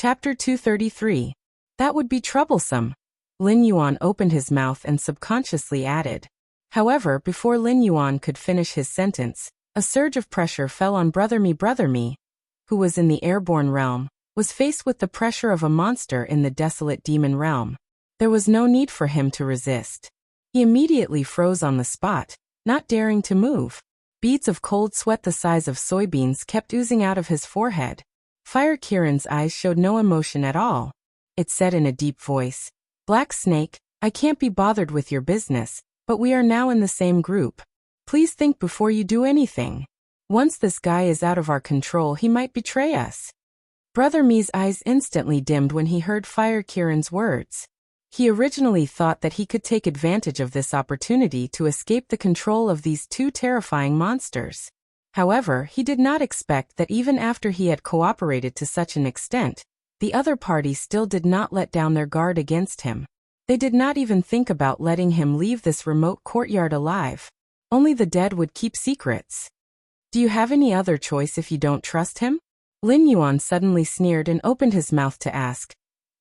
Chapter 233. That would be troublesome. Lin Yuan opened his mouth and subconsciously added. However, before Lin Yuan could finish his sentence, a surge of pressure fell on Brother Mi, who was in the airborne realm, was faced with the pressure of a monster in the desolate demon realm. There was no need for him to resist. He immediately froze on the spot, not daring to move. Beads of cold sweat the size of soybeans kept oozing out of his forehead. Fire Kiran's eyes showed no emotion at all. It said in a deep voice, "Black Snake, I can't be bothered with your business, but we are now in the same group. Please think before you do anything. Once this guy is out of our control, he might betray us." Brother Mi's eyes instantly dimmed when he heard Fire Kiran's words. He originally thought that he could take advantage of this opportunity to escape the control of these two terrifying monsters. However, he did not expect that even after he had cooperated to such an extent, the other party still did not let down their guard against him. They did not even think about letting him leave this remote courtyard alive. Only the dead would keep secrets. "Do you have any other choice if you don't trust him?" Lin Yuan suddenly sneered and opened his mouth to ask.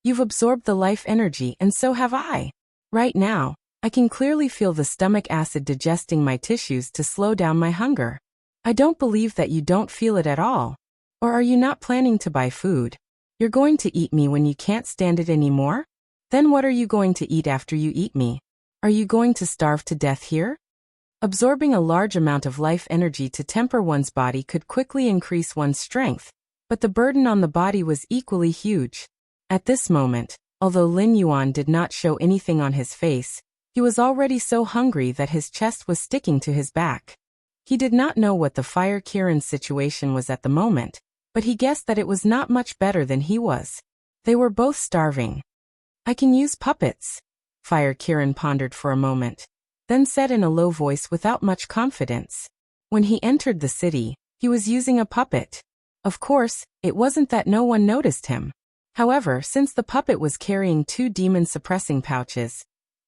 "You've absorbed the life energy and so have I. Right now, I can clearly feel the stomach acid digesting my tissues to slow down my hunger. I don't believe that you don't feel it at all. Or are you not planning to buy food? You're going to eat me when you can't stand it anymore? Then what are you going to eat after you eat me? Are you going to starve to death here?" Absorbing a large amount of life energy to temper one's body could quickly increase one's strength, but the burden on the body was equally huge. At this moment, although Lin Yuan did not show anything on his face, he was already so hungry that his chest was sticking to his back. He did not know what the Fire Kiran's situation was at the moment, but he guessed that it was not much better than he was. They were both starving. "I can use puppets," Fire Kiran pondered for a moment, then said in a low voice without much confidence. When he entered the city, he was using a puppet. Of course, it wasn't that no one noticed him. However, since the puppet was carrying 2 demon-suppressing pouches,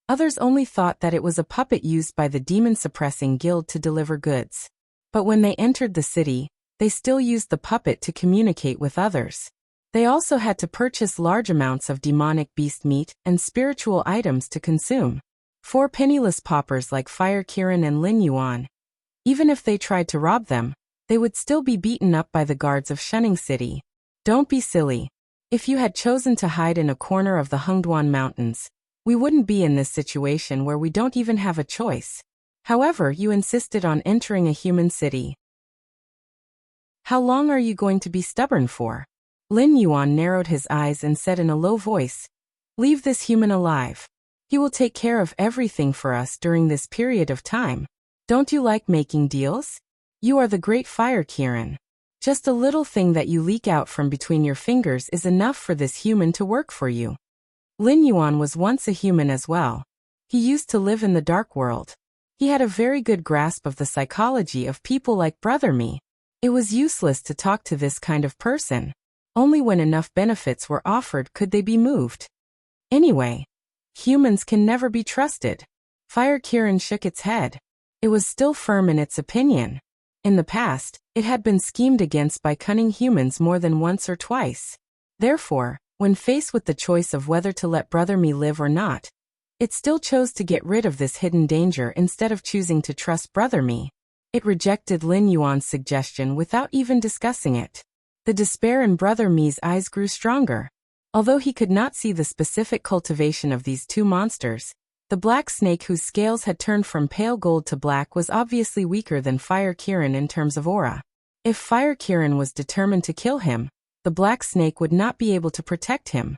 others only thought that it was a puppet used by the demon-suppressing guild to deliver goods. But when they entered the city, they still used the puppet to communicate with others. They also had to purchase large amounts of demonic beast meat and spiritual items to consume. 4 penniless paupers like Fire Kiran and Lin Yuan. Even if they tried to rob them, they would still be beaten up by the guards of Shunning City. Don't be silly. If you had chosen to hide in a corner of the Hengduan Mountains, we wouldn't be in this situation where we don't even have a choice. However, you insisted on entering a human city. How long are you going to be stubborn for? Lin Yuan narrowed his eyes and said in a low voice, "Leave this human alive. He will take care of everything for us during this period of time. Don't you like making deals? You are the great Fire Kiran. Just a little thing that you leak out from between your fingers is enough for this human to work for you." Lin Yuan was once a human as well. He used to live in the dark world. He had a very good grasp of the psychology of people like Brother Mi. It was useless to talk to this kind of person. Only when enough benefits were offered could they be moved. Anyway, humans can never be trusted. Fire Kiran shook its head. It was still firm in its opinion. In the past, it had been schemed against by cunning humans more than once or twice. Therefore, when faced with the choice of whether to let Brother Mi live or not, it still chose to get rid of this hidden danger instead of choosing to trust Brother Mi. It rejected Lin Yuan's suggestion without even discussing it. The despair in Brother Mi's eyes grew stronger. Although he could not see the specific cultivation of these 2 monsters, the black snake whose scales had turned from pale gold to black was obviously weaker than Fire Kiran in terms of aura. If Fire Kiran was determined to kill him, the black snake would not be able to protect him.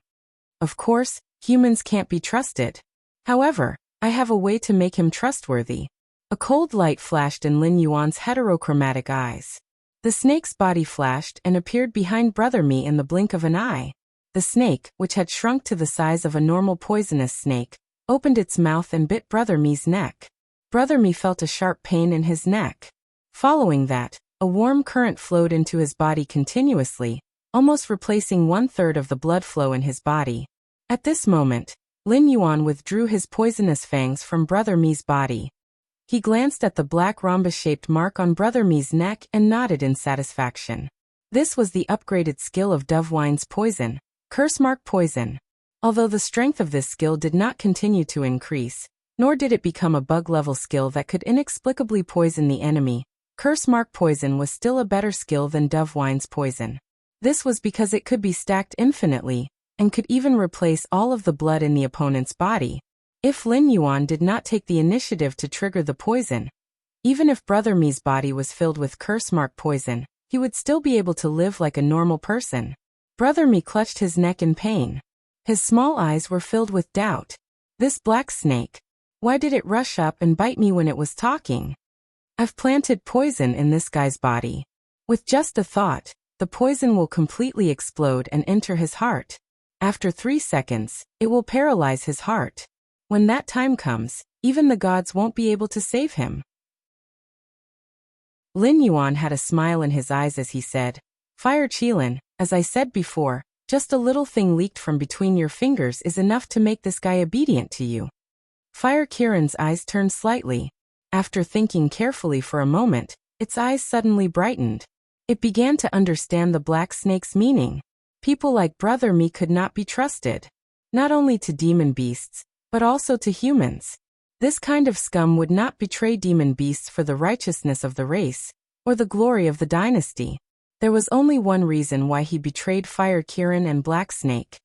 Of course, humans can't be trusted. However, I have a way to make him trustworthy. A cold light flashed in Lin Yuan's heterochromatic eyes. The snake's body flashed and appeared behind Brother Mi in the blink of an eye. The snake, which had shrunk to the size of a normal poisonous snake, opened its mouth and bit Brother Mi's neck. Brother Mi felt a sharp pain in his neck. Following that, a warm current flowed into his body continuously, almost replacing 1/3 of the blood flow in his body. At this moment, Lin Yuan withdrew his poisonous fangs from Brother Mi's body. He glanced at the black rhombus-shaped mark on Brother Mi's neck and nodded in satisfaction. This was the upgraded skill of Dovewine's poison. Curse mark poison. Although the strength of this skill did not continue to increase, nor did it become a bug-level skill that could inexplicably poison the enemy, curse mark poison was still a better skill than Dovewine's poison. This was because it could be stacked infinitely, and could even replace all of the blood in the opponent's body. If Lin Yuan did not take the initiative to trigger the poison, even if Brother Mi's body was filled with curse mark poison, he would still be able to live like a normal person. Brother Mi clutched his neck in pain. His small eyes were filled with doubt. This black snake. Why did it rush up and bite me when it was talking? I've planted poison in this guy's body. With just a thought, the poison will completely explode and enter his heart. After 3 seconds, it will paralyze his heart. When that time comes, even the gods won't be able to save him. Lin Yuan had a smile in his eyes as he said, Fire Qilin, as I said before, just a little thing leaked from between your fingers is enough to make this guy obedient to you. Fire Qirin's eyes turned slightly. After thinking carefully for a moment, its eyes suddenly brightened. It began to understand the black snake's meaning. People like Brother Mi could not be trusted. Not only to demon beasts, but also to humans. This kind of scum would not betray demon beasts for the righteousness of the race, or the glory of the dynasty. There was only one reason why he betrayed Fire Qirin and Black Snake.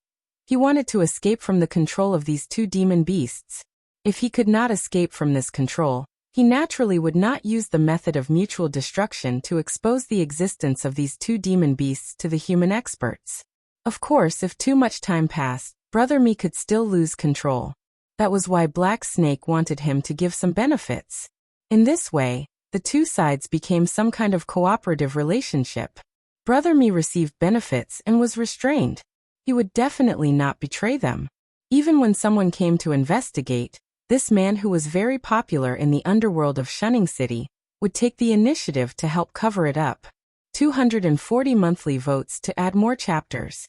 He wanted to escape from the control of these two demon beasts. If he could not escape from this control, he naturally would not use the method of mutual destruction to expose the existence of these two demon beasts to the human experts. Of course, if too much time passed, Brother Mi could still lose control. That was why Black Snake wanted him to give some benefits. In this way, the two sides became some kind of cooperative relationship. Brother Mi received benefits and was restrained. He would definitely not betray them. Even when someone came to investigate, this man who was very popular in the underworld of Shunning City would take the initiative to help cover it up. 240 monthly votes to add more chapters.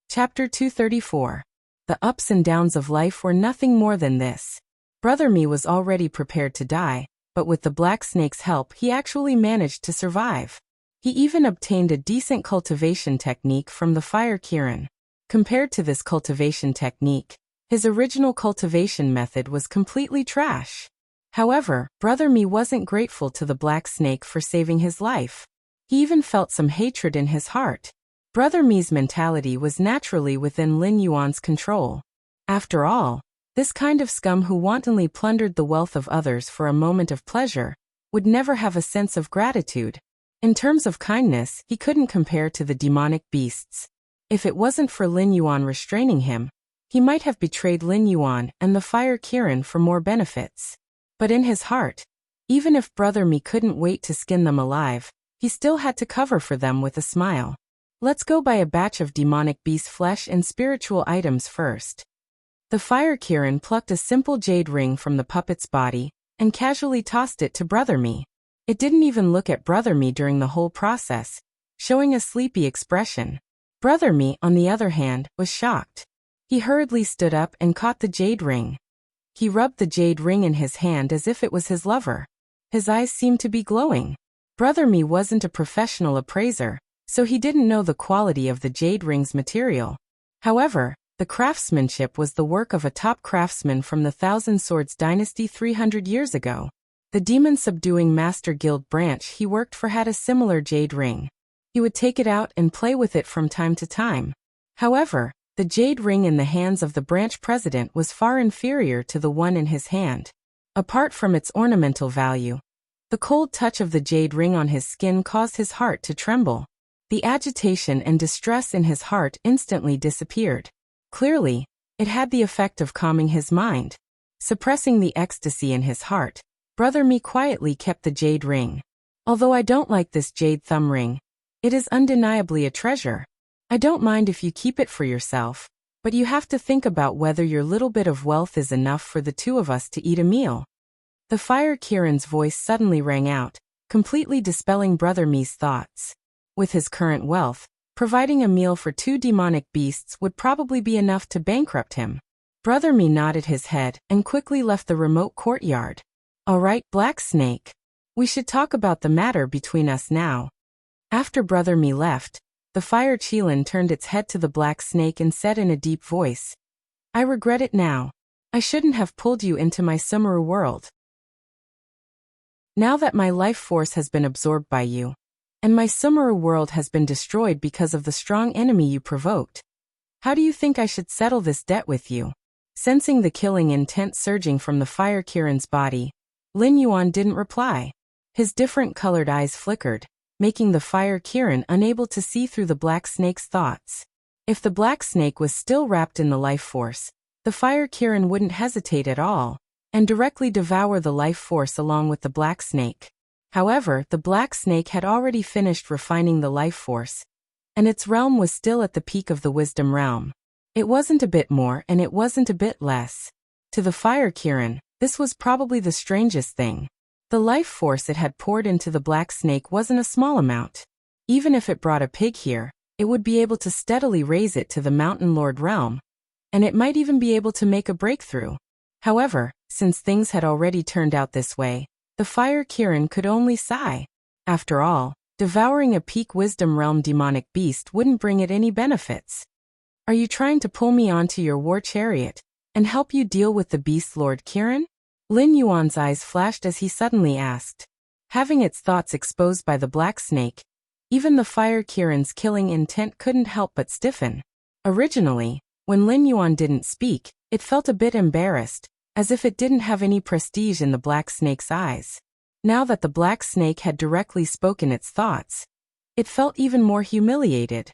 Chapter 234. The ups and downs of life were nothing more than this. Brother Mi was already prepared to die, but with the Black Snake's help he actually managed to survive. He even obtained a decent cultivation technique from the Fire Qirin. Compared to this cultivation technique, his original cultivation method was completely trash. However, Brother Mi wasn't grateful to the Black Snake for saving his life. He even felt some hatred in his heart. Brother Mi's mentality was naturally within Lin Yuan's control. After all, this kind of scum who wantonly plundered the wealth of others for a moment of pleasure would never have a sense of gratitude. In terms of kindness, he couldn't compare to the demonic beasts. If it wasn't for Lin Yuan restraining him, he might have betrayed Lin Yuan and the Fire Qirin for more benefits. But in his heart, even if Brother Mi couldn't wait to skin them alive, he still had to cover for them with a smile. Let's go buy a batch of demonic beast flesh and spiritual items first. The Fire Qirin plucked a simple jade ring from the puppet's body and casually tossed it to Brother Mi. It didn't even look at Brother Mi during the whole process, showing a sleepy expression. Brother Mi, on the other hand, was shocked. He hurriedly stood up and caught the jade ring. He rubbed the jade ring in his hand as if it was his lover. His eyes seemed to be glowing. Brother Mi wasn't a professional appraiser, so he didn't know the quality of the jade ring's material. However, the craftsmanship was the work of a top craftsman from the Thousand Swords dynasty 300 years ago. The demon-subduing Master Guild branch he worked for had a similar jade ring. He would take it out and play with it from time to time. However, the jade ring in the hands of the branch president was far inferior to the one in his hand. Apart from its ornamental value, the cold touch of the jade ring on his skin caused his heart to tremble. The agitation and distress in his heart instantly disappeared. Clearly, it had the effect of calming his mind. Suppressing the ecstasy in his heart, Brother Mi quietly kept the jade ring. Although I don't like this jade thumb ring, it is undeniably a treasure. I don't mind if you keep it for yourself, but you have to think about whether your little bit of wealth is enough for the two of us to eat a meal. The Fire Qirin's voice suddenly rang out, completely dispelling Brother Mi's thoughts. With his current wealth, providing a meal for two demonic beasts would probably be enough to bankrupt him. Brother Mi nodded his head and quickly left the remote courtyard. All right, Black Snake. We should talk about the matter between us now. After Brother Mi left, the fire Qilin turned its head to the black snake and said in a deep voice, I regret it now. I shouldn't have pulled you into my Sumeru world. Now that my life force has been absorbed by you, and my Sumeru world has been destroyed because of the strong enemy you provoked, how do you think I should settle this debt with you? Sensing the killing intent surging from the fire Kirin's body, Lin Yuan didn't reply. His different colored eyes flickered, making the fire Kirin unable to see through the black snake's thoughts. If the black snake was still wrapped in the life force, the fire Kirin wouldn't hesitate at all, and directly devour the life force along with the black snake. However, the black snake had already finished refining the life force, and its realm was still at the peak of the wisdom realm. It wasn't a bit more and it wasn't a bit less. To the fire Kirin, this was probably the strangest thing. The life force it had poured into the black snake wasn't a small amount. Even if it brought a pig here, it would be able to steadily raise it to the Mountain Lord realm, and it might even be able to make a breakthrough. However, since things had already turned out this way, the fire Kirin could only sigh. After all, devouring a peak wisdom realm demonic beast wouldn't bring it any benefits. Are you trying to pull me onto your war chariot and help you deal with the beast Lord Kirin? Lin Yuan's eyes flashed as he suddenly asked. Having its thoughts exposed by the black snake, even the fire Kirin's killing intent couldn't help but stiffen. Originally, when Lin Yuan didn't speak, it felt a bit embarrassed, as if it didn't have any prestige in the black snake's eyes. Now that the black snake had directly spoken its thoughts, it felt even more humiliated.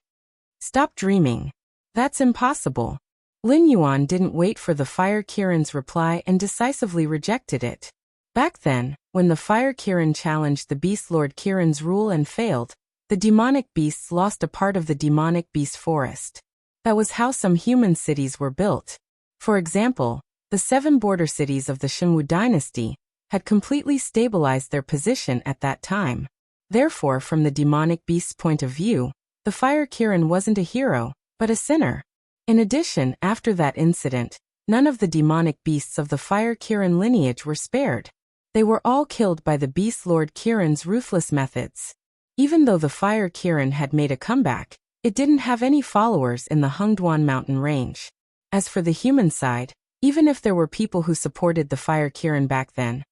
Stop dreaming. That's impossible. Lin Yuan didn't wait for the fire Kirin's reply and decisively rejected it. Back then, when the fire Kirin challenged the beast Lord Kirin's rule and failed, the demonic beasts lost a part of the demonic beast forest. That was how some human cities were built. For example, the 7 border cities of the Shenwu dynasty had completely stabilized their position at that time. Therefore, from the demonic beast's point of view, the fire Kirin wasn't a hero, but a sinner. In addition, after that incident, none of the demonic beasts of the fire Kirin lineage were spared. They were all killed by the beast Lord Kirin's ruthless methods. Even though the fire Kirin had made a comeback, it didn't have any followers in the Hengduan mountain range. As for the human side, even if there were people who supported the fire Kirin back then,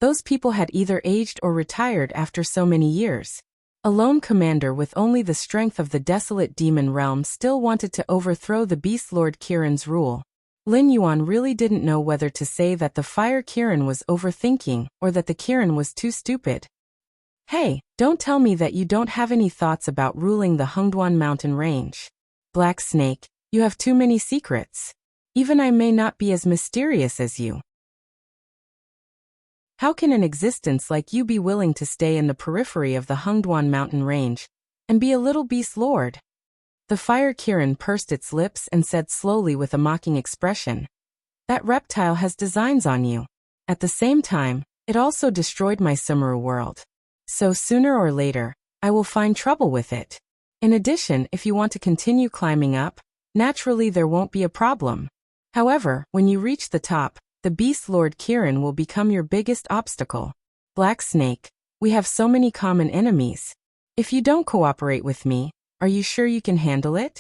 those people had either aged or retired after so many years. A lone commander with only the strength of the desolate demon realm still wanted to overthrow the beast Lord Kirin's rule. Lin Yuan really didn't know whether to say that the fire Kirin was overthinking or that the Kirin was too stupid. Hey, don't tell me that you don't have any thoughts about ruling the Hengduan mountain range. Black Snake, you have too many secrets. Even I may not be as mysterious as you. How can an existence like you be willing to stay in the periphery of the Hengduan mountain range and be a little beast lord? The fire Kirin pursed its lips and said slowly with a mocking expression, that reptile has designs on you. At the same time, it also destroyed my Sumeru world. So sooner or later, I will find trouble with it. In addition, if you want to continue climbing up, naturally there won't be a problem. However, when you reach the top, the beast Lord Kirin will become your biggest obstacle. Black Snake, we have so many common enemies. If you don't cooperate with me, are you sure you can handle it?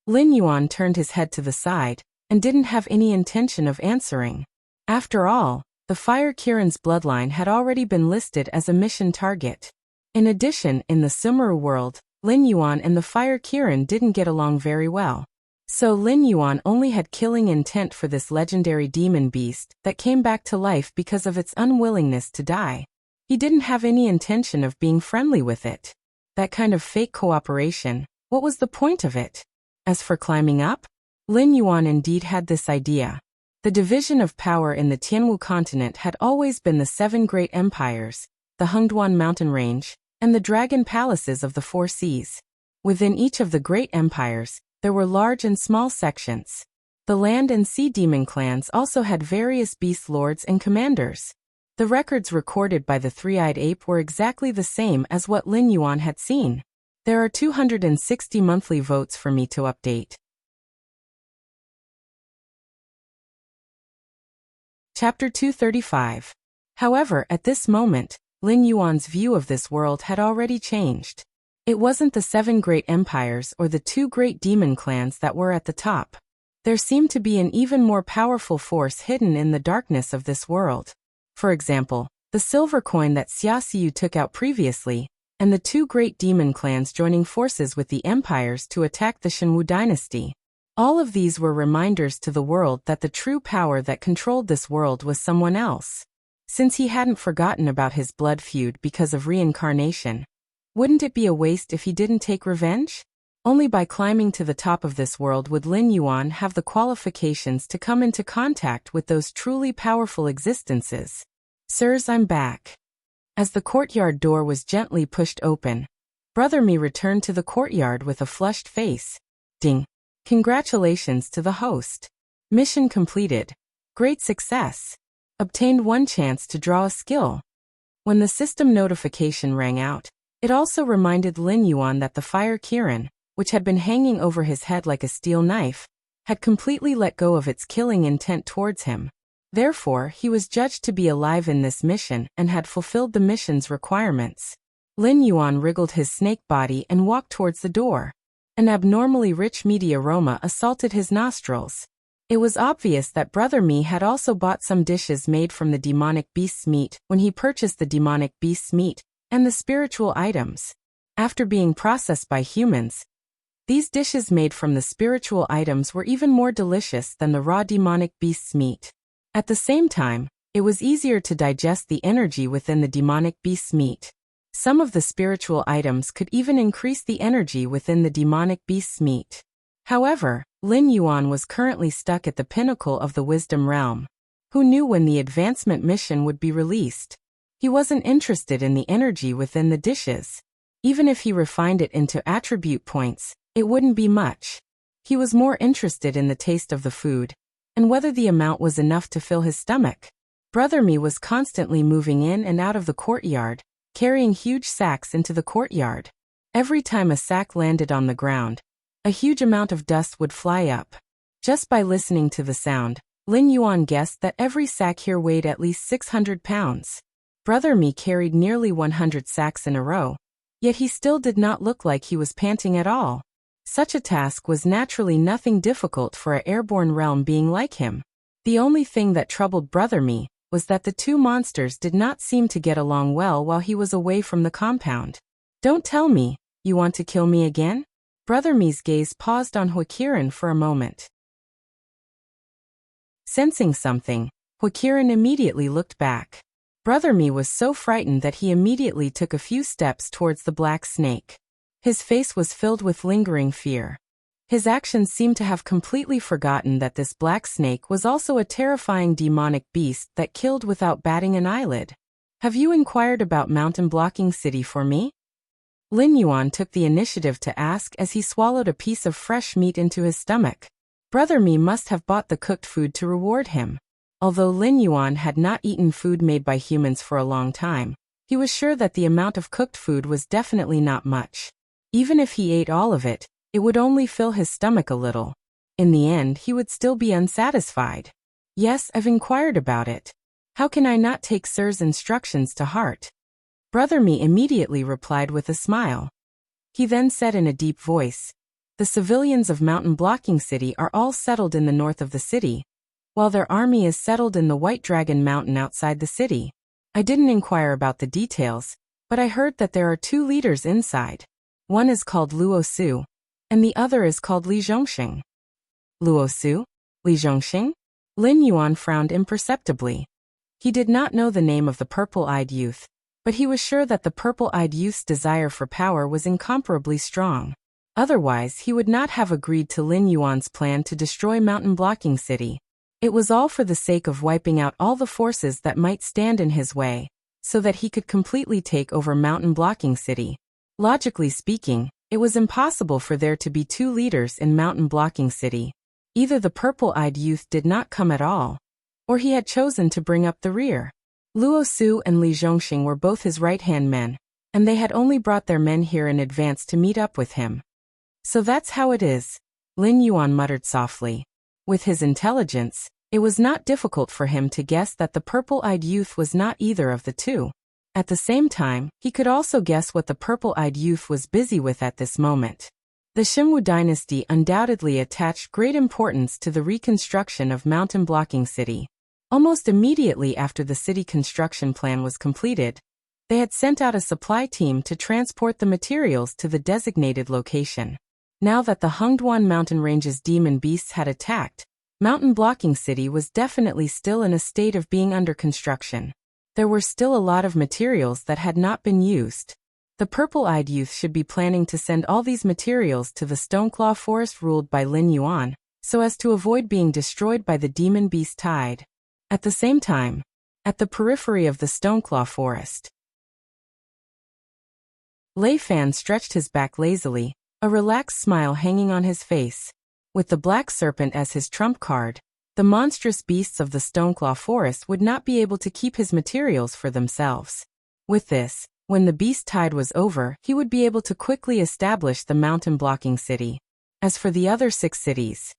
Lin Yuan turned his head to the side and didn't have any intention of answering. After all, the fire Kirin's bloodline had already been listed as a mission target. In addition, in the Sumeru world, Lin Yuan and the fire Kirin didn't get along very well. So Lin Yuan only had killing intent for this legendary demon beast that came back to life because of its unwillingness to die. He didn't have any intention of being friendly with it. That kind of fake cooperation, what was the point of it? As for climbing up, Lin Yuan indeed had this idea. The division of power in the Tianwu continent had always been the 7 great empires, the Hengduan mountain range, and the dragon palaces of the 4 seas. Within each of the great empires, there were large and small sections. The land and sea demon clans also had various beast lords and commanders. The records recorded by the three-eyed ape were exactly the same as what Lin Yuan had seen. There are 260 monthly votes for me to update. Chapter 235. However, at this moment, Lin Yuan's view of this world had already changed. It wasn't the 7 great empires or the 2 great demon clans that were at the top. There seemed to be an even more powerful force hidden in the darkness of this world. For example, the silver coin that Xiaoxiu took out previously, and the 2 great demon clans joining forces with the empires to attack the Shenwu dynasty. All of these were reminders to the world that the true power that controlled this world was someone else. Since he hadn't forgotten about his blood feud because of reincarnation, wouldn't it be a waste if he didn't take revenge? Only by climbing to the top of this world would Lin Yuan have the qualifications to come into contact with those truly powerful existences. Sirs, I'm back. As the courtyard door was gently pushed open, Brother Mi returned to the courtyard with a flushed face. Ding. Congratulations to the host. Mission completed. Great success. Obtained 1 chance to draw a skill. When the system notification rang out, it also reminded Lin Yuan that the fire Kirin, which had been hanging over his head like a steel knife, had completely let go of its killing intent towards him. Therefore, he was judged to be alive in this mission and had fulfilled the mission's requirements. Lin Yuan wriggled his snake body and walked towards the door. An abnormally rich meaty aroma assaulted his nostrils. It was obvious that Brother Mi had also bought some dishes made from the demonic beast's meat when he purchased the demonic beast's meat and the spiritual items. After being processed by humans, these dishes made from the spiritual items were even more delicious than the raw demonic beast's meat. At the same time, it was easier to digest the energy within the demonic beast's meat. Some of the spiritual items could even increase the energy within the demonic beast's meat. However, Lin Yuan was currently stuck at the pinnacle of the wisdom realm. Who knew when the advancement mission would be released? He wasn't interested in the energy within the dishes. Even if he refined it into attribute points, it wouldn't be much. He was more interested in the taste of the food, and whether the amount was enough to fill his stomach. Brother Mi was constantly moving in and out of the courtyard, carrying huge sacks into the courtyard. Every time a sack landed on the ground, a huge amount of dust would fly up. Just by listening to the sound, Lin Yuan guessed that every sack here weighed at least 600 pounds. Brother Mi carried nearly 100 sacks in a row, yet he still did not look like he was panting at all. Such a task was naturally nothing difficult for an airborne realm being like him. The only thing that troubled Brother Mi was that the 2 monsters did not seem to get along well while he was away from the compound. Don't tell me, you want to kill me again? Brother Mi's gaze paused on Huaqiran for a moment. Sensing something, Huaqiran immediately looked back. Brother Mi was so frightened that he immediately took a few steps towards the black snake. His face was filled with lingering fear. His actions seemed to have completely forgotten that this black snake was also a terrifying demonic beast that killed without batting an eyelid. Have you inquired about mountain blocking city for me? Lin Yuan took the initiative to ask as he swallowed a piece of fresh meat into his stomach. Brother Mi must have bought the cooked food to reward him. Although Lin Yuan had not eaten food made by humans for a long time, he was sure that the amount of cooked food was definitely not much. Even if he ate all of it, it would only fill his stomach a little. In the end, he would still be unsatisfied. Yes, I've inquired about it. How can I not take Sir's instructions to heart? Brother Mi immediately replied with a smile. He then said in a deep voice, the civilians of Mountain Blocking City are all settled in the north of the city, while their army is settled in the White Dragon Mountain outside the city. I didn't inquire about the details, but I heard that there are 2 leaders inside. One is called Luo Su, and the other is called Li Zhongxing. Luo Su? Li Zhongxing? Lin Yuan frowned imperceptibly. He did not know the name of the purple-eyed youth, but he was sure that the purple-eyed youth's desire for power was incomparably strong. Otherwise, he would not have agreed to Lin Yuan's plan to destroy Mountain Blocking City. It was all for the sake of wiping out all the forces that might stand in his way, so that he could completely take over Mountain Blocking City. Logically speaking, it was impossible for there to be 2 leaders in Mountain Blocking City. Either the purple-eyed youth did not come at all, or he had chosen to bring up the rear. Luo Su and Li Zhongxing were both his right-hand men, and they had only brought their men here in advance to meet up with him. So that's how it is, Lin Yuan muttered softly. With his intelligence, it was not difficult for him to guess that the purple-eyed youth was not either of the 2. At the same time, he could also guess what the purple-eyed youth was busy with at this moment. The Xinwu dynasty undoubtedly attached great importance to the reconstruction of mountain-blocking city. Almost immediately after the city construction plan was completed, they had sent out a supply team to transport the materials to the designated location. Now that the Hengduan mountain range's demon beasts had attacked, mountain-blocking city was definitely still in a state of being under construction. There were still a lot of materials that had not been used. The purple-eyed youth should be planning to send all these materials to the Stoneclaw Forest ruled by Lin Yuan, so as to avoid being destroyed by the demon beast tide. At the same time, at the periphery of the Stoneclaw Forest, Lei Fan stretched his back lazily, a relaxed smile hanging on his face. With the black serpent as his trump card, the monstrous beasts of the Stoneclaw Forest would not be able to keep his materials for themselves. With this, when the beast tide was over, he would be able to quickly establish the mountain-blocking city. As for the other 6 cities,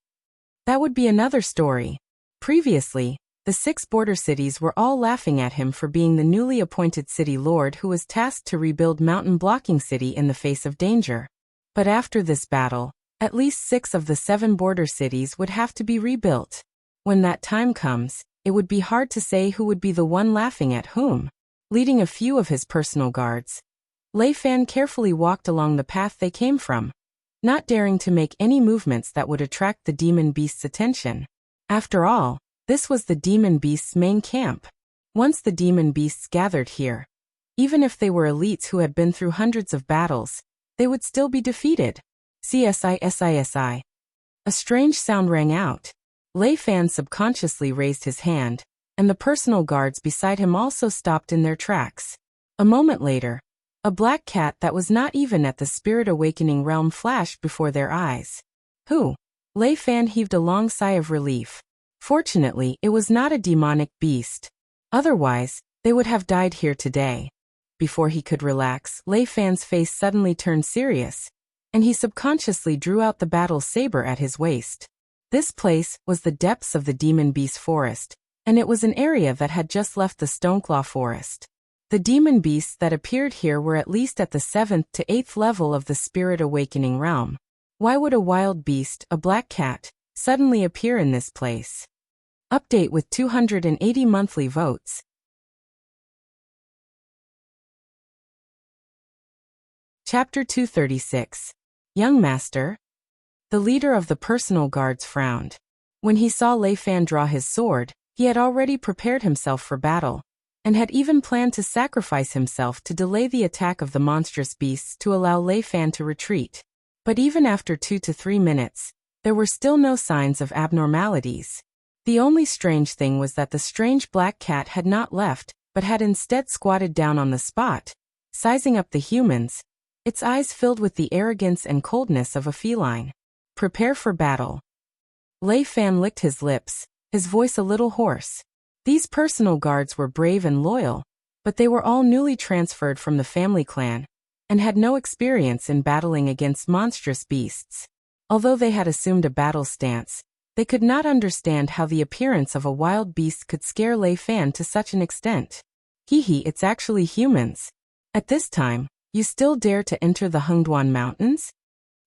that would be another story. Previously, the 6 border cities were all laughing at him for being the newly appointed city lord who was tasked to rebuild mountain-blocking city in the face of danger. But after this battle, at least 6 of the 7 border cities would have to be rebuilt. When that time comes, it would be hard to say who would be the one laughing at whom. Leading a few of his personal guards, Lei Fan carefully walked along the path they came from, not daring to make any movements that would attract the demon beast's attention. After all, this was the demon beast's main camp. Once the demon beasts gathered here, even if they were elites who had been through hundreds of battles, they would still be defeated. CSI. A strange sound rang out. Lei Fan subconsciously raised his hand, and the personal guards beside him also stopped in their tracks. A moment later, a black cat that was not even at the spirit awakening realm flashed before their eyes. Who? Lei Fan heaved a long sigh of relief. Fortunately, it was not a demonic beast. Otherwise, they would have died here today. Before he could relax, Lei Fan's face suddenly turned serious, and he subconsciously drew out the battle saber at his waist. This place was the depths of the demon beast forest, and it was an area that had just left the Stoneclaw Forest. The demon beasts that appeared here were at least at the 7th to 8th level of the Spirit Awakening realm. Why would a wild beast, a black cat, suddenly appear in this place? Update with 280 monthly votes. Chapter 236. Young Master. The leader of the personal guards frowned. When he saw Lei Fan draw his sword, he had already prepared himself for battle, and had even planned to sacrifice himself to delay the attack of the monstrous beasts to allow Lei Fan to retreat. But even after 2 to 3 minutes, there were still no signs of abnormalities. The only strange thing was that the strange black cat had not left, but had instead squatted down on the spot, sizing up the humans, its eyes filled with the arrogance and coldness of a feline. Prepare for battle. Lei Fan licked his lips, his voice a little hoarse. These personal guards were brave and loyal, but they were all newly transferred from the family clan, and had no experience in battling against monstrous beasts. Although they had assumed a battle stance, they could not understand how the appearance of a wild beast could scare Lei Fan to such an extent. It's actually humans. At this time, you still dare to enter the Hengduan Mountains?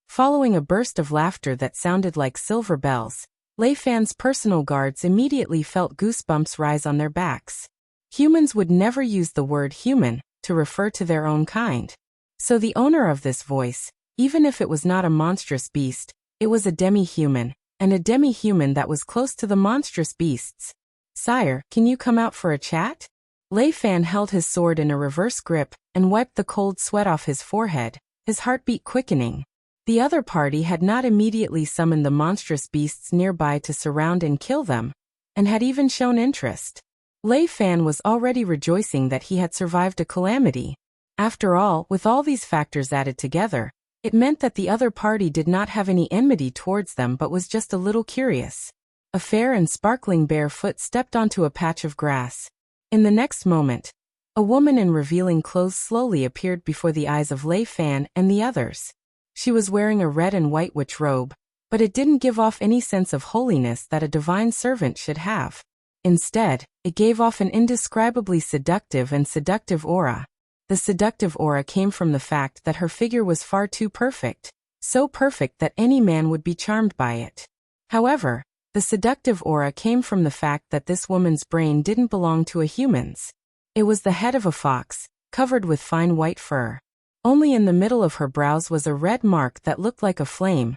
Following a burst of laughter that sounded like silver bells, Lei Fan's personal guards immediately felt goosebumps rise on their backs. Humans would never use the word human to refer to their own kind. So the owner of this voice, even if it was not a monstrous beast, it was a demi-human, and a demi-human that was close to the monstrous beasts. Sire, can you come out for a chat? Lei Fan held his sword in a reverse grip and wiped the cold sweat off his forehead, his heartbeat quickening. The other party had not immediately summoned the monstrous beasts nearby to surround and kill them, and had even shown interest. Lei Fan was already rejoicing that he had survived a calamity. After all, with all these factors added together, it meant that the other party did not have any enmity towards them but was just a little curious. A fair and sparkling bare foot stepped onto a patch of grass. In the next moment, a woman in revealing clothes slowly appeared before the eyes of Lei Fan and the others. She was wearing a red and white witch robe, but it didn't give off any sense of holiness that a divine servant should have. Instead, it gave off an indescribably seductive aura. The seductive aura came from the fact that her figure was far too perfect, so perfect that any man would be charmed by it. However, the seductive aura came from the fact that this woman's brain didn't belong to a human's. It was the head of a fox, covered with fine white fur. Only in the middle of her brows was a red mark that looked like a flame,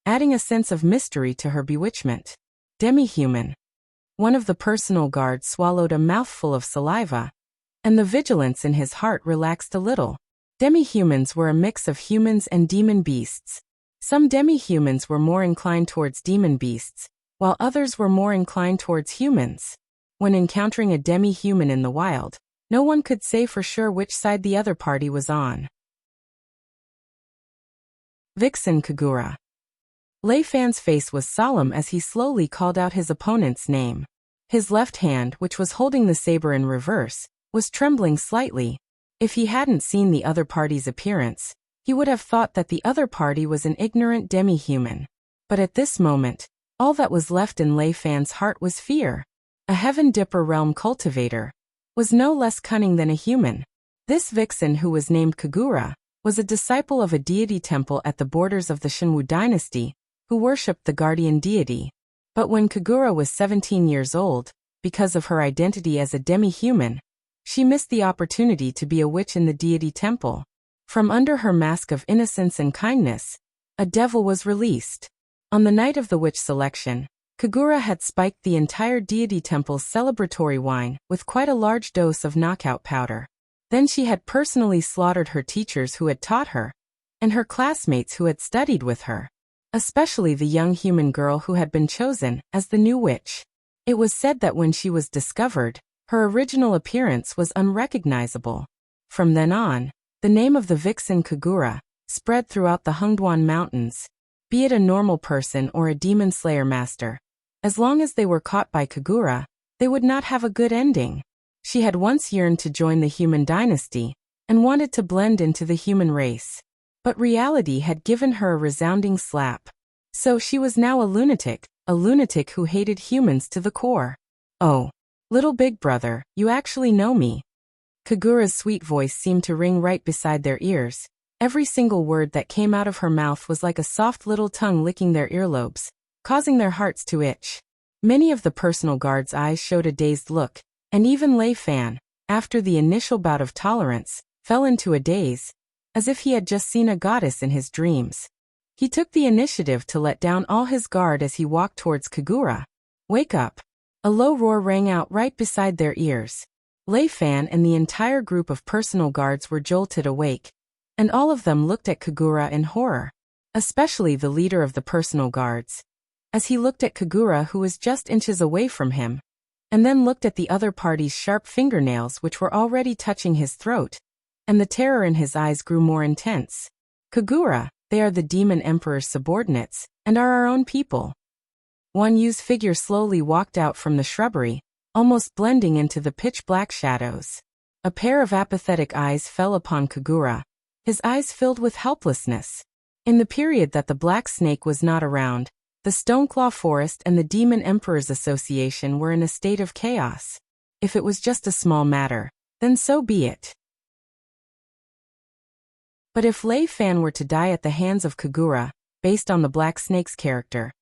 adding a sense of mystery to her bewitchment. Demi-human. One of the personal guards swallowed a mouthful of saliva, and the vigilance in his heart relaxed a little. Demi-humans were a mix of humans and demon beasts. Some demi-humans were more inclined towards demon beasts, while others were more inclined towards humans. When encountering a demi-human in the wild, no one could say for sure which side the other party was on. Vixen Kagura. Lei Fan's face was solemn as he slowly called out his opponent's name. His left hand, which was holding the saber in reverse, was trembling slightly. If he hadn't seen the other party's appearance, he would have thought that the other party was an ignorant demi-human. But at this moment, all that was left in Lei Fan's heart was fear. A Heaven Dipper realm cultivator was no less cunning than a human. This vixen, who was named Kagura, was a disciple of a deity temple at the borders of the Shinwu dynasty, who worshipped the guardian deity. But when Kagura was 17 years old, because of her identity as a demi-human, she missed the opportunity to be a witch in the deity temple. From under her mask of innocence and kindness, a devil was released. On the night of the witch selection, Kagura had spiked the entire deity temple's celebratory wine with quite a large dose of knockout powder. Then she had personally slaughtered her teachers who had taught her, and her classmates who had studied with her, especially the young human girl who had been chosen as the new witch. It was said that when she was discovered, her original appearance was unrecognizable. From then on, the name of the vixen Kagura spread throughout the Hengduan Mountains. Be it a normal person or a demon slayer master, as long as they were caught by Kagura, they would not have a good ending. She had once yearned to join the human dynasty and wanted to blend into the human race. But reality had given her a resounding slap. So she was now a lunatic who hated humans to the core. "Oh, little big brother, you actually know me." Kagura's sweet voice seemed to ring right beside their ears. Every single word that came out of her mouth was like a soft little tongue licking their earlobes, causing their hearts to itch. Many of the personal guards' eyes showed a dazed look, and even Lei Fan, after the initial bout of tolerance, fell into a daze, as if he had just seen a goddess in his dreams. He took the initiative to let down all his guard as he walked towards Kagura. "Wake up!" A low roar rang out right beside their ears. Lei Fan and the entire group of personal guards were jolted awake, and all of them looked at Kagura in horror, especially the leader of the personal guards. As he looked at Kagura, who was just inches away from him, and then looked at the other party's sharp fingernails which were already touching his throat, and the terror in his eyes grew more intense. "Kagura, they are the Demon Emperor's subordinates, and are our own people." Wan Yu's figure slowly walked out from the shrubbery, almost blending into the pitch-black shadows. A pair of apathetic eyes fell upon Kagura, his eyes filled with helplessness. In the period that the Black Snake was not around, the Stoneclaw Forest and the Demon Emperor's Association were in a state of chaos. If it was just a small matter, then so be it. But if Lei Fan were to die at the hands of Kagura, based on the Black Snake's character,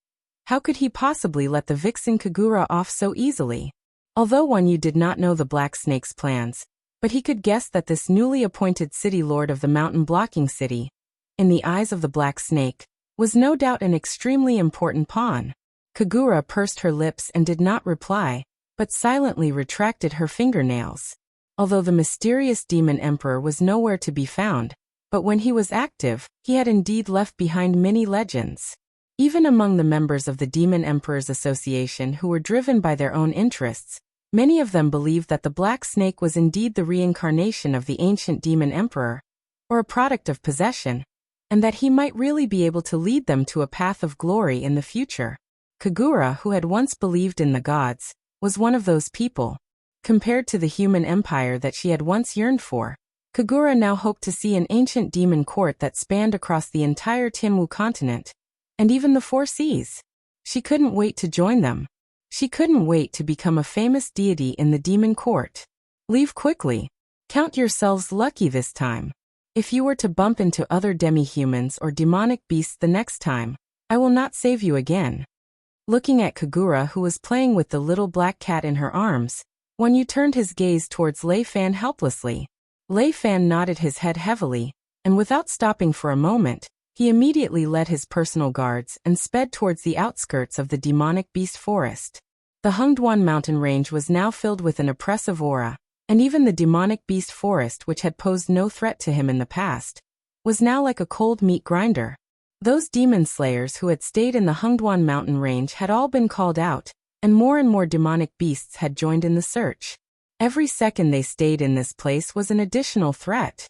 how could he possibly let the vixen Kagura off so easily? Although Wan Yu did not know the Black Snake's plans, but he could guess that this newly appointed city lord of the mountain blocking city, in the eyes of the Black Snake, was no doubt an extremely important pawn. Kagura pursed her lips and did not reply, but silently retracted her fingernails. Although the mysterious Demon Emperor was nowhere to be found, but when he was active, he had indeed left behind many legends. Even among the members of the Demon Emperor's Association who were driven by their own interests, many of them believed that the Black Snake was indeed the reincarnation of the ancient Demon Emperor, or a product of possession, and that he might really be able to lead them to a path of glory in the future. Kagura, who had once believed in the gods, was one of those people. Compared to the human empire that she had once yearned for, Kagura now hoped to see an ancient demon court that spanned across the entire Tianwu continent, and even the four seas. She couldn't wait to join them. She couldn't wait to become a famous deity in the demon court. Leave quickly. Count yourselves lucky this time. If you were to bump into other demi-humans or demonic beasts the next time, I will not save you again. Looking at Kagura, who was playing with the little black cat in her arms, Wan Yu turned his gaze towards Lei Fan helplessly. Lei Fan nodded his head heavily, and without stopping for a moment, he immediately led his personal guards and sped towards the outskirts of the demonic beast forest. The Hengduan mountain range was now filled with an oppressive aura, and even the demonic beast forest, which had posed no threat to him in the past, was now like a cold meat grinder. Those demon slayers who had stayed in the Hengduan mountain range had all been called out, and more demonic beasts had joined in the search. Every second they stayed in this place was an additional threat.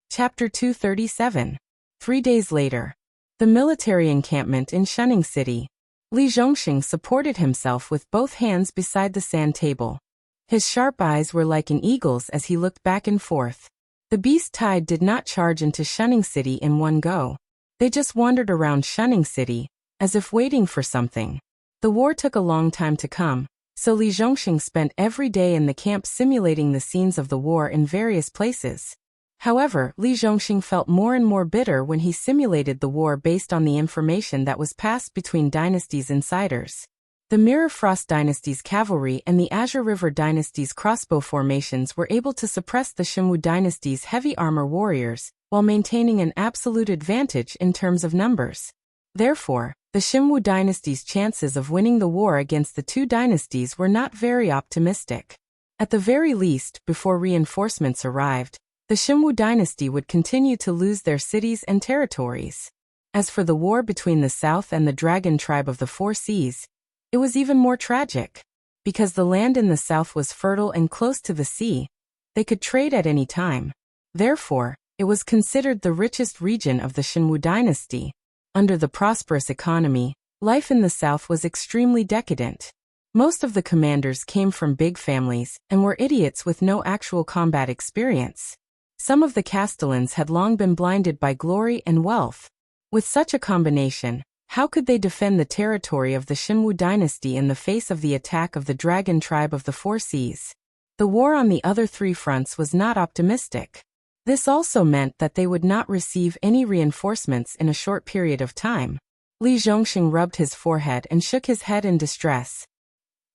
Chapter 237. 3 days later. The military encampment in Shunning City. Li Zhongxing supported himself with both hands beside the sand table. His sharp eyes were like an eagle's as he looked back and forth. The beast tide did not charge into Shunning City in one go. They just wandered around Shunning City, as if waiting for something. The war took a long time to come, so Li Zhongxing spent every day in the camp simulating the scenes of the war in various places. However, Li Zhongxing felt more and more bitter when he simulated the war based on the information that was passed between Dynasty's insiders. The Mirror Frost Dynasty's cavalry and the Azure River Dynasty's crossbow formations were able to suppress the Xinwu Dynasty's heavy armor warriors, while maintaining an absolute advantage in terms of numbers. Therefore, the Xinwu Dynasty's chances of winning the war against the two dynasties were not very optimistic. At the very least, before reinforcements arrived, the Xinwu dynasty would continue to lose their cities and territories. As for the war between the South and the Dragon Tribe of the Four Seas, it was even more tragic. Because the land in the south was fertile and close to the sea, they could trade at any time. Therefore, it was considered the richest region of the Xinwu dynasty. Under the prosperous economy, life in the south was extremely decadent. Most of the commanders came from big families and were idiots with no actual combat experience. Some of the castellans had long been blinded by glory and wealth. With such a combination, how could they defend the territory of the Xinwu dynasty in the face of the attack of the Dragon Tribe of the Four Seas? The war on the other three fronts was not optimistic. This also meant that they would not receive any reinforcements in a short period of time. Li Zhongxing rubbed his forehead and shook his head in distress.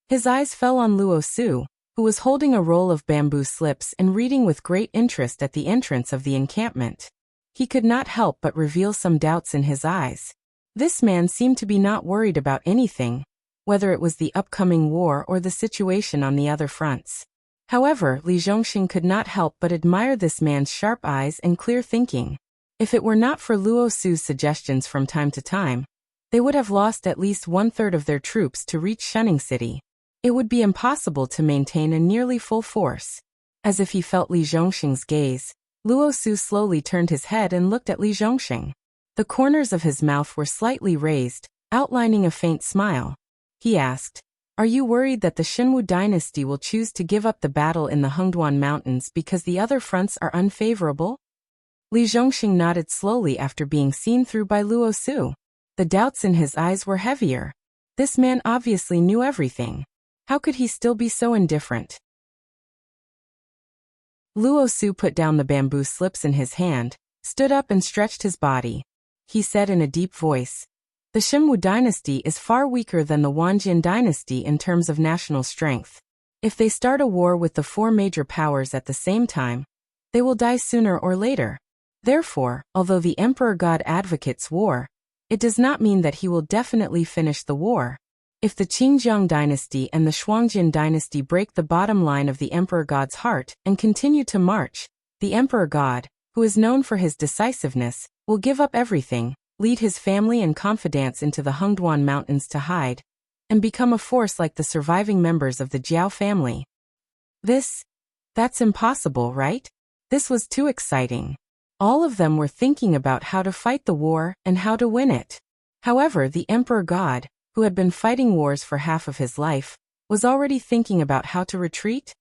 His eyes fell on Luo Su, who was holding a roll of bamboo slips and reading with great interest at the entrance of the encampment. He could not help but reveal some doubts in his eyes. This man seemed to be not worried about anything, whether it was the upcoming war or the situation on the other fronts. However, Li Zhongxing could not help but admire this man's sharp eyes and clear thinking. If it were not for Luo Su's suggestions from time to time, they would have lost at least 1/3 of their troops to reach Shunning City. It would be impossible to maintain a nearly full force. As if he felt Li Zhongxing's gaze, Luo Su slowly turned his head and looked at Li Zhongxing. The corners of his mouth were slightly raised, outlining a faint smile. He asked, "Are you worried that the Xinwu dynasty will choose to give up the battle in the Hengduan Mountains because the other fronts are unfavorable?" Li Zhongxing nodded slowly after being seen through by Luo Su. The doubts in his eyes were heavier. This man obviously knew everything. How could he still be so indifferent? Luo Su put down the bamboo slips in his hand, stood up and stretched his body. He said in a deep voice, "The Xinwu dynasty is far weaker than the Wanjin dynasty in terms of national strength. If they start a war with the four major powers at the same time, they will die sooner or later. Therefore, although the Emperor God advocates war, it does not mean that he will definitely finish the war. If the Qingjiang dynasty and the Shuangjin dynasty break the bottom line of the Emperor God's heart and continue to march, the Emperor God, who is known for his decisiveness, will give up everything, lead his family and confidants into the Hengduan Mountains to hide, and become a force like the surviving members of the Jiao family. That's impossible, right?" This was too exciting. All of them were thinking about how to fight the war and how to win it. However, the Emperor God, who had been fighting wars for half of his life, was already thinking about how to retreat?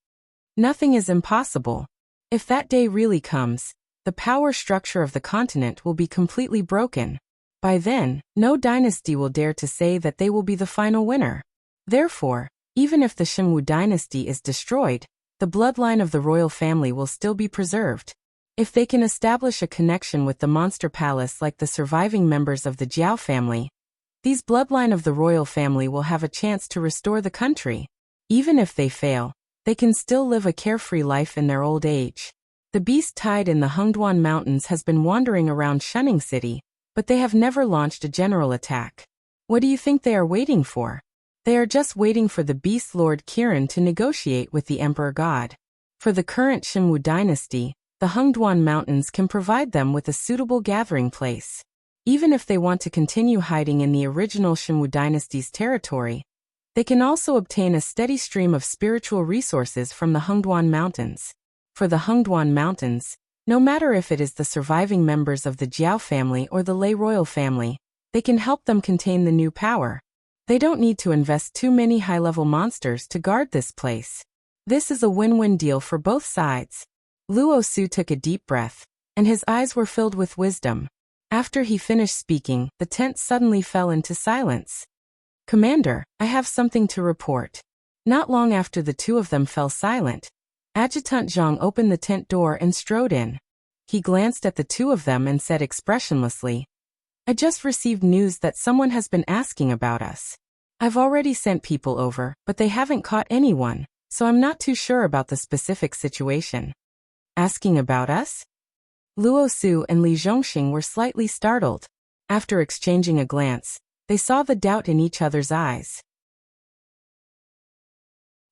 Nothing is impossible. If that day really comes, the power structure of the continent will be completely broken. By then, no dynasty will dare to say that they will be the final winner. Therefore, even if the Shimwu dynasty is destroyed, the bloodline of the royal family will still be preserved. If they can establish a connection with the monster palace like the surviving members of the Jiao family, these bloodline of the royal family will have a chance to restore the country. Even if they fail, they can still live a carefree life in their old age. The beast tied in the Hengduan Mountains has been wandering around Shunning City, but they have never launched a general attack. What do you think they are waiting for? They are just waiting for the Beast Lord Kirin to negotiate with the Emperor God. For the current Shimwu dynasty, the Hengduan Mountains can provide them with a suitable gathering place. Even if they want to continue hiding in the original Shimwu dynasty's territory, they can also obtain a steady stream of spiritual resources from the Hengduan Mountains. For the Hengduan Mountains, no matter if it is the surviving members of the Jiao family or the Lei royal family, they can help them contain the new power. They don't need to invest too many high-level monsters to guard this place. This is a win-win deal for both sides. Luo Su took a deep breath, and his eyes were filled with wisdom. After he finished speaking, the tent suddenly fell into silence. Commander, I have something to report. Not long after the two of them fell silent, Adjutant Zhang opened the tent door and strode in. He glanced at the two of them and said expressionlessly, I just received news that someone has been asking about us. I've already sent people over, but they haven't caught anyone, so I'm not too sure about the specific situation. Asking about us? Luo Su and Li Zhongxing were slightly startled. After exchanging a glance, they saw the doubt in each other's eyes.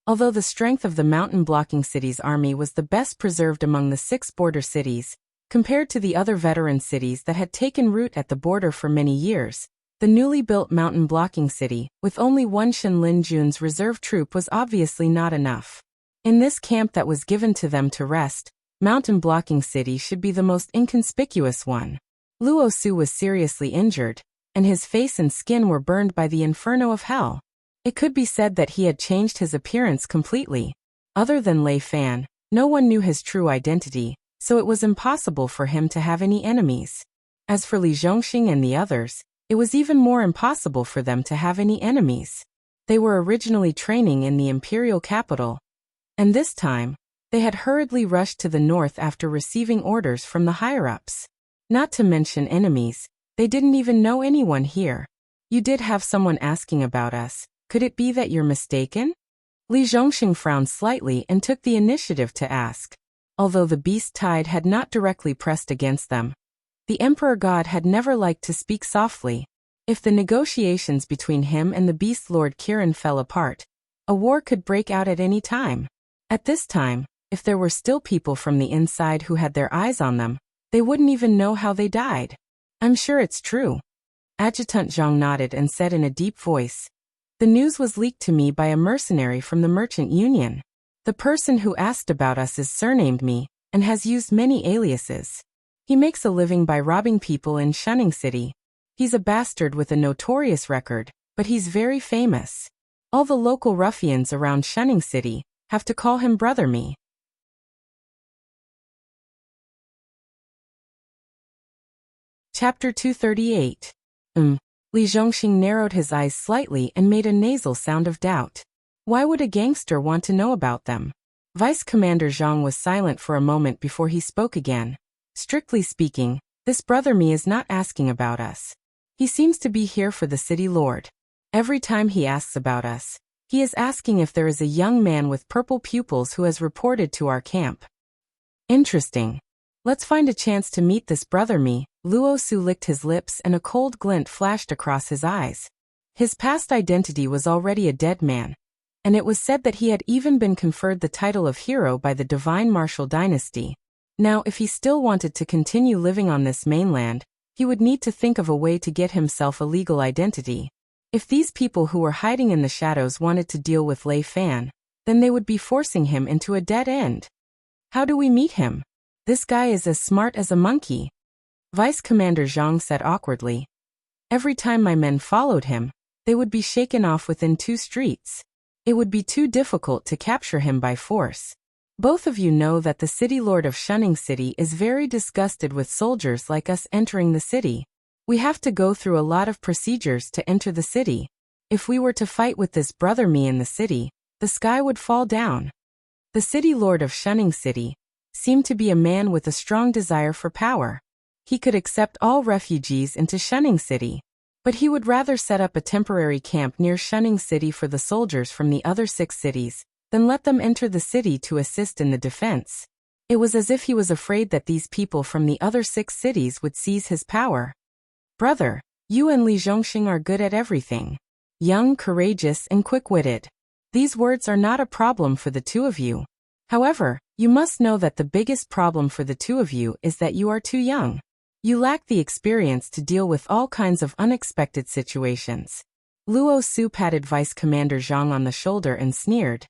Although the strength of the mountain-blocking city's army was the best preserved among the 6 border cities, compared to the other veteran cities that had taken root at the border for many years, the newly built mountain-blocking city, with only one Shenlin Jun's reserve troop was obviously not enough. In this camp that was given to them to rest, mountain-blocking city should be the most inconspicuous one. Luo Su was seriously injured, and his face and skin were burned by the inferno of hell. It could be said that he had changed his appearance completely. Other than Lei Fan, no one knew his true identity, so it was impossible for him to have any enemies. As for Li Zhongxing and the others, it was even more impossible for them to have any enemies. They were originally training in the imperial capital, and this time, they had hurriedly rushed to the north after receiving orders from the higher-ups. Not to mention enemies, they didn't even know anyone here. You did have someone asking about us. Could it be that you're mistaken? Li Zhongxing frowned slightly and took the initiative to ask. Although the beast tide had not directly pressed against them, the Emperor God had never liked to speak softly. If the negotiations between him and the Beast Lord Kirin fell apart, a war could break out at any time. At this time, if there were still people from the inside who had their eyes on them, they wouldn't even know how they died. I'm sure it's true. Adjutant Zhang nodded and said in a deep voice, the news was leaked to me by a mercenary from the Merchant Union. The person who asked about us is surnamed me, and has used many aliases. He makes a living by robbing people in Shunning City. He's a bastard with a notorious record, but he's very famous. All the local ruffians around Shunning City have to call him Brother Me. Chapter 238. Li Zhongxing narrowed his eyes slightly and made a nasal sound of doubt. Why would a gangster want to know about them? Vice Commander Zhang was silent for a moment before he spoke again. Strictly speaking, this Brother Me is not asking about us. He seems to be here for the city lord. Every time he asks about us, he is asking if there is a young man with purple pupils who has reported to our camp. Interesting. Let's find a chance to meet this Brother Me. Luo Su licked his lips and a cold glint flashed across his eyes. His past identity was already a dead man, and it was said that he had even been conferred the title of hero by the Divine Martial Dynasty. Now, if he still wanted to continue living on this mainland, he would need to think of a way to get himself a legal identity. If these people who were hiding in the shadows wanted to deal with Lei Fan, then they would be forcing him into a dead end. How do we meet him? This guy is as smart as a monkey. Vice Commander Zhang said awkwardly. Every time my men followed him, they would be shaken off within 2 streets. It would be too difficult to capture him by force. Both of you know that the city lord of Shunning City is very disgusted with soldiers like us entering the city. We have to go through a lot of procedures to enter the city. If we were to fight with this brother me in the city, the sky would fall down. The city lord of Shunning City seemed to be a man with a strong desire for power. He could accept all refugees into Shunning City, but he would rather set up a temporary camp near Shunning City for the soldiers from the other 6 cities than let them enter the city to assist in the defense. It was as if he was afraid that these people from the other 6 cities would seize his power. Brother, you and Li Zhongxing are good at everything. Young, courageous, and quick-witted. These words are not a problem for the two of you. However, you must know that the biggest problem for the two of you is that you are too young. You lack the experience to deal with all kinds of unexpected situations. Luo Su patted Vice Commander Zhang on the shoulder and sneered.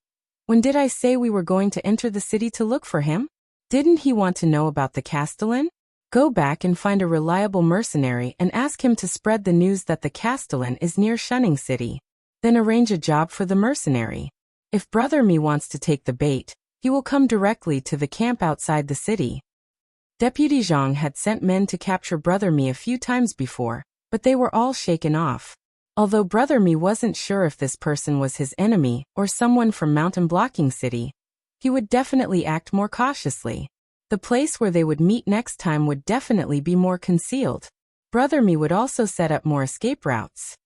When did I say we were going to enter the city to look for him? Didn't he want to know about the Castellan? Go back and find a reliable mercenary and ask him to spread the news that the Castellan is near Shunning City. Then arrange a job for the mercenary. If Brother Me wants to take the bait, he will come directly to the camp outside the city. Deputy Zhang had sent men to capture Brother Me a few times before, but they were all shaken off. Although Brother Me wasn't sure if this person was his enemy or someone from Mountain Blocking City, he would definitely act more cautiously. The place where they would meet next time would definitely be more concealed. Brother Me would also set up more escape routes.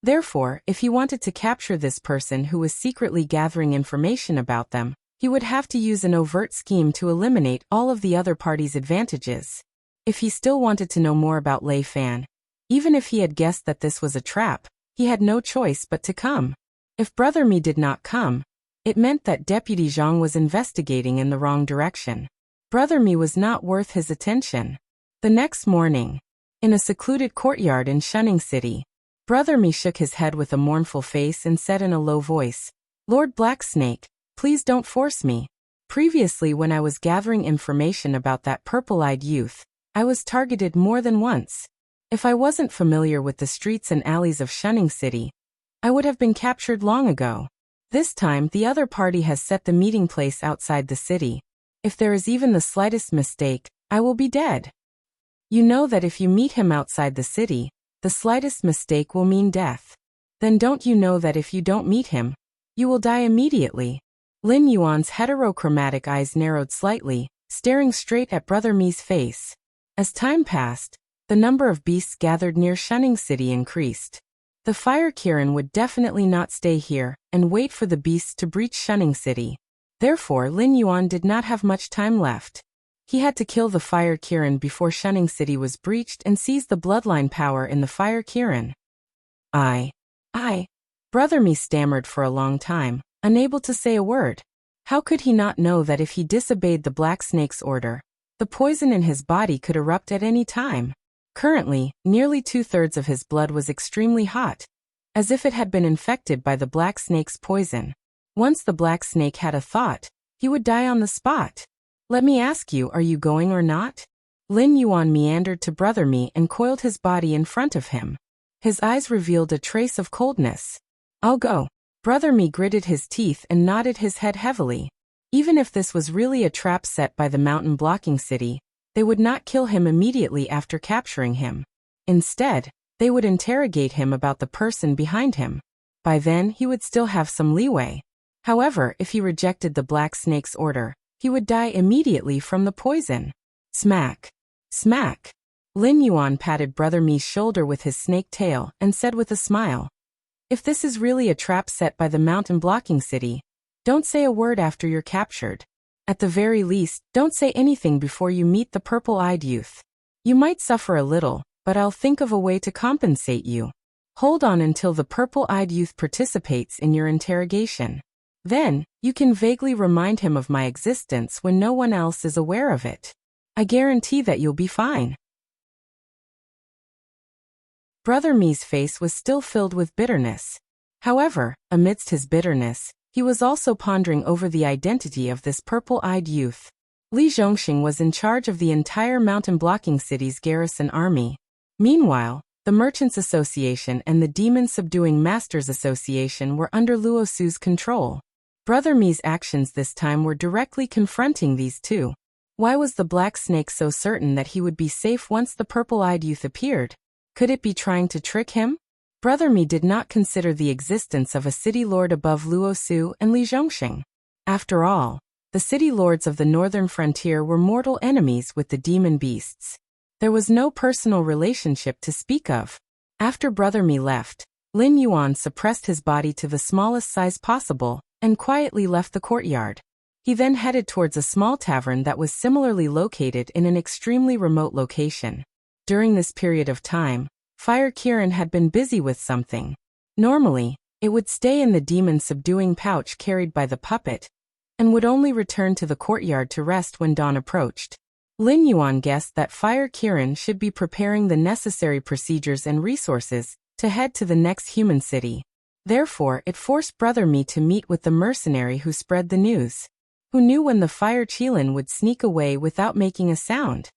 Therefore, if he wanted to capture this person who was secretly gathering information about them, he would have to use an overt scheme to eliminate all of the other party's advantages. If he still wanted to know more about Lei Fan, even if he had guessed that this was a trap, he had no choice but to come. If Brother Me did not come, it meant that Deputy Zhang was investigating in the wrong direction. Brother Me was not worth his attention. The next morning, in a secluded courtyard in Shunning City, Brother Me shook his head with a mournful face and said in a low voice, "Lord Blacksnake, please don't force me. Previously, when I was gathering information about that purple-eyed youth, I was targeted more than once. If I wasn't familiar with the streets and alleys of Shunning City, I would have been captured long ago. This time, the other party has set the meeting place outside the city. If there is even the slightest mistake, I will be dead. You know that if you meet him outside the city, the slightest mistake will mean death. Then don't you know that if you don't meet him, you will die immediately?" Lin Yuan's heterochromatic eyes narrowed slightly, staring straight at Brother Me's face. As time passed, the number of beasts gathered near Shunning City increased. The Fire Kirin would definitely not stay here and wait for the beasts to breach Shunning City. Therefore, Lin Yuan did not have much time left. He had to kill the Fire Kirin before Shunning City was breached and seize the bloodline power in the Fire Kirin. I. Brother Me stammered for a long time, unable to say a word. How could he not know that if he disobeyed the Black Snake's order, the poison in his body could erupt at any time? Currently, nearly 2/3 of his blood was extremely hot, as if it had been infected by the Black Snake's poison. Once the Black Snake had a thought, he would die on the spot. "Let me ask you, are you going or not?" Lin Yuan meandered to Brother Me and coiled his body in front of him. His eyes revealed a trace of coldness. "I'll go." Brother Me gritted his teeth and nodded his head heavily. Even if this was really a trap set by the Mountain Blocking City, they would not kill him immediately after capturing him. Instead, they would interrogate him about the person behind him. By then, he would still have some leeway. However, if he rejected the Black Snake's order, he would die immediately from the poison. Smack! Smack! Lin Yuan patted Brother Me's shoulder with his snake tail and said with a smile, "If this is really a trap set by the Mountain Blocking City, don't say a word after you're captured. At the very least, don't say anything before you meet the purple-eyed youth. You might suffer a little, but I'll think of a way to compensate you. Hold on until the purple-eyed youth participates in your interrogation. Then, you can vaguely remind him of my existence when no one else is aware of it. I guarantee that you'll be fine." Brother Me's face was still filled with bitterness. However, amidst his bitterness, he was also pondering over the identity of this purple-eyed youth. Li Zhongxing was in charge of the entire Mountain Blocking City's garrison army. Meanwhile, the Merchants Association and the Demon Subduing Masters Association were under Luo Su's control. Brother Me's actions this time were directly confronting these two. Why was the black snake so certain that he would be safe once the purple-eyed youth appeared? Could it be trying to trick him? Brother Mi did not consider the existence of a city lord above Luo Su and Li Zhongxing. After all, the city lords of the northern frontier were mortal enemies with the demon beasts. There was no personal relationship to speak of. After Brother Mi left, Lin Yuan suppressed his body to the smallest size possible and quietly left the courtyard. He then headed towards a small tavern that was similarly located in an extremely remote location. During this period of time, Fire Kirin had been busy with something. Normally, it would stay in the demon-subduing pouch carried by the puppet, and would only return to the courtyard to rest when dawn approached. Lin Yuan guessed that Fire Kirin should be preparing the necessary procedures and resources to head to the next human city. Therefore, it forced Brother Mi to meet with the mercenary who spread the news. Who knew when the Fire Qilin would sneak away without making a sound?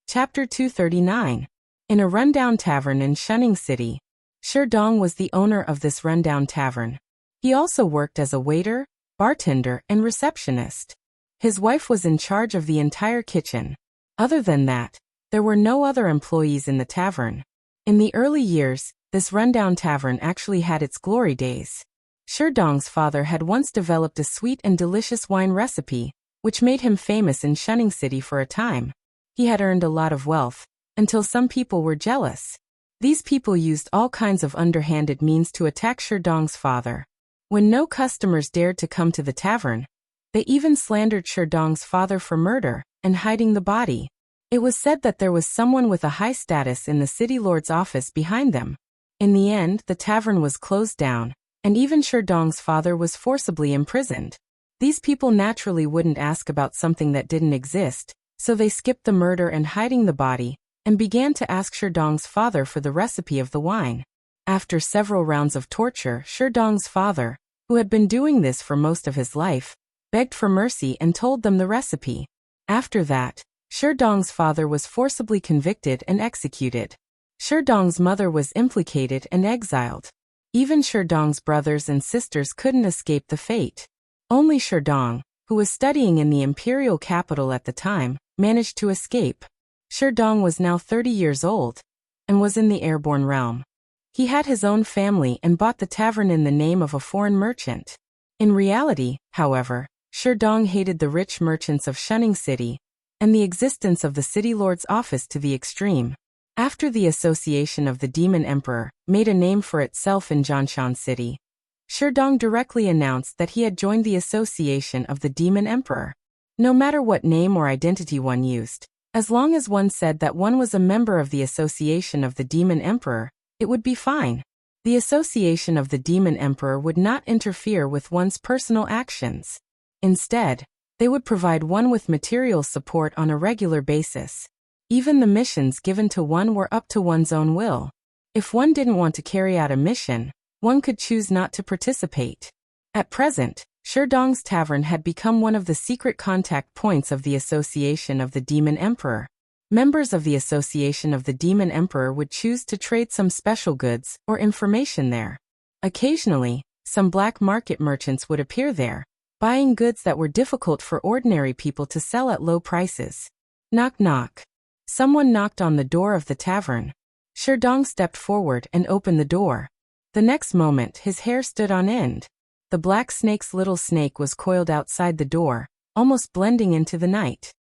Chapter 239. In a rundown tavern in Shunning City. Shi Dong was the owner of this rundown tavern. He also worked as a waiter, bartender, and receptionist. His wife was in charge of the entire kitchen. Other than that, there were no other employees in the tavern. In the early years, this rundown tavern actually had its glory days. Shi Dong's father had once developed a sweet and delicious wine recipe, which made him famous in Shunning City for a time. He had earned a lot of wealth, until some people were jealous. These people used all kinds of underhanded means to attack Shi Dong's father. When no customers dared to come to the tavern, they even slandered Shi Dong's father for murder and hiding the body. It was said that there was someone with a high status in the city lord's office behind them. In the end, the tavern was closed down, and even Shi Dong's father was forcibly imprisoned. These people naturally wouldn't ask about something that didn't exist, so they skipped the murder and hiding the body, and began to ask Shi Dong's father for the recipe of the wine. After several rounds of torture, Shi Dong's father, who had been doing this for most of his life, begged for mercy and told them the recipe. After that, Shi Dong's father was forcibly convicted and executed. Shi Dong's mother was implicated and exiled. Even Shi Dong's brothers and sisters couldn't escape the fate. Only Shi Dong, who was studying in the imperial capital at the time, managed to escape. Shi Dong was now 30 years old, and was in the airborne realm. He had his own family and bought the tavern in the name of a foreign merchant. In reality, however, Shi Dong hated the rich merchants of Shunning City, and the existence of the city lord's office to the extreme. After the association of the Demon Emperor made a name for itself in Jianshan City, Shi Dong directly announced that he had joined the association of the Demon Emperor. No matter what name or identity one used, as long as one said that one was a member of the association of the Demon Emperor, it would be fine. The association of the Demon Emperor would not interfere with one's personal actions. Instead, they would provide one with material support on a regular basis. Even the missions given to one were up to one's own will. If one didn't want to carry out a mission, one could choose not to participate. At present, Shi Dong's tavern had become one of the secret contact points of the Association of the Demon Emperor. Members of the Association of the Demon Emperor would choose to trade some special goods or information there. Occasionally, some black market merchants would appear there, buying goods that were difficult for ordinary people to sell at low prices. Knock knock. Someone knocked on the door of the tavern. Shi Dong stepped forward and opened the door. The next moment, his hair stood on end. The black snake's little snake was coiled outside the door, almost blending into the night.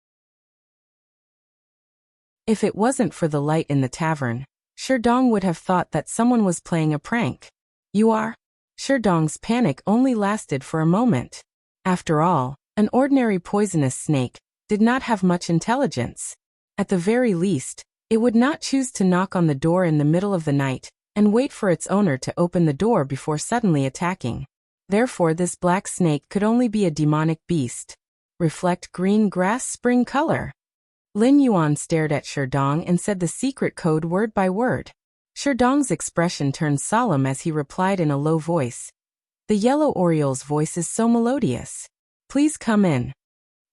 If it wasn't for the light in the tavern, Shi Dong would have thought that someone was playing a prank. You are? Shi Dong's panic only lasted for a moment. After all, an ordinary poisonous snake did not have much intelligence. At the very least, it would not choose to knock on the door in the middle of the night and wait for its owner to open the door before suddenly attacking. Therefore, this black snake could only be a demonic beast. Reflect green grass spring color. Lin Yuan stared at Shi Dong and said the secret code word by word. Shi Dong's expression turned solemn as he replied in a low voice. The yellow oriole's voice is so melodious. Please come in.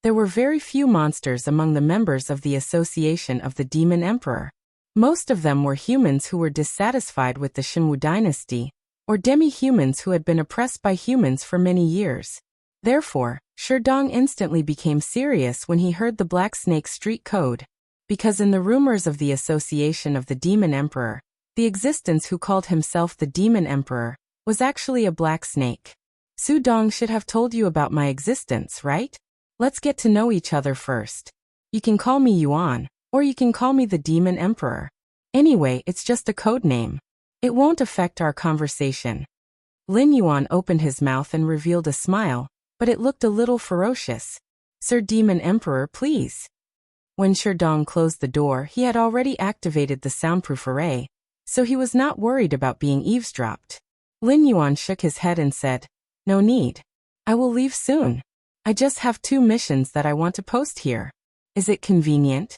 There were very few monsters among the members of the Association of the Demon Emperor. Most of them were humans who were dissatisfied with the Shinwu dynasty, or demi-humans who had been oppressed by humans for many years. Therefore, Sherdong instantly became serious when he heard the Black Snake street code, because in the rumors of the association of the Demon Emperor, the existence who called himself the Demon Emperor was actually a black snake. Su Dong should have told you about my existence, right? Let's get to know each other first. You can call me Yuan, or you can call me the Demon Emperor. Anyway, it's just a code name. It won't affect our conversation. Lin Yuan opened his mouth and revealed a smile, but it looked a little ferocious. Sir Demon Emperor, please. When Sherdong closed the door, he had already activated the soundproof array, so he was not worried about being eavesdropped. Lin Yuan shook his head and said, "No need. I will leave soon. I just have 2 missions that I want to post here. Is it convenient?"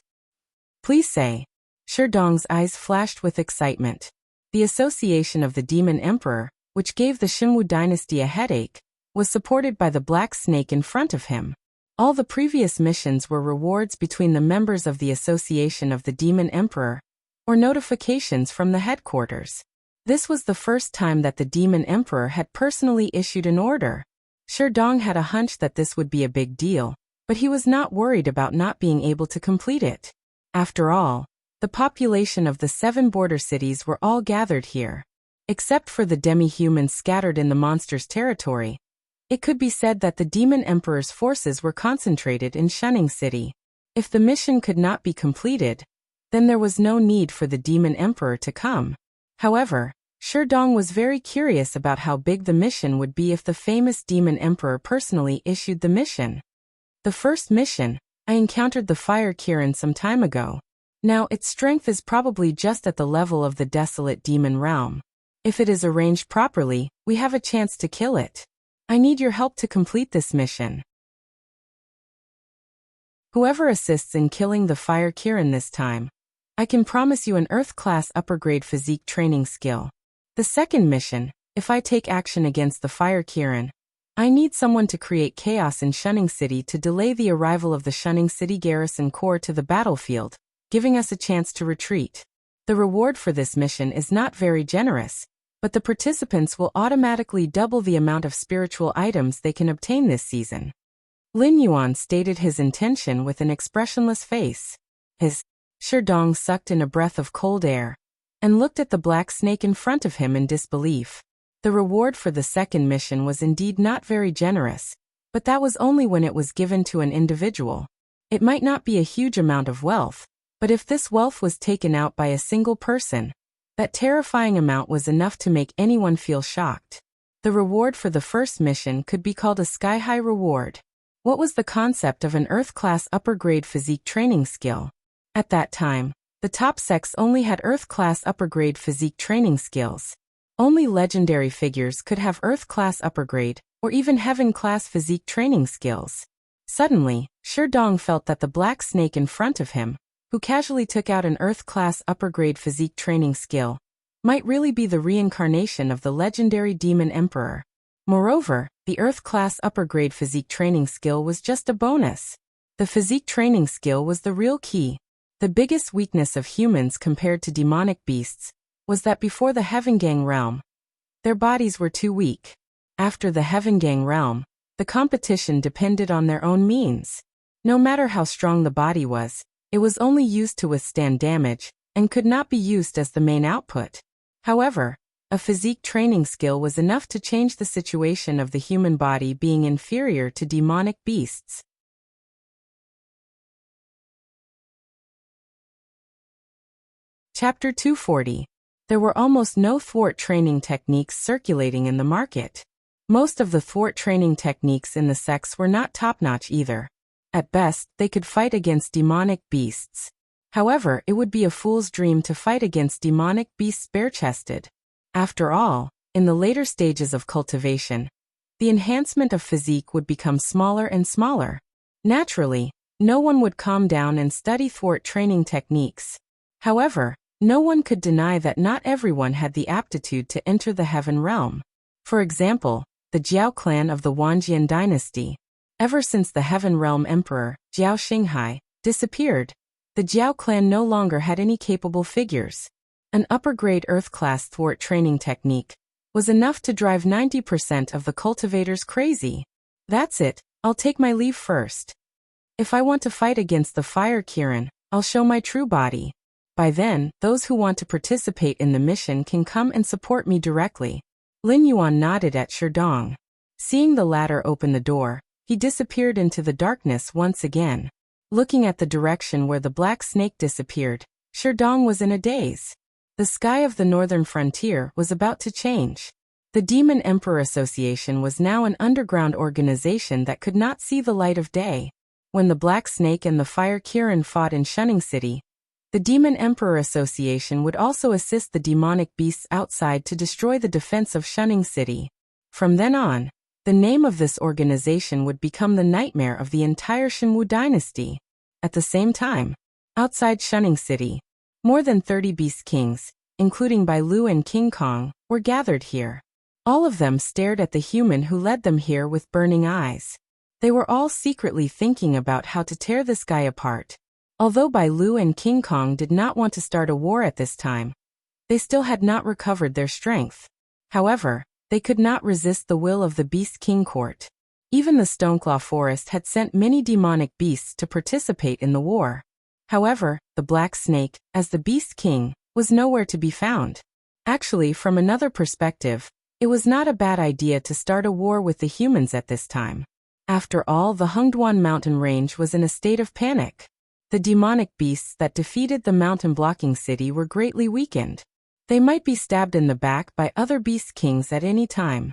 "Please say." Sherdong's eyes flashed with excitement. The association of the Demon Emperor, which gave the Xinwu dynasty a headache, was supported by the Black Snake in front of him. All the previous missions were rewards between the members of the association of the Demon Emperor, or notifications from the headquarters. This was the first time that the Demon Emperor had personally issued an order. Sherdong had a hunch that this would be a big deal, but he was not worried about not being able to complete it. After all, the population of the 7 border cities were all gathered here. Except for the demi-humans scattered in the monster's territory, it could be said that the Demon Emperor's forces were concentrated in Shunning City. If the mission could not be completed, then there was no need for the Demon Emperor to come. However, Sherdong was very curious about how big the mission would be if the famous Demon Emperor personally issued the mission. The first mission, I encountered the Fire Kirin some time ago. Now its strength is probably just at the level of the desolate demon realm. If it is arranged properly, we have a chance to kill it. I need your help to complete this mission. Whoever assists in killing the Fire Kirin this time, I can promise you an Earth-class upper-grade physique training skill. The second mission, if I take action against the Fire Kirin, I need someone to create chaos in Shunning City to delay the arrival of the Shunning City Garrison Corps to the battlefield, giving us a chance to retreat. The reward for this mission is not very generous, but the participants will automatically double the amount of spiritual items they can obtain this season. Lin Yuan stated his intention with an expressionless face. Sherdong sucked in a breath of cold air and looked at the black snake in front of him in disbelief. The reward for the second mission was indeed not very generous, but that was only when it was given to an individual. It might not be a huge amount of wealth, but if this wealth was taken out by a single person, that terrifying amount was enough to make anyone feel shocked. The reward for the first mission could be called a sky-high reward. What was the concept of an Earth-class upper-grade physique training skill? At that time, the top sex only had Earth-class upper-grade physique training skills. Only legendary figures could have Earth-class upper-grade, or even Heaven-class physique training skills. Suddenly, Sherdong felt that the black snake in front of him, who casually took out an Earth-class upper-grade physique training skill, might really be the reincarnation of the legendary Demon Emperor. Moreover, the Earth-class upper-grade physique training skill was just a bonus. The physique training skill was the real key. The biggest weakness of humans compared to demonic beasts was that before the Heavengang realm, their bodies were too weak. After the Heavengang realm, the competition depended on their own means. No matter how strong the body was, it was only used to withstand damage, and could not be used as the main output. However, a physique training skill was enough to change the situation of the human body being inferior to demonic beasts. Chapter 240. There were almost no thwart training techniques circulating in the market. Most of the thwart training techniques in the sects were not top-notch either. At best, they could fight against demonic beasts. However, it would be a fool's dream to fight against demonic beasts bare-chested. After all, in the later stages of cultivation, the enhancement of physique would become smaller and smaller. Naturally, no one would calm down and study thwart training techniques. However, no one could deny that not everyone had the aptitude to enter the Heaven realm. For example, the Jiao clan of the Wanjian dynasty. Ever since the Heaven realm emperor, Jiao Xinghai, disappeared, the Jiao clan no longer had any capable figures. An upper-grade Earth-class thwart training technique was enough to drive 90% of the cultivators crazy. That's it, I'll take my leave first. If I want to fight against the fire Kirin, I'll show my true body. By then, those who want to participate in the mission can come and support me directly. Lin Yuan nodded at Sherdong. Seeing the latter open the door, he disappeared into the darkness once again. Looking at the direction where the black snake disappeared, Sherdong was in a daze. The sky of the northern frontier was about to change. The Demon Emperor Association was now an underground organization that could not see the light of day. When the Black Snake and the Fire Kirin fought in Shunning City, the Demon Emperor Association would also assist the demonic beasts outside to destroy the defense of Shunning City. From then on, the name of this organization would become the nightmare of the entire Shenwu dynasty. At the same time, outside Shunning City, more than 30 Beast Kings, including Bai Lu and King Kong, were gathered here. All of them stared at the human who led them here with burning eyes. They were all secretly thinking about how to tear this guy apart. Although Bai Lu and King Kong did not want to start a war at this time, they still had not recovered their strength. However, they could not resist the will of the Beast King court. Even the Stoneclaw Forest had sent many demonic beasts to participate in the war. However, the Black Snake, as the Beast King, was nowhere to be found. Actually, from another perspective, it was not a bad idea to start a war with the humans at this time. After all, the Hengduan mountain range was in a state of panic. The demonic beasts that defeated the mountain-blocking city were greatly weakened. They might be stabbed in the back by other Beast Kings at any time.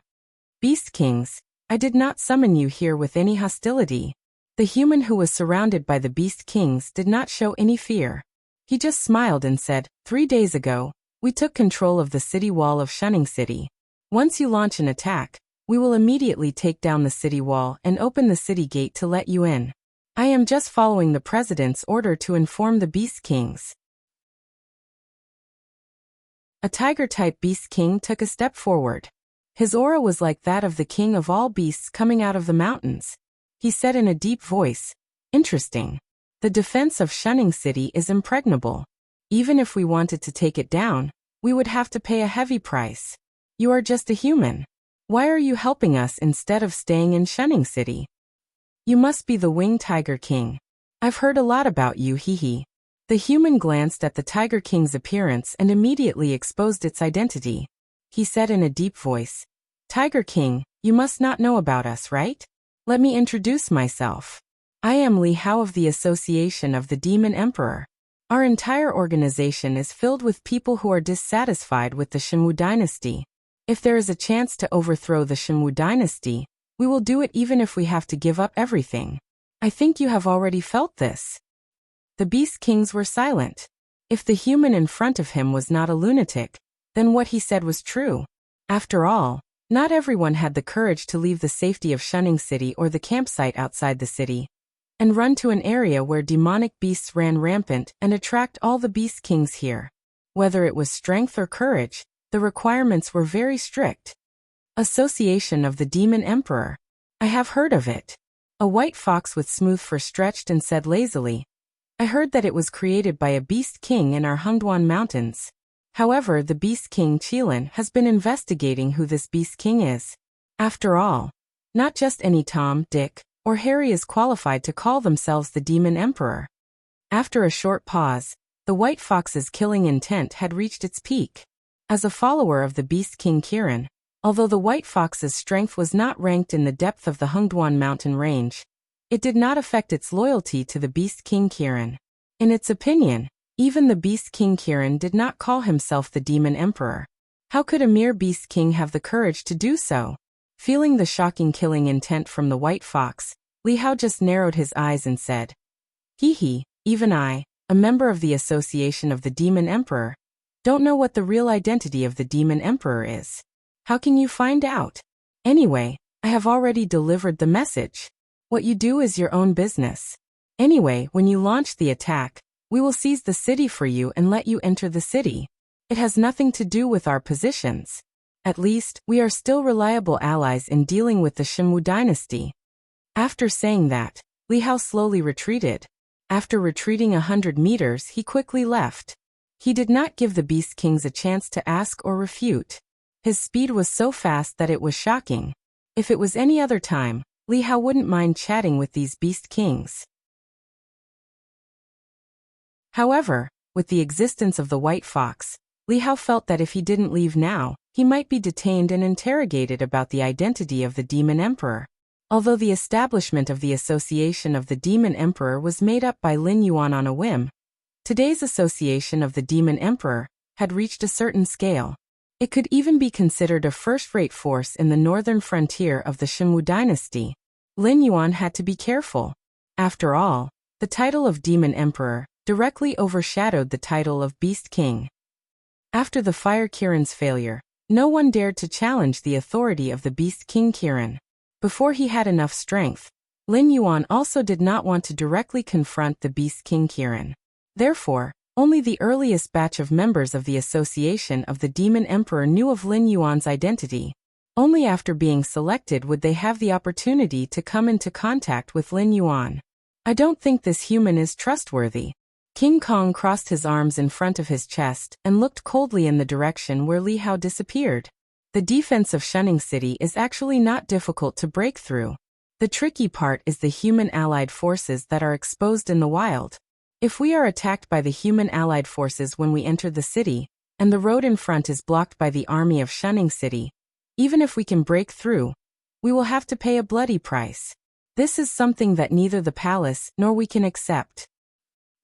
Beast Kings, I did not summon you here with any hostility. The human who was surrounded by the Beast Kings did not show any fear. He just smiled and said, 3 days ago, we took control of the city wall of Shunning City. Once you launch an attack, we will immediately take down the city wall and open the city gate to let you in. I am just following the president's order to inform the Beast Kings. A tiger-type Beast King took a step forward. His aura was like that of the king of all beasts coming out of the mountains. He said in a deep voice, "Interesting. The defense of Shunning City is impregnable. Even if we wanted to take it down, we would have to pay a heavy price. You are just a human. Why are you helping us instead of staying in Shunning City? You must be the Winged Tiger King. I've heard a lot about you, hee. The human glanced at the Tiger King's appearance and immediately exposed its identity. He said in a deep voice, Tiger King, you must not know about us, right? Let me introduce myself. I am Li Hao of the Association of the Demon Emperor. Our entire organization is filled with people who are dissatisfied with the Shenwu dynasty. If there is a chance to overthrow the Shenwu dynasty, we will do it even if we have to give up everything. I think you have already felt this. The Beast Kings were silent. If the human in front of him was not a lunatic, then what he said was true. After all, not everyone had the courage to leave the safety of Shunning City or the campsite outside the city, and run to an area where demonic beasts ran rampant and attract all the Beast Kings here. Whether it was strength or courage, the requirements were very strict. Association of the Demon Emperor. I have heard of it. A white fox with smooth fur stretched and said lazily, I heard that it was created by a Beast King in our Hengduan Mountains. However, the Beast King Qilin has been investigating who this Beast King is. After all, not just any Tom, Dick, or Harry is qualified to call themselves the Demon Emperor. After a short pause, the white fox's killing intent had reached its peak. As a follower of the Beast King Kirin, although the white fox's strength was not ranked in the depth of the Hengduan mountain range, it did not affect its loyalty to the Beast King Kirin. In its opinion, even the Beast King Kirin did not call himself the Demon Emperor. How could a mere Beast King have the courage to do so? Feeling the shocking killing intent from the white fox, Li Hao just narrowed his eyes and said, even I, a member of the Association of the Demon Emperor, don't know what the real identity of the Demon Emperor is. How can you find out? Anyway, I have already delivered the message. What you do is your own business. Anyway, when you launch the attack, we will seize the city for you and let you enter the city. It has nothing to do with our positions. At least, we are still reliable allies in dealing with the Shenwu dynasty. After saying that, Li Hao slowly retreated. After retreating 100 meters, he quickly left. He did not give the Beast Kings a chance to ask or refute. His speed was so fast that it was shocking. If it was any other time, Li Hao wouldn't mind chatting with these beast kings. However, with the existence of the white fox, Li Hao felt that if he didn't leave now, he might be detained and interrogated about the identity of the Demon Emperor. Although the establishment of the Association of the Demon Emperor was made up by Lin Yuan on a whim, today's Association of the Demon Emperor had reached a certain scale. It could even be considered a first-rate force in the northern frontier of the Shenwu dynasty. Lin Yuan had to be careful. After all, the title of Demon Emperor directly overshadowed the title of Beast King. After the Fire Kirin's failure, no one dared to challenge the authority of the Beast King Kirin. Before he had enough strength, Lin Yuan also did not want to directly confront the Beast King Kirin. Therefore, only the earliest batch of members of the Association of the Demon Emperor knew of Lin Yuan's identity. Only after being selected would they have the opportunity to come into contact with Lin Yuan. I don't think this human is trustworthy. King Kong crossed his arms in front of his chest and looked coldly in the direction where Li Hao disappeared. The defense of Shunning City is actually not difficult to break through. The tricky part is the human allied forces that are exposed in the wild. If we are attacked by the human allied forces when we enter the city, and the road in front is blocked by the army of Shunning City, even if we can break through, we will have to pay a bloody price. This is something that neither the palace nor we can accept.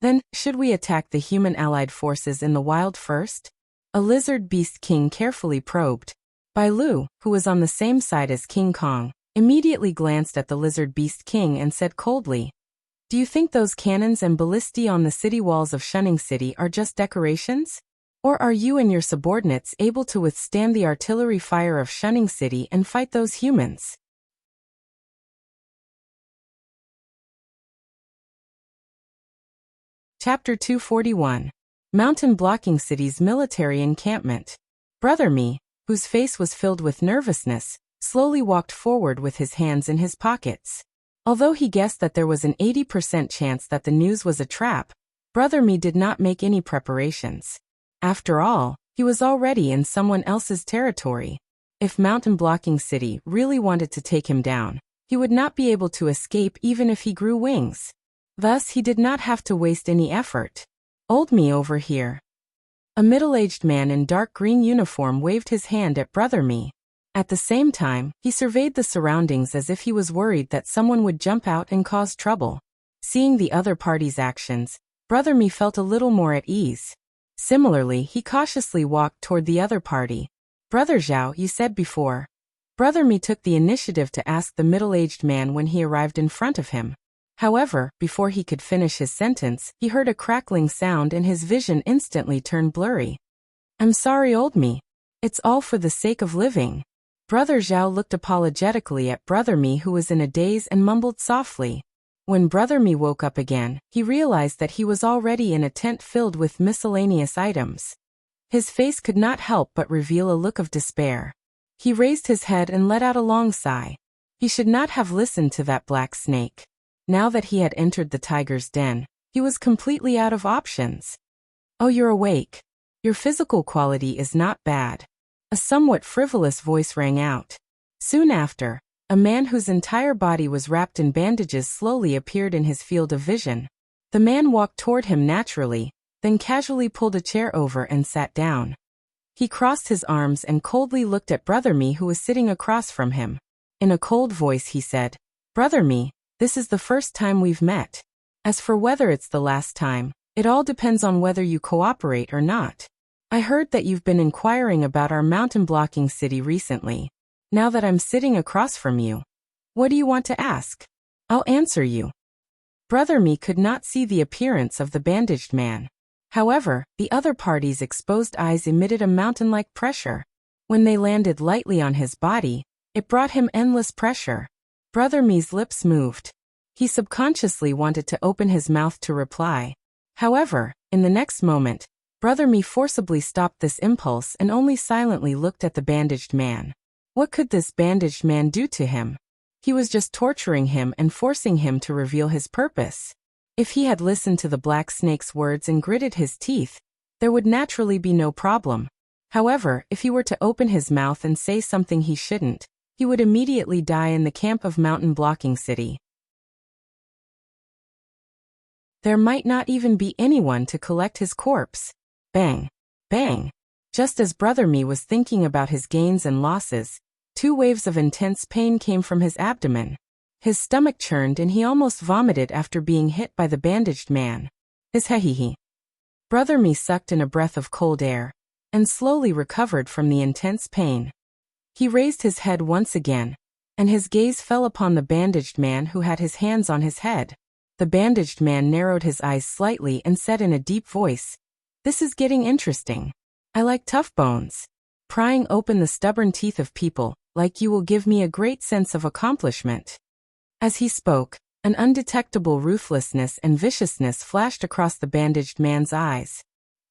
Then, should we attack the human allied forces in the wild first? A lizard beast king carefully probed. Bai Lu, who was on the same side as King Kong, immediately glanced at the lizard beast king and said coldly, "Do you think those cannons and ballistae on the city walls of Shunning City are just decorations? Or are you and your subordinates able to withstand the artillery fire of Shunning City and fight those humans?" Chapter 241. Mountain Blocking City's Military Encampment. Brother Mi, whose face was filled with nervousness, slowly walked forward with his hands in his pockets. Although he guessed that there was an 80% chance that the news was a trap, Brother Mi did not make any preparations. After all, he was already in someone else's territory. If Mountain Blocking City really wanted to take him down, he would not be able to escape even if he grew wings. Thus, he did not have to waste any effort. "Old Mi over here." A middle-aged man in dark green uniform waved his hand at Brother Mi. At the same time, he surveyed the surroundings as if he was worried that someone would jump out and cause trouble. Seeing the other party's actions, Brother Mi felt a little more at ease. Similarly, he cautiously walked toward the other party. "Brother Zhao, you said before." Brother Mi took the initiative to ask the middle-aged man when he arrived in front of him. However, before he could finish his sentence, he heard a crackling sound and his vision instantly turned blurry. "I'm sorry, Old Mi. It's all for the sake of living." Brother Zhao looked apologetically at Brother Mi, who was in a daze, and mumbled softly. When Brother Mi woke up again, he realized that he was already in a tent filled with miscellaneous items. His face could not help but reveal a look of despair. He raised his head and let out a long sigh. He should not have listened to that black snake. Now that he had entered the tiger's den, he was completely out of options. "Oh, you're awake. Your physical quality is not bad." A somewhat frivolous voice rang out. Soon after, a man whose entire body was wrapped in bandages slowly appeared in his field of vision. The man walked toward him naturally, then casually pulled a chair over and sat down. He crossed his arms and coldly looked at Brother Mi, who was sitting across from him. In a cold voice he said, "Brother Mi, this is the first time we've met. As for whether it's the last time, it all depends on whether you cooperate or not. I heard that you've been inquiring about our mountain blocking city recently. Now that I'm sitting across from you, what do you want to ask? I'll answer you." Brother Mi could not see the appearance of the bandaged man. However, the other party's exposed eyes emitted a mountain-like pressure. When they landed lightly on his body, it brought him endless pressure. Brother Mi's lips moved. He subconsciously wanted to open his mouth to reply. However, in the next moment, Brother Mi forcibly stopped this impulse and only silently looked at the bandaged man. What could this bandaged man do to him? He was just torturing him and forcing him to reveal his purpose. If he had listened to the black snake's words and gritted his teeth, there would naturally be no problem. However, if he were to open his mouth and say something he shouldn't, he would immediately die in the camp of mountain blocking city. There might not even be anyone to collect his corpse. Bang! Bang! Just as Brother Mi was thinking about his gains and losses, 2 waves of intense pain came from his abdomen. His stomach churned and he almost vomited after being hit by the bandaged man. Hehehe. Brother Mi sucked in a breath of cold air, and slowly recovered from the intense pain. He raised his head once again, and his gaze fell upon the bandaged man who had his hands on his head. The bandaged man narrowed his eyes slightly and said in a deep voice, "This is getting interesting. I like tough bones. Prying open the stubborn teeth of people like you will give me a great sense of accomplishment." As he spoke, an undetectable ruthlessness and viciousness flashed across the bandaged man's eyes.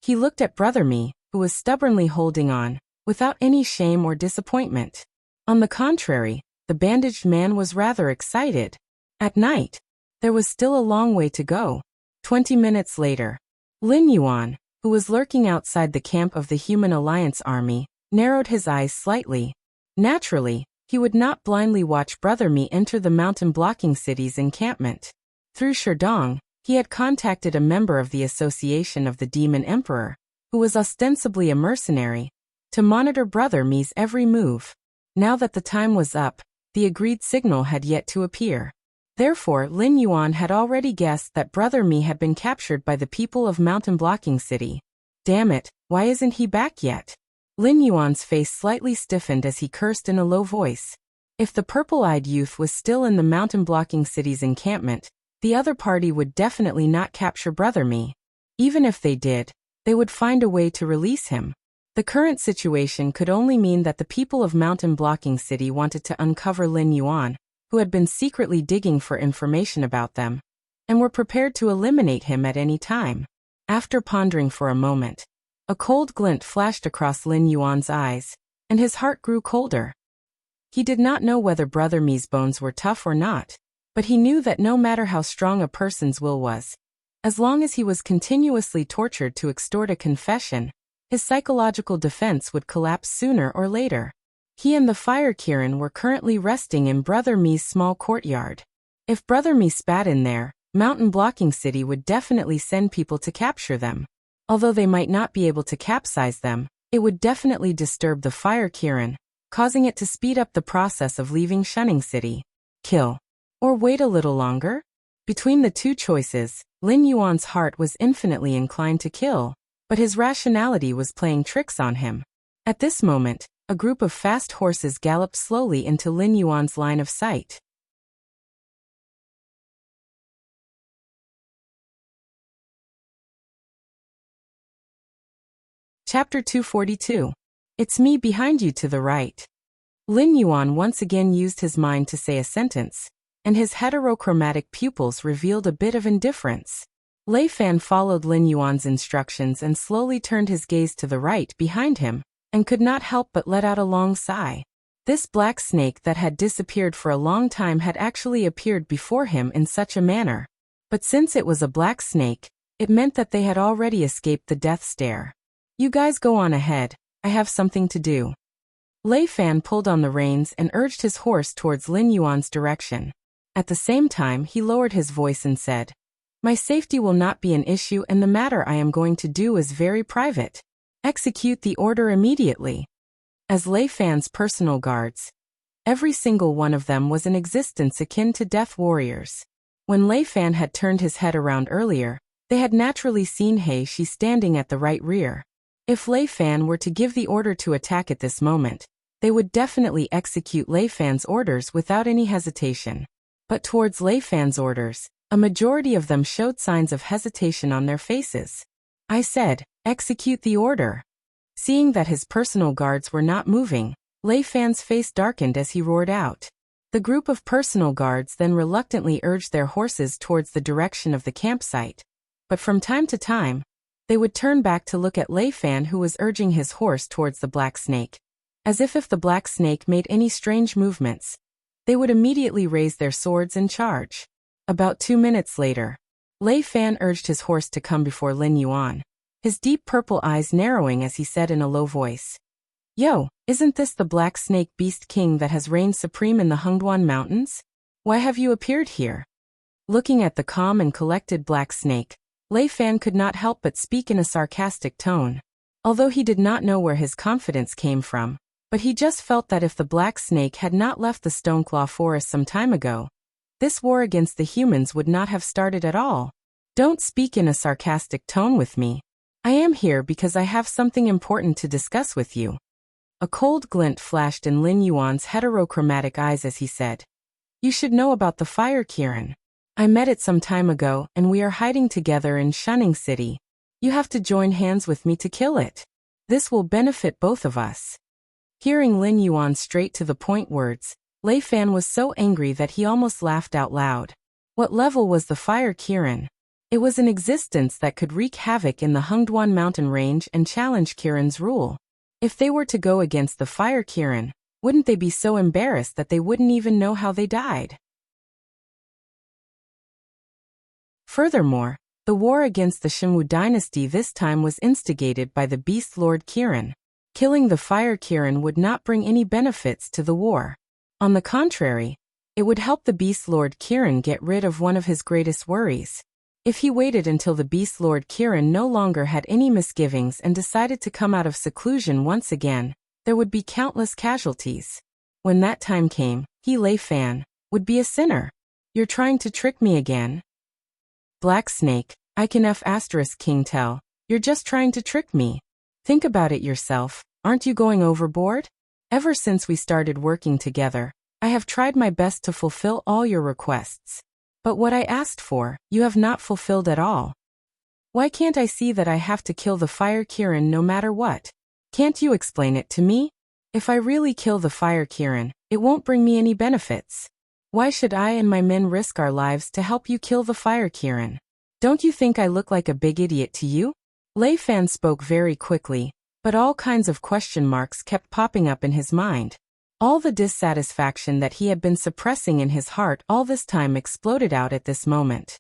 He looked at Brother Mi, who was stubbornly holding on, without any shame or disappointment. On the contrary, the bandaged man was rather excited. At night, there was still a long way to go. 20 minutes later, Lin Yuan, who was lurking outside the camp of the Human Alliance army, narrowed his eyes slightly. Naturally, he would not blindly watch Brother Mi enter the mountain blocking city's encampment. Through Sherdong, he had contacted a member of the Association of the Demon Emperor, who was ostensibly a mercenary, to monitor Brother Mi's every move. Now that the time was up, the agreed signal had yet to appear. Therefore, Lin Yuan had already guessed that Brother Mi had been captured by the people of Mountain Blocking City. Damn it, why isn't he back yet? Lin Yuan's face slightly stiffened as he cursed in a low voice. If the purple-eyed youth was still in the Mountain Blocking City's encampment, the other party would definitely not capture Brother Mi. Even if they did, they would find a way to release him. The current situation could only mean that the people of Mountain Blocking City wanted to uncover Lin Yuan, who had been secretly digging for information about them, and were prepared to eliminate him at any time. After pondering for a moment, a cold glint flashed across Lin Yuan's eyes, and his heart grew colder. He did not know whether Brother Mi's bones were tough or not, but he knew that no matter how strong a person's will was, as long as he was continuously tortured to extort a confession, his psychological defense would collapse sooner or later. He and the Fire Kirin were currently resting in Brother Mi's small courtyard. If Brother Mi spat in there, Mountain Blocking City would definitely send people to capture them. Although they might not be able to capsize them, it would definitely disturb the Fire Kirin, causing it to speed up the process of leaving Shunning City. Kill. Or wait a little longer? Between the two choices, Lin Yuan's heart was infinitely inclined to kill, but his rationality was playing tricks on him. At this moment, a group of fast horses galloped slowly into Lin Yuan's line of sight. Chapter 242. It's me behind you to the right. Lin Yuan once again used his mind to say a sentence, and his heterochromatic pupils revealed a bit of indifference. Lei Fan followed Lin Yuan's instructions and slowly turned his gaze to the right behind him, and could not help but let out a long sigh. This black snake that had disappeared for a long time had actually appeared before him in such a manner. But since it was a black snake, it meant that they had already escaped the death stare. You guys go on ahead, I have something to do. Lei Fan pulled on the reins and urged his horse towards Lin Yuan's direction. At the same time, he lowered his voice and said, My safety will not be an issue and the matter I am going to do is very private. Execute the order immediately. As Lei Fan's personal guards, every single one of them was in existence akin to death warriors. When Lei Fan had turned his head around earlier, they had naturally seen He Shi standing at the right rear. If Lei Fan were to give the order to attack at this moment, they would definitely execute Lei Fan's orders without any hesitation. But towards Lei Fan's orders, a majority of them showed signs of hesitation on their faces. I said, execute the order. Seeing that his personal guards were not moving, Lei Fan's face darkened as he roared out. The group of personal guards then reluctantly urged their horses towards the direction of the campsite. But from time to time, they would turn back to look at Lei Fan, who was urging his horse towards the black snake. As if the black snake made any strange movements, they would immediately raise their swords and charge. About 2 minutes later, Lei Fan urged his horse to come before Lin Yuan. his deep purple eyes narrowing as he said in a low voice, "Yo, isn't this the Black Snake Beast King that has reigned supreme in the Hungduan Mountains? Why have you appeared here?" Looking at the calm and collected Black Snake, Lei Fan could not help but speak in a sarcastic tone. Although he did not know where his confidence came from, but he just felt that if the Black Snake had not left the Stoneclaw Forest some time ago, this war against the humans would not have started at all. "Don't speak in a sarcastic tone with me. I am here because I have something important to discuss with you." A cold glint flashed in Lin Yuan's heterochromatic eyes as he said, "You should know about the Fire Kirin. I met it some time ago and we are hiding together in Shunning City. You have to join hands with me to kill it. This will benefit both of us." Hearing Lin Yuan's straight-to-the-point words, Lei Fan was so angry that he almost laughed out loud. What level was the Fire Kirin? It was an existence that could wreak havoc in the Hungduan mountain range and challenge Kirin's rule. If they were to go against the Fire Kirin, wouldn't they be so embarrassed that they wouldn't even know how they died? Furthermore, the war against the Shinwu dynasty this time was instigated by the Beast Lord Kirin. Killing the Fire Kirin would not bring any benefits to the war. On the contrary, it would help the Beast Lord Kirin get rid of one of his greatest worries. If he waited until the Beast Lord Kirin no longer had any misgivings and decided to come out of seclusion once again, there would be countless casualties. When that time came, he, Lei Fan, would be a sinner. "You're trying to trick me again?" "Black Snake, I can King tell. You're just trying to trick me. Think about it yourself, aren't you going overboard? Ever since we started working together, I have tried my best to fulfill all your requests. But what I asked for, you have not fulfilled at all. Why can't I see that I have to kill the Fire Kirin no matter what? Can't you explain it to me? If I really kill the Fire Kirin, it won't bring me any benefits. Why should I and my men risk our lives to help you kill the Fire Kirin? Don't you think I look like a big idiot to you?" Lei Fan spoke very quickly, but all kinds of question marks kept popping up in his mind. All the dissatisfaction that he had been suppressing in his heart all this time exploded out at this moment.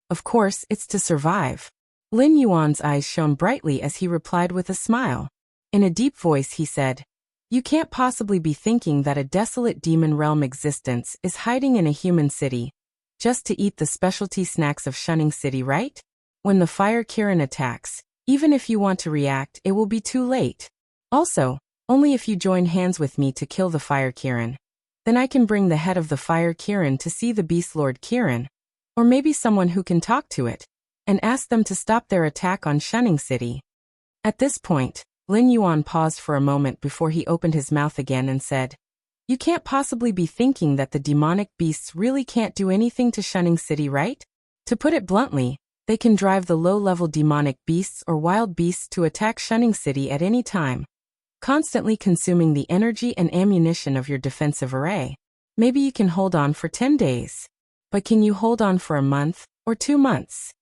"Of course, it's to survive." Lin Yuan's eyes shone brightly as he replied with a smile. In a deep voice he said, "You can't possibly be thinking that a desolate demon realm existence is hiding in a human city, just to eat the specialty snacks of Shunning City, right? When the Fire Kirin attacks, even if you want to react, it will be too late. Also, only if you join hands with me to kill the Fire Kirin. Then I can bring the head of the Fire Kirin to see the Beast Lord Kirin, or maybe someone who can talk to it, and ask them to stop their attack on Shunning City." At this point, Lin Yuan paused for a moment before he opened his mouth again and said, "You can't possibly be thinking that the demonic beasts really can't do anything to Shunning City, right? To put it bluntly, they can drive the low-level demonic beasts or wild beasts to attack Shunning City at any time, constantly consuming the energy and ammunition of your defensive array. Maybe you can hold on for 10 days. But can you hold on for a month, or 2 months?"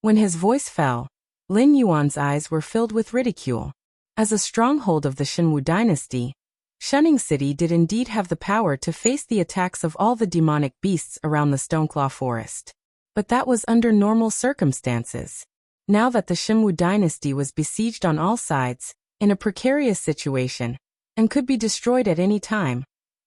When his voice fell, Lin Yuan's eyes were filled with ridicule. As a stronghold of the Shinwu dynasty, Shunning City did indeed have the power to face the attacks of all the demonic beasts around the Stoneclaw Forest. But that was under normal circumstances. Now that the Shinwu dynasty was besieged on all sides, in a precarious situation, and could be destroyed at any time,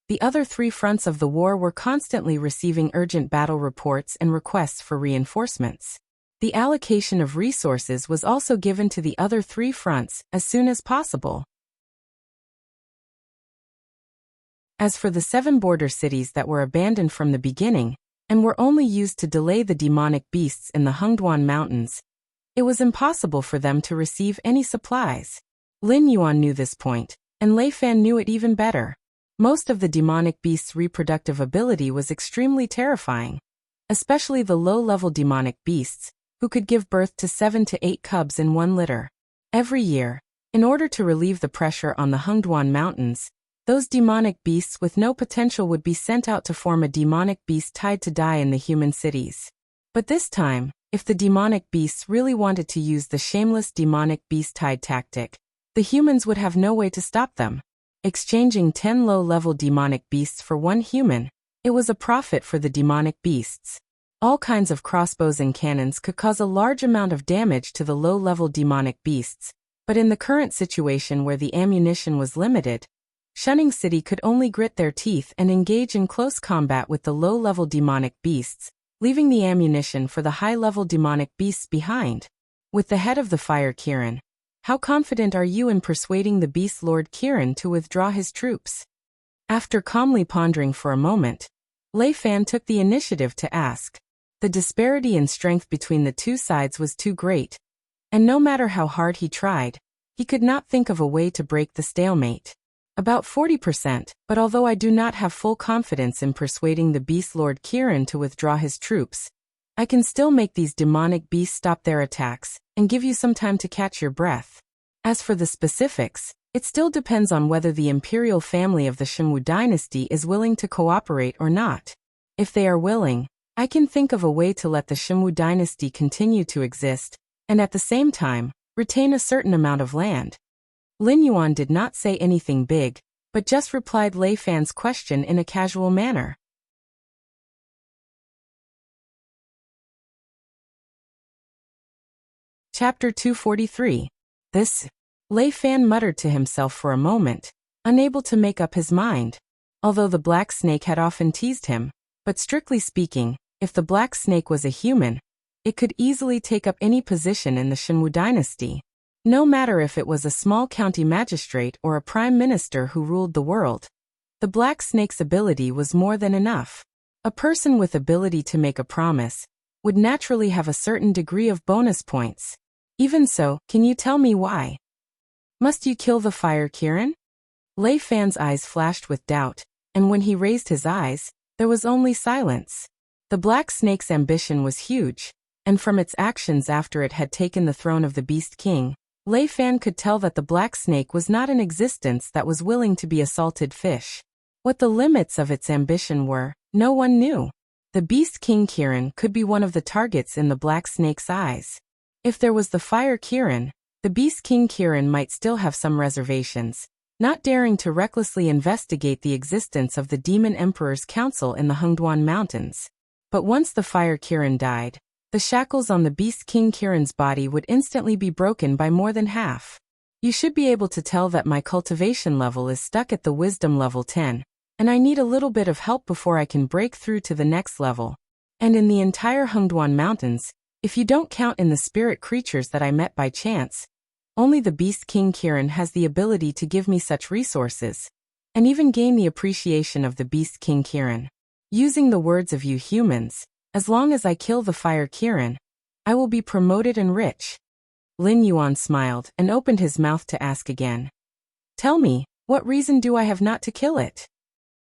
the other 3 fronts of the war were constantly receiving urgent battle reports and requests for reinforcements. The allocation of resources was also given to the other 3 fronts as soon as possible. As for the 7 border cities that were abandoned from the beginning, and were only used to delay the demonic beasts in the Hungduan Mountains, it was impossible for them to receive any supplies. Lin Yuan knew this point, and Lei Fan knew it even better. Most of the demonic beasts' reproductive ability was extremely terrifying, especially the low-level demonic beasts, who could give birth to 7 to 8 cubs in one litter. Every year, in order to relieve the pressure on the Hungduan Mountains, those demonic beasts with no potential would be sent out to form a demonic beast tied to die in the human cities. But this time, if the demonic beasts really wanted to use the shameless demonic beast tied tactic, the humans would have no way to stop them. Exchanging 10 low-level demonic beasts for 1 human, it was a profit for the demonic beasts. All kinds of crossbows and cannons could cause a large amount of damage to the low-level demonic beasts, but in the current situation where the ammunition was limited, Shunning City could only grit their teeth and engage in close combat with the low-level demonic beasts, leaving the ammunition for the high-level demonic beasts behind. With the head of the Fire Kirin, how confident are you in persuading the Beast Lord Kirin to withdraw his troops? After calmly pondering for a moment, Lei Fan took the initiative to ask. The disparity in strength between the two sides was too great, and no matter how hard he tried, he could not think of a way to break the stalemate. About 40%, but although I do not have full confidence in persuading the Beast Lord Kirin to withdraw his troops, I can still make these demonic beasts stop their attacks and give you some time to catch your breath. As for the specifics, it still depends on whether the imperial family of the Shunwu dynasty is willing to cooperate or not. If they are willing, I can think of a way to let the Shunwu dynasty continue to exist, and at the same time, retain a certain amount of land. Lin Yuan did not say anything big, but just replied Lei Fan's question in a casual manner. Chapter 243. This. Lei Fan muttered to himself for a moment, unable to make up his mind. Although the Black Snake had often teased him, but strictly speaking, if the Black Snake was a human, it could easily take up any position in the Shunwu dynasty. No matter if it was a small county magistrate or a prime minister who ruled the world. The Black Snake's ability was more than enough. A person with ability to make a promise would naturally have a certain degree of bonus points. Even so, can you tell me why? Must you kill the Fire Kirin? Lei Fan's eyes flashed with doubt, and when he raised his eyes, there was only silence. The Black Snake's ambition was huge, and from its actions after it had taken the throne of the Beast King, Lei Fan could tell that the Black Snake was not an existence that was willing to be a salted fish. What the limits of its ambition were, no one knew. The Beast King Kirin could be one of the targets in the Black Snake's eyes. If there was the Fire Kirin, the Beast King Kirin might still have some reservations, not daring to recklessly investigate the existence of the Demon Emperor's council in the Hengduan Mountains. But once the Fire Kirin died, the shackles on the Beast King Kirin's body would instantly be broken by more than half. You should be able to tell that my cultivation level is stuck at the wisdom level 10, and I need a little bit of help before I can break through to the next level. And in the entire Hengduan Mountains, if you don't count in the spirit creatures that I met by chance, only the Beast King Kirin has the ability to give me such resources, and even gain the appreciation of the Beast King Kirin. Using the words of you humans, as long as I kill the Fire Kirin, I will be promoted and rich. Lin Yuan smiled and opened his mouth to ask again. Tell me, what reason do I have not to kill it?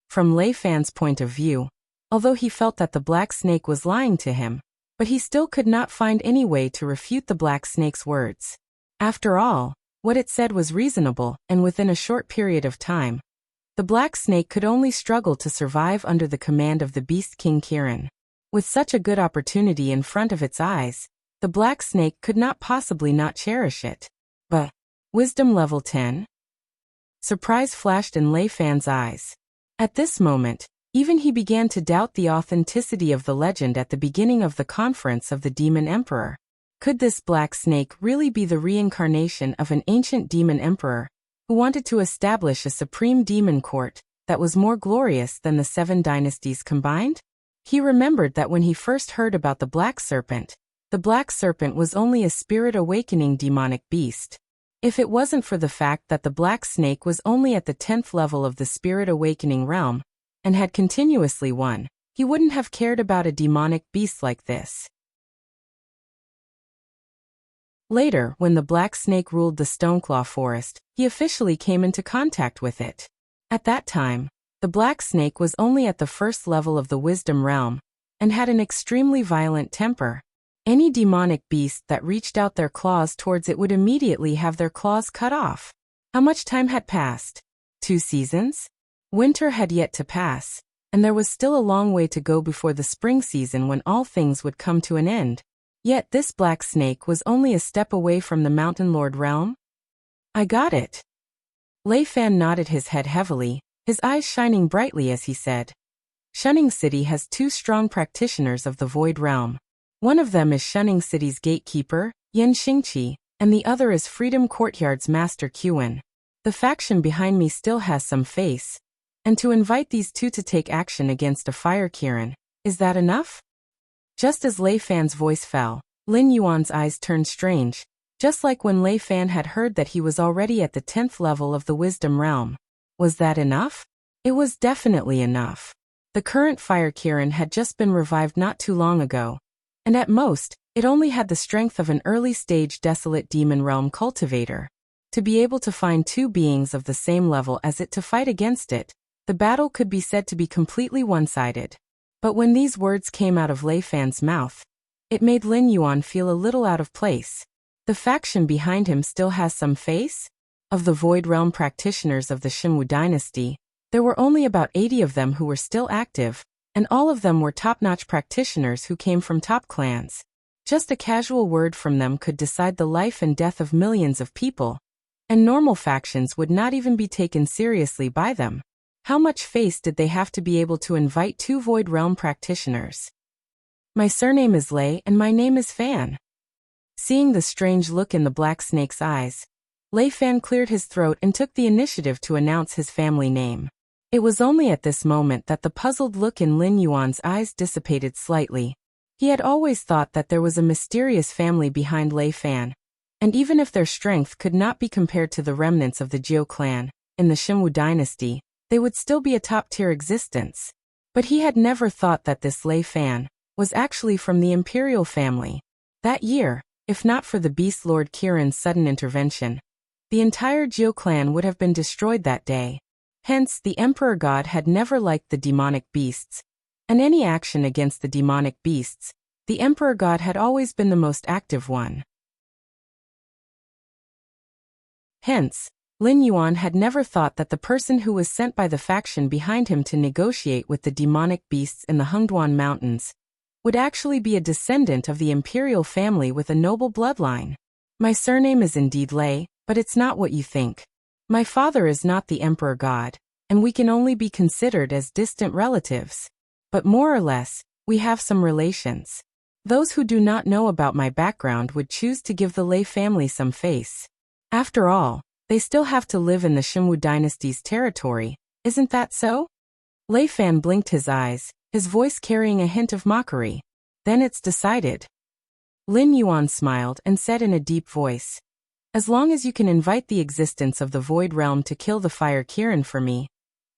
From Lei Fan's point of view, although he felt that the Black Snake was lying to him, but he still could not find any way to refute the Black Snake's words. After all, what it said was reasonable, and within a short period of time, the Black Snake could only struggle to survive under the command of the Beast King Kirin. With such a good opportunity in front of its eyes, the Black Snake could not possibly not cherish it. But, wisdom level 10? Surprise flashed in Lei Fan's eyes. At this moment, even he began to doubt the authenticity of the legend at the beginning of the conference of the Demon Emperor. Could this Black Snake really be the reincarnation of an ancient demon emperor, who wanted to establish a supreme demon court that was more glorious than the 7 dynasties combined? He remembered that when he first heard about the Black Serpent was only a spirit awakening demonic beast. If it wasn't for the fact that the Black Snake was only at the 10th level of the spirit awakening realm, and had continuously won, he wouldn't have cared about a demonic beast like this. Later, when the Black Snake ruled the Stoneclaw Forest, he officially came into contact with it. At that time, the Black Snake was only at the 1st level of the Wisdom Realm, and had an extremely violent temper. Any demonic beast that reached out their claws towards it would immediately have their claws cut off. How much time had passed? 2 seasons? Winter had yet to pass, and there was still a long way to go before the spring season when all things would come to an end. Yet this Black Snake was only a step away from the Mountain Lord realm? I got it. Lei Fan nodded his head heavily, his eyes shining brightly as he said. Shunning City has two strong practitioners of the Void Realm. One of them is Shunning City's gatekeeper, Yen Xingqi, and the other is Freedom Courtyard's Master Qin. The faction behind me still has some face, and to invite these two to take action against a fire Kirin, is that enough? Just as Lei Fan's voice fell, Lin Yuan's eyes turned strange, just like when Lei Fan had heard that he was already at the 10th level of the Wisdom Realm. Was that enough? It was definitely enough. The current fire Kirin had just been revived not too long ago, and at most, it only had the strength of an early-stage desolate demon realm cultivator. To be able to find two beings of the same level as it to fight against it, the battle could be said to be completely one-sided. But when these words came out of Lei Fan's mouth, it made Lin Yuan feel a little out of place. The faction behind him still has some face? Of the Void Realm practitioners of the Xinwu dynasty, there were only about 80 of them who were still active, and all of them were top-notch practitioners who came from top clans. Just a casual word from them could decide the life and death of millions of people, and normal factions would not even be taken seriously by them. How much face did they have to be able to invite two Void Realm practitioners? My surname is Lei and my name is Fan. Seeing the strange look in the black snake's eyes, Lei Fan cleared his throat and took the initiative to announce his family name. It was only at this moment that the puzzled look in Lin Yuan's eyes dissipated slightly. He had always thought that there was a mysterious family behind Lei Fan, and even if their strength could not be compared to the remnants of the Jiu clan in the Xinwu dynasty, they would still be a top-tier existence. But he had never thought that this Lei Fan was actually from the imperial family. That year, if not for the Beast Lord Kirin's sudden intervention, the entire Jiu clan would have been destroyed that day. Hence, the Emperor God had never liked the demonic beasts, and any action against the demonic beasts, the Emperor God had always been the most active one. Hence, Lin Yuan had never thought that the person who was sent by the faction behind him to negotiate with the demonic beasts in the Hengduan Mountains would actually be a descendant of the imperial family with a noble bloodline. My surname is indeed Lei, but it's not what you think. My father is not the Emperor God, and we can only be considered as distant relatives. But more or less, we have some relations. Those who do not know about my background would choose to give the Lei family some face. After all, they still have to live in the Xinwu dynasty's territory, isn't that so? Lei Fan blinked his eyes, his voice carrying a hint of mockery. Then it's decided. Lin Yuan smiled and said in a deep voice, as long as you can invite the existence of the Void Realm to kill the Fire Kirin for me,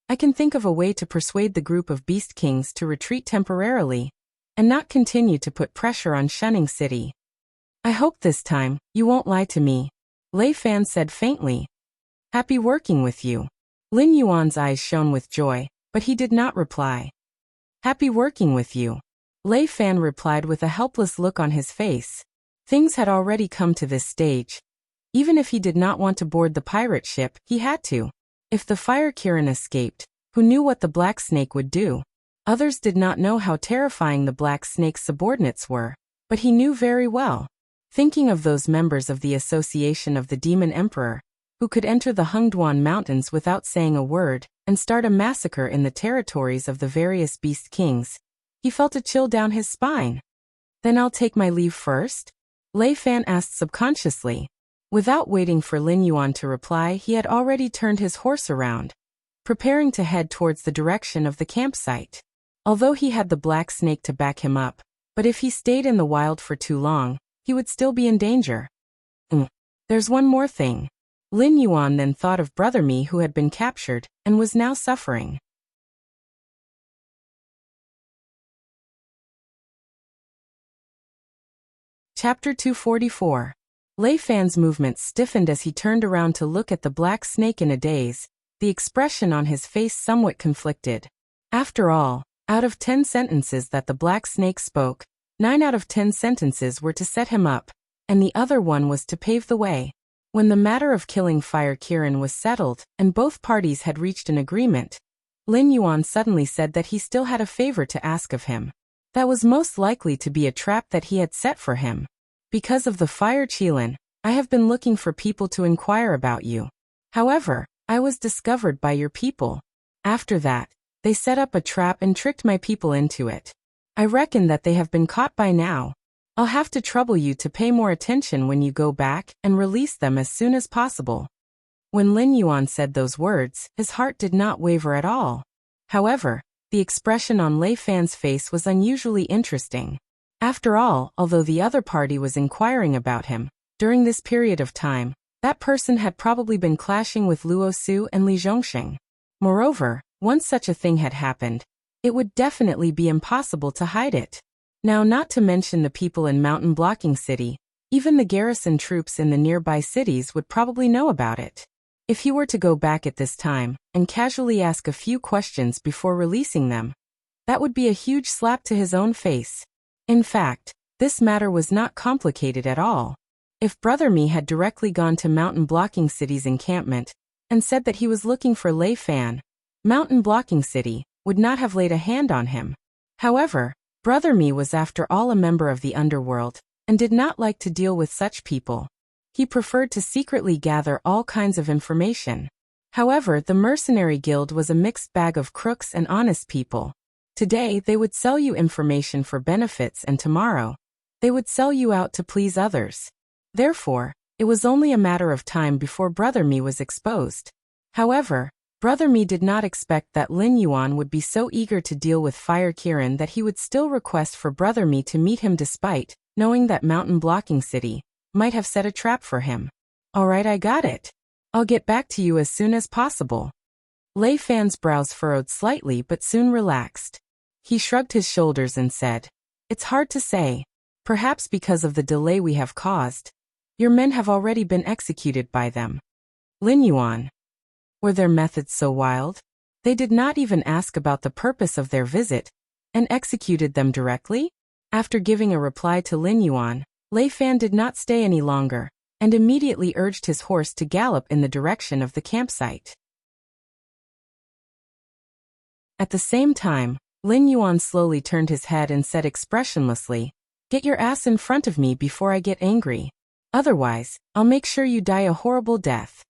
I can think of a way to persuade the group of Beast Kings to retreat temporarily, and not continue to put pressure on Shunning City. I hope this time, you won't lie to me, Lei Fan said faintly. Happy working with you. Lin Yuan's eyes shone with joy, but he did not reply. Happy working with you. Lei Fan replied with a helpless look on his face. Things had already come to this stage. Even if he did not want to board the pirate ship, he had to. If the Fire Kirin escaped, who knew what the Black Snake would do? Others did not know how terrifying the Black Snake's subordinates were, but he knew very well. Thinking of those members of the Association of the Demon Emperor, who could enter the Hengduan Mountains without saying a word, and start a massacre in the territories of the various Beast Kings, he felt a chill down his spine. Then I'll take my leave first? Lei Fan asked subconsciously. Without waiting for Lin Yuan to reply, he had already turned his horse around, preparing to head towards the direction of the campsite. Although he had the Black Snake to back him up, but if he stayed in the wild for too long, he would still be in danger. There's one more thing. Lin Yuan then thought of Brother Mi, who had been captured and was now suffering. Chapter 244. Lei Fan's movements stiffened as he turned around to look at the Black Snake in a daze, the expression on his face somewhat conflicted. After all, out of 10 sentences that the Black Snake spoke, 9 out of 10 sentences were to set him up, and the other one was to pave the way. When the matter of killing Fire Kirin was settled and both parties had reached an agreement, Lin Yuan suddenly said that he still had a favor to ask of him. That was most likely to be a trap that he had set for him. Because of the Fire Qilin, I have been looking for people to inquire about you. However, I was discovered by your people. After that, They set up a trap and tricked my people into it. I reckon that they have been caught by now. I'll have to trouble you to pay more attention when you go back and release them as soon as possible." When Lin Yuan said those words, his heart did not waver at all. However, the expression on Lei Fan's face was unusually interesting. After all, although the other party was inquiring about him, during this period of time, that person had probably been clashing with Luo Su and Li Zhongxing. Moreover, once such a thing had happened, it would definitely be impossible to hide it. Now, not to mention the people in Mountain Blocking City, even the garrison troops in the nearby cities would probably know about it. If he were to go back at this time and casually ask a few questions before releasing them, that would be a huge slap to his own face. In fact, this matter was not complicated at all. If Brother Mi had directly gone to Mountain Blocking City's encampment and said that he was looking for Lei Fan, Mountain Blocking City would not have laid a hand on him. However, Brother Mi was after all a member of the underworld and did not like to deal with such people. He preferred to secretly gather all kinds of information. However, the mercenary guild was a mixed bag of crooks and honest people. Today, they would sell you information for benefits, and tomorrow, they would sell you out to please others. Therefore, it was only a matter of time before Brother Mi was exposed. However, Brother Mi did not expect that Lin Yuan would be so eager to deal with Fire Kirin that he would still request for Brother Mi to meet him despite knowing that Mountain Blocking City might have set a trap for him. "All right, I got it. I'll get back to you as soon as possible." Lei Fan's brows furrowed slightly but soon relaxed. He shrugged his shoulders and said, "It's hard to say. Perhaps because of the delay we have caused. Your men have already been executed by them." Lin Yuan. Were their methods so wild? They did not even ask about the purpose of their visit, and executed them directly? After giving a reply to Lin Yuan, Lei Fan did not stay any longer, and immediately urged his horse to gallop in the direction of the campsite. At the same time, Lin Yuan slowly turned his head and said expressionlessly, "Get your ass in front of me before I get angry. Otherwise, I'll make sure you die a horrible death."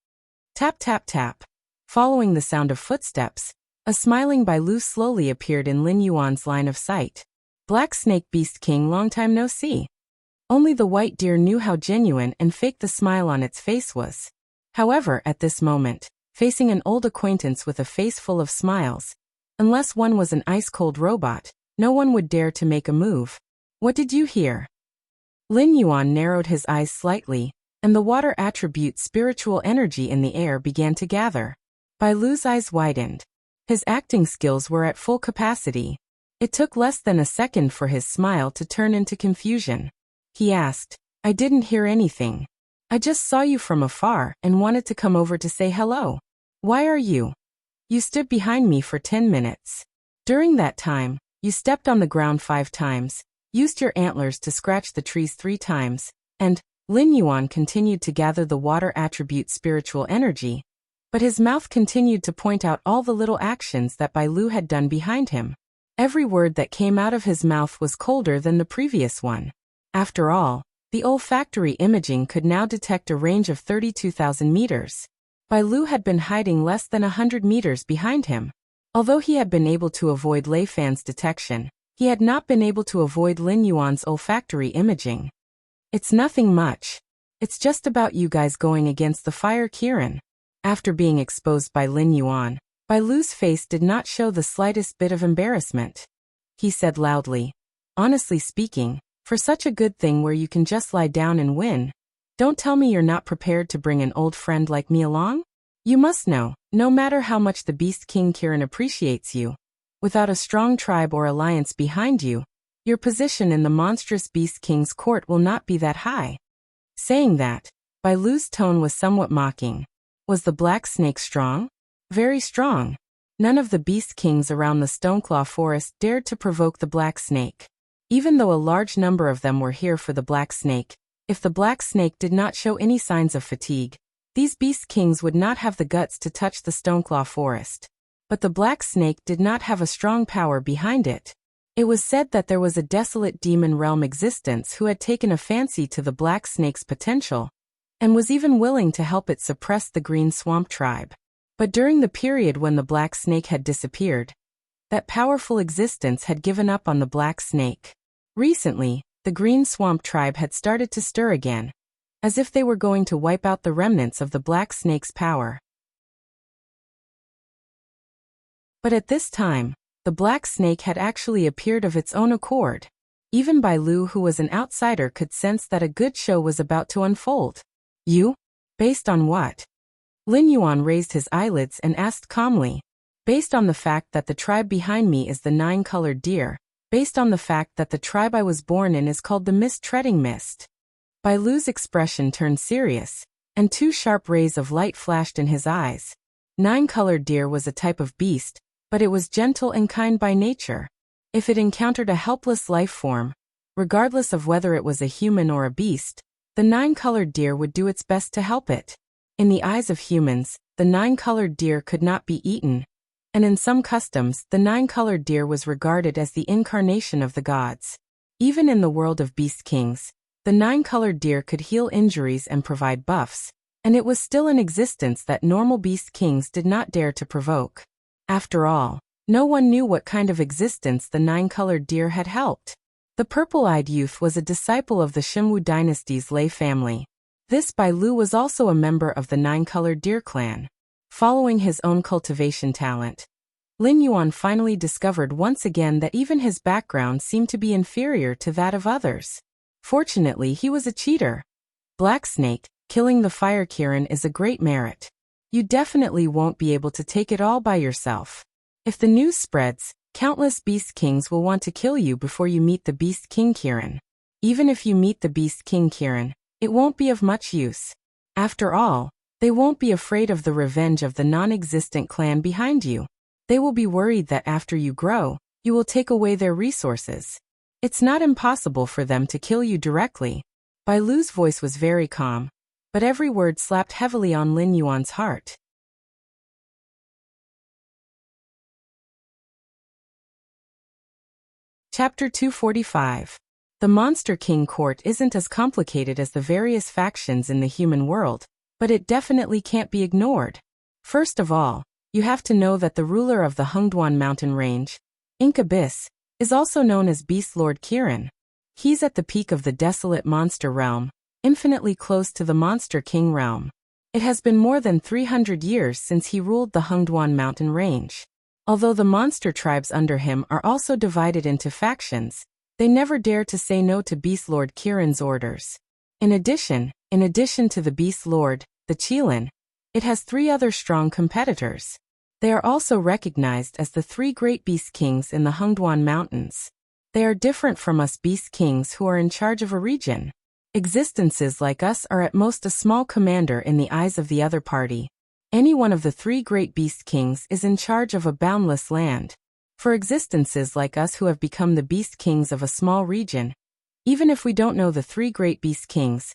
Tap tap tap. Following the sound of footsteps, a smiling Bai Lu slowly appeared in Lin Yuan's line of sight. "Black Snake Beast King, long time no see." Only the white deer knew how genuine and fake the smile on its face was. However, at this moment, facing an old acquaintance with a face full of smiles, unless one was an ice-cold robot, no one would dare to make a move. "What did you hear?" Lin Yuan narrowed his eyes slightly, and the water attribute spiritual energy in the air began to gather. Bai Lu's eyes widened. His acting skills were at full capacity. It took less than a second for his smile to turn into confusion. He asked, "I didn't hear anything. I just saw you from afar and wanted to come over to say hello. Why are you? You stood behind me for 10 minutes. During that time, you stepped on the ground 5 times, used your antlers to scratch the trees 3 times, and..." Lin Yuan continued to gather the water attribute spiritual energy, but his mouth continued to point out all the little actions that Bai Lu had done behind him. Every word that came out of his mouth was colder than the previous one. After all, the olfactory imaging could now detect a range of 32,000 meters. Bai Lu had been hiding less than 100 meters behind him. Although he had been able to avoid Lei Fan's detection, he had not been able to avoid Lin Yuan's olfactory imaging. "It's nothing much. It's just about you guys going against the Fire Kirin." After being exposed by Lin Yuan, Bai Lu's face did not show the slightest bit of embarrassment. He said loudly, "Honestly speaking, for such a good thing where you can just lie down and win, don't tell me you're not prepared to bring an old friend like me along? You must know, no matter how much the Beast King Kirin appreciates you, without a strong tribe or alliance behind you, your position in the monstrous Beast King's court will not be that high." Saying that, Bai Lu's tone was somewhat mocking. Was the Black Snake strong? Very strong. None of the Beast Kings around the Stoneclaw Forest dared to provoke the Black Snake. Even though a large number of them were here for the Black Snake, if the Black Snake did not show any signs of fatigue, these Beast Kings would not have the guts to touch the Stoneclaw Forest. But the Black Snake did not have a strong power behind it. It was said that there was a desolate demon realm existence who had taken a fancy to the Black Snake's potential, and was even willing to help it suppress the Green Swamp tribe. But during the period when the Black Snake had disappeared, That powerful existence had given up on the black snake. Recently, the Green Swamp tribe had started to stir again, as if they were going to wipe out the remnants of the black snake's power. But at this time, the black snake had actually appeared of its own accord. Even Bai Lu, who was an outsider, could sense that a good show was about to unfold. You? Based on what? Lin Yuan raised his eyelids and asked calmly. Based on the fact that the tribe behind me is the nine-colored deer. Based on the fact that the tribe I was born in is called the Mist-Treading Mist. Bai Lu's expression turned serious, and two sharp rays of light flashed in his eyes. Nine-colored deer was a type of beast, but it was gentle and kind by nature. If it encountered a helpless life form, regardless of whether it was a human or a beast, the nine-colored deer would do its best to help it. In the eyes of humans, the nine-colored deer could not be eaten, and in some customs, the nine-colored deer was regarded as the incarnation of the gods. Even in the world of beast kings, the nine-colored deer could heal injuries and provide buffs, and it was still an existence that normal beast kings did not dare to provoke. After all, no one knew what kind of existence the nine-colored deer had helped. The purple-eyed youth was a disciple of the Xinwu dynasty's Lei family. This Bai Lu was also a member of the nine-colored deer clan. Following his own cultivation talent, Lin Yuan finally discovered once again that even his background seemed to be inferior to that of others. Fortunately, he was a cheater. Black Snake, killing the fire Kirin is a great merit. You definitely won't be able to take it all by yourself. If the news spreads, countless beast kings will want to kill you before you meet the beast king Kirin. Even if you meet the beast king Kirin, it won't be of much use. After all, they won't be afraid of the revenge of the non-existent clan behind you. They will be worried that after you grow, you will take away their resources. It's not impossible for them to kill you directly. Bai Lu's voice was very calm, but every word slapped heavily on Lin Yuan's heart. Chapter 245. The Monster King Court isn't as complicated as the various factions in the human world, but it definitely can't be ignored. First of all, you have to know that the ruler of the Hengduan mountain range, Ink Abyss, is also known as Beast Lord Kirin. He's at the peak of the desolate monster realm, infinitely close to the Monster King realm. It has been more than 300 years since he ruled the Hengduan mountain range. Although the monster tribes under him are also divided into factions, they never dare to say no to Beast Lord Kirin's orders. In addition to the Beast Lord, the Qilin, it has three other strong competitors. They are also recognized as the three great beast kings in the Hengduan Mountains. They are different from us beast kings who are in charge of a region. Existences like us are at most a small commander in the eyes of the other party. Any one of the three great beast kings is in charge of a boundless land. For existences like us who have become the beast kings of a small region, even if we don't know the three great beast kings,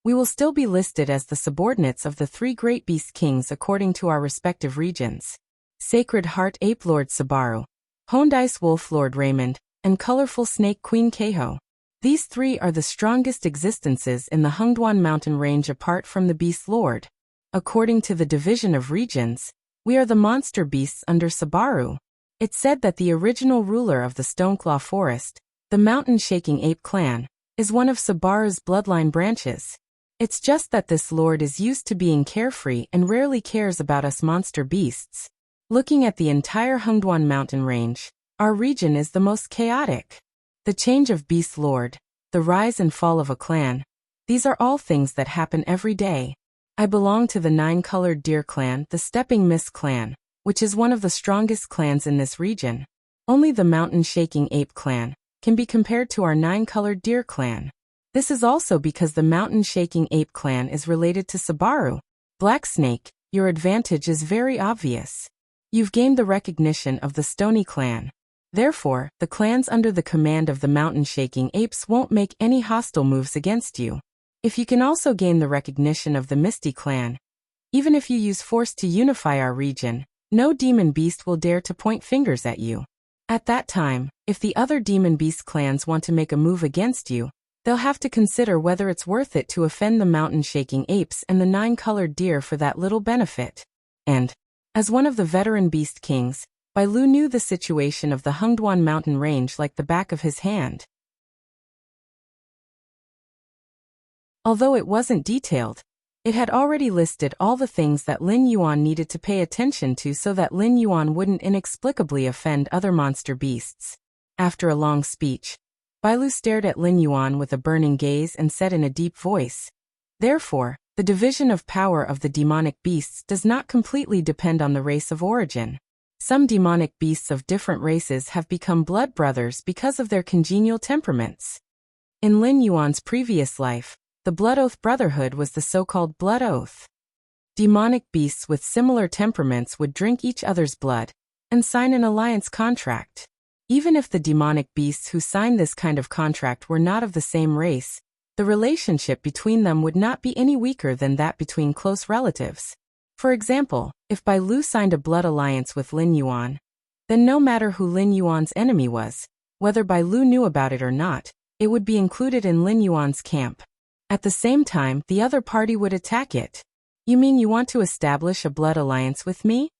we will still be listed as the subordinates of the three great beast kings according to our respective regions. Sacred Heart Ape Lord Sabaru, Honed Ice Wolf Lord Raymond, and Colorful Snake Queen Keiho. These three are the strongest existences in the Hengduan mountain range apart from the Beast Lord. According to the division of regions, we are the monster beasts under Sabaru. It's said that the original ruler of the Stoneclaw Forest, the mountain-shaking ape clan, is one of Sabaru's bloodline branches. It's just that this lord is used to being carefree and rarely cares about us monster beasts. Looking at the entire Hengduan mountain range, our region is the most chaotic. The change of Beast Lord, the rise and fall of a clan, these are all things that happen every day. I belong to the Nine-Colored Deer clan, the Stepping Mist clan, which is one of the strongest clans in this region. Only the Mountain-Shaking Ape clan can be compared to our Nine-Colored Deer clan. This is also because the Mountain-Shaking Ape clan is related to Sabaru. Black Snake, your advantage is very obvious. You've gained the recognition of the Stony clan. Therefore, the clans under the command of the Mountain-Shaking Apes won't make any hostile moves against you. If you can also gain the recognition of the Misty clan, even if you use force to unify our region, no demon beast will dare to point fingers at you. At that time, if the other demon beast clans want to make a move against you, they'll have to consider whether it's worth it to offend the mountain-shaking apes and the nine-colored deer for that little benefit. And, as one of the veteran beast kings, Bai Lu knew the situation of the Hengduan mountain range like the back of his hand. Although it wasn't detailed, it had already listed all the things that Lin Yuan needed to pay attention to so that Lin Yuan wouldn't inexplicably offend other monster beasts. After a long speech, Bai Lu stared at Lin Yuan with a burning gaze and said in a deep voice, "Therefore, the division of power of the demonic beasts does not completely depend on the race of origin. Some demonic beasts of different races have become blood brothers because of their congenial temperaments. In Lin Yuan's previous life, the Blood Oath Brotherhood was the so-called Blood Oath. Demonic beasts with similar temperaments would drink each other's blood and sign an alliance contract. Even if the demonic beasts who signed this kind of contract were not of the same race, the relationship between them would not be any weaker than that between close relatives. For example, if Bai Lu signed a blood alliance with Lin Yuan, then no matter who Lin Yuan's enemy was, whether Bai Lu knew about it or not, it would be included in Lin Yuan's camp. At the same time, the other party would attack it. You mean you want to establish a blood alliance with me?"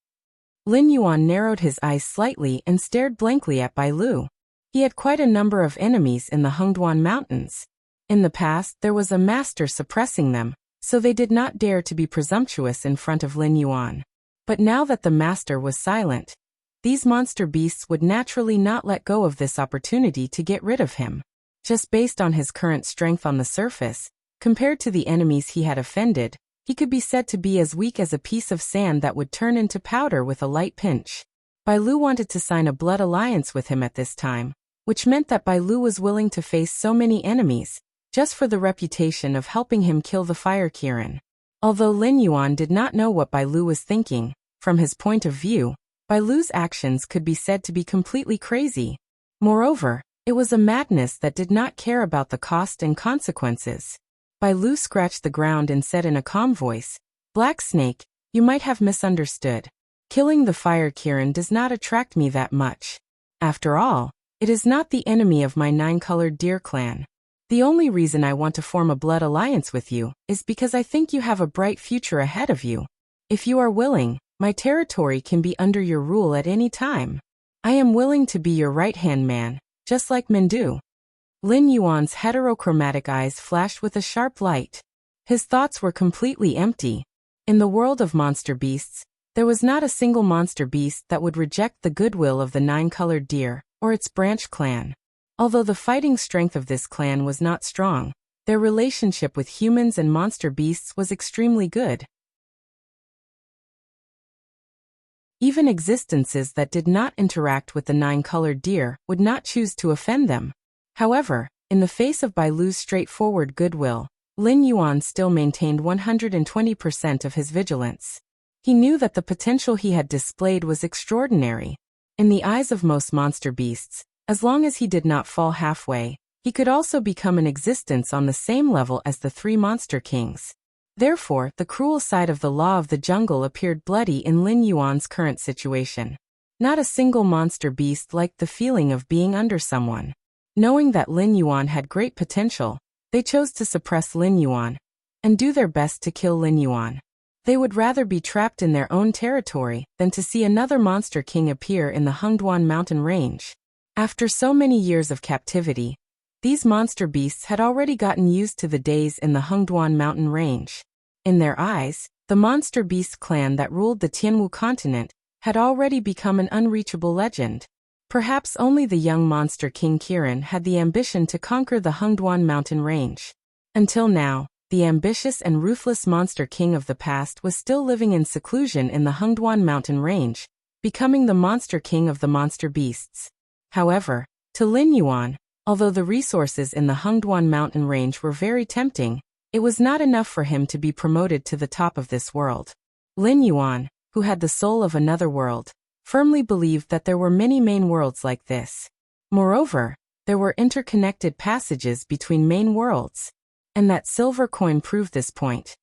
Lin Yuan narrowed his eyes slightly and stared blankly at Bai Lu. He had quite a number of enemies in the Hengduan Mountains. In the past, there was a master suppressing them, so they did not dare to be presumptuous in front of Lin Yuan. But now that the master was silent, these monster beasts would naturally not let go of this opportunity to get rid of him. Just based on his current strength on the surface, compared to the enemies he had offended, he could be said to be as weak as a piece of sand that would turn into powder with a light pinch. Bai Lu wanted to sign a blood alliance with him at this time, which meant that Bai Lu was willing to face so many enemies, just for the reputation of helping him kill the Fire Kirin. Although Lin Yuan did not know what Bai Lu was thinking, from his point of view, Bai Lu's actions could be said to be completely crazy. Moreover, it was a madness that did not care about the cost and consequences. Bai Lu scratched the ground and said in a calm voice, "Black Snake, you might have misunderstood. Killing the Fire Kirin does not attract me that much. After all, it is not the enemy of my nine-colored deer clan. The only reason I want to form a blood alliance with you is because I think you have a bright future ahead of you. If you are willing, my territory can be under your rule at any time. I am willing to be your right-hand man, just like Mendu." Lin Yuan's heterochromatic eyes flashed with a sharp light. His thoughts were completely empty. In the world of monster beasts, there was not a single monster beast that would reject the goodwill of the nine-colored deer, or its branch clan. Although the fighting strength of this clan was not strong, their relationship with humans and monster beasts was extremely good. Even existences that did not interact with the nine-colored deer would not choose to offend them. However, in the face of Bai Lu's straightforward goodwill, Lin Yuan still maintained 120% of his vigilance. He knew that the potential he had displayed was extraordinary. In the eyes of most monster beasts, as long as he did not fall halfway, he could also become an existence on the same level as the three monster kings. Therefore, the cruel side of the law of the jungle appeared bloody in Lin Yuan's current situation. Not a single monster beast liked the feeling of being under someone. Knowing that Lin Yuan had great potential, they chose to suppress Lin Yuan and do their best to kill Lin Yuan. They would rather be trapped in their own territory than to see another monster king appear in the Hengduan mountain range. After so many years of captivity, these monster beasts had already gotten used to the days in the Hengduan mountain range. In their eyes, the monster beast clan that ruled the Tianwu continent had already become an unreachable legend. Perhaps only the young monster king Kirin had the ambition to conquer the Hengduan mountain range. Until now, the ambitious and ruthless monster king of the past was still living in seclusion in the Hengduan mountain range, becoming the monster king of the monster beasts. However, to Lin Yuan, although the resources in the Hengduan mountain range were very tempting, it was not enough for him to be promoted to the top of this world. Lin Yuan, who had the soul of another world, firmly believed that there were many main worlds like this. Moreover, there were interconnected passages between main worlds, and that silver coin proved this point.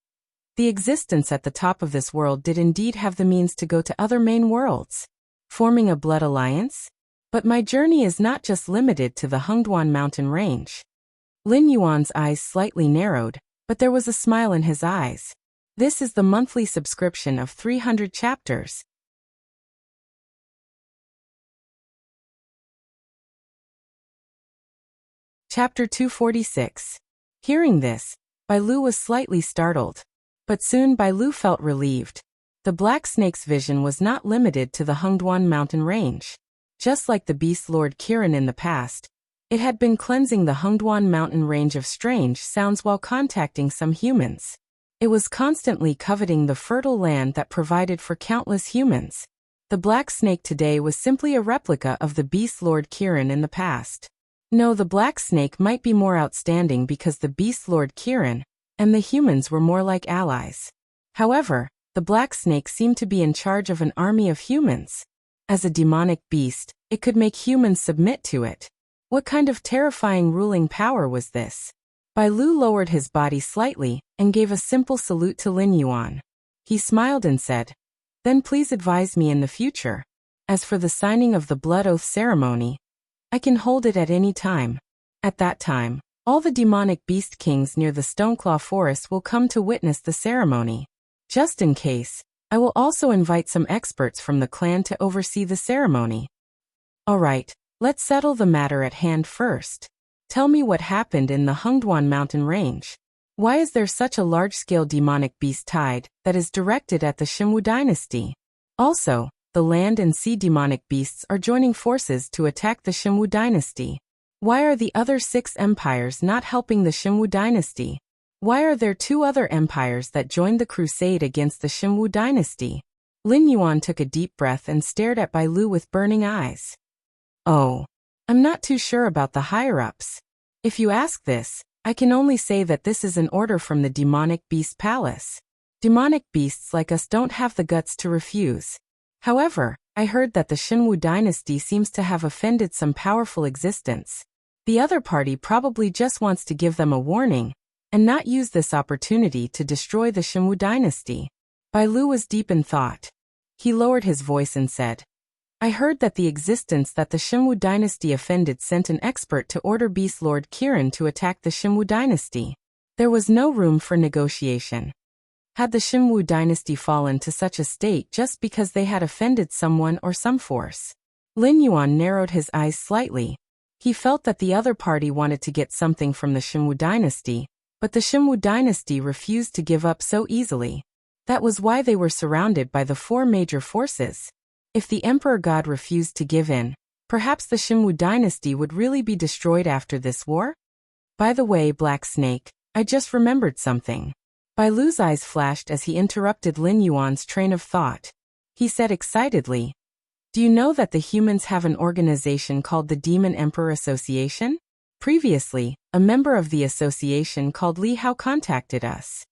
The existence at the top of this world did indeed have the means to go to other main worlds, forming a blood alliance. But my journey is not just limited to the Hengduan mountain range. Lin Yuan's eyes slightly narrowed, but there was a smile in his eyes. This is the monthly subscription of 300 chapters. Chapter 246. Hearing this, Bai Lu was slightly startled. But soon Bai Lu felt relieved. The black snake's vision was not limited to the Hengduan mountain range. Just like the beast Lord Kirin in the past, it had been cleansing the Hengduan mountain range of strange sounds while contacting some humans. It was constantly coveting the fertile land that provided for countless humans. The black snake today was simply a replica of the beast Lord Kirin in the past. No, the black snake might be more outstanding because the beast Lord Kirin and the humans were more like allies. However, the black snake seemed to be in charge of an army of humans. As a demonic beast, it could make humans submit to it. What kind of terrifying ruling power was this? Bai Lu lowered his body slightly and gave a simple salute to Lin Yuan. He smiled and said, "Then please advise me in the future. As for the signing of the blood oath ceremony, I can hold it at any time. At that time, all the demonic beast kings near the Stoneclaw Forest will come to witness the ceremony. Just in case, I will also invite some experts from the clan to oversee the ceremony." "All right, let's settle the matter at hand first. Tell me what happened in the Hengduan mountain range. Why is there such a large-scale demonic beast tide that is directed at the Xinwu dynasty? Also, the land and sea demonic beasts are joining forces to attack the Xinwu dynasty. Why are the other 6 empires not helping the Xinwu dynasty? Why are there 2 other empires that joined the crusade against the Xinwu dynasty?" Lin Yuan took a deep breath and stared at Bai Lu with burning eyes. "Oh, I'm not too sure about the higher-ups. If you ask this, I can only say that this is an order from the demonic beast palace. Demonic beasts like us don't have the guts to refuse. However, I heard that the Xinwu dynasty seems to have offended some powerful existence. The other party probably just wants to give them a warning and not use this opportunity to destroy the Xinwu dynasty." Bai Lu was deep in thought. He lowered his voice and said, "I heard that the existence that the Xinwu dynasty offended sent an expert to order Beast Lord Kirin to attack the Xinwu dynasty. There was no room for negotiation. Had the Xinwu dynasty fallen to such a state just because they had offended someone or some force?" Lin Yuan narrowed his eyes slightly. He felt that the other party wanted to get something from the Xinwu dynasty, but the Xinwu dynasty refused to give up so easily. That was why they were surrounded by the 4 major forces. If the Emperor God refused to give in, perhaps the Xinwu dynasty would really be destroyed after this war? "By the way, Black Snake, I just remembered something." Bai Lu's eyes flashed as he interrupted Lin Yuan's train of thought. He said excitedly, "Do you know that the humans have an organization called the Demon Emperor Association? Previously, a member of the association called Li Hao contacted us.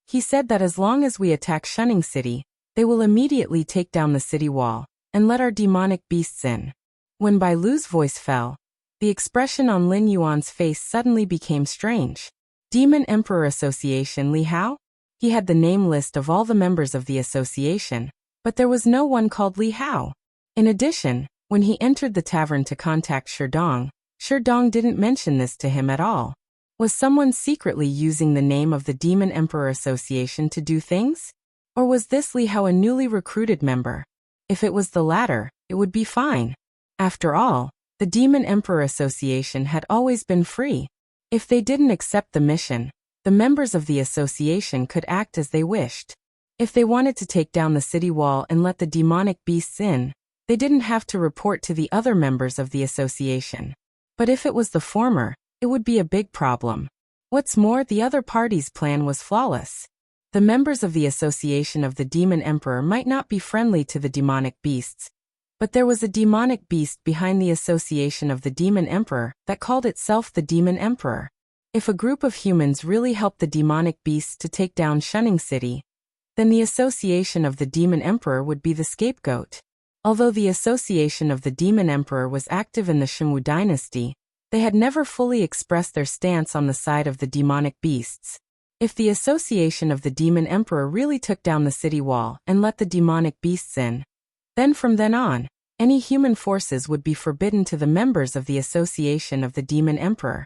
He said that as long as we attack Shunning City, they will immediately take down the city wall and let our demonic beasts in." When Bai Lu's voice fell, the expression on Lin Yuan's face suddenly became strange. Demon Emperor Association Li Hao? He had the name list of all the members of the association, but there was no one called Li Hao. In addition, when he entered the tavern to contact Sherdong didn't mention this to him at all. Was someone secretly using the name of the Demon Emperor Association to do things? Or was this Li Hao a newly recruited member? If it was the latter, it would be fine. After all, the Demon Emperor Association had always been free. If they didn't accept the mission, the members of the association could act as they wished. If they wanted to take down the city wall and let the demonic beasts in, they didn't have to report to the other members of the association. But if it was the former, it would be a big problem. What's more, the other party's plan was flawless. The members of the association of the Demon Emperor might not be friendly to the demonic beasts, but there was a demonic beast behind the association of the Demon Emperor that called itself the Demon Emperor. If a group of humans really helped the demonic beasts to take down Shunning City, then the association of the Demon Emperor would be the scapegoat. Although the association of the Demon Emperor was active in the Xinwu dynasty, they had never fully expressed their stance on the side of the demonic beasts. If the association of the Demon Emperor really took down the city wall and let the demonic beasts in, then from then on, any human forces would be forbidden to the members of the association of the Demon Emperor.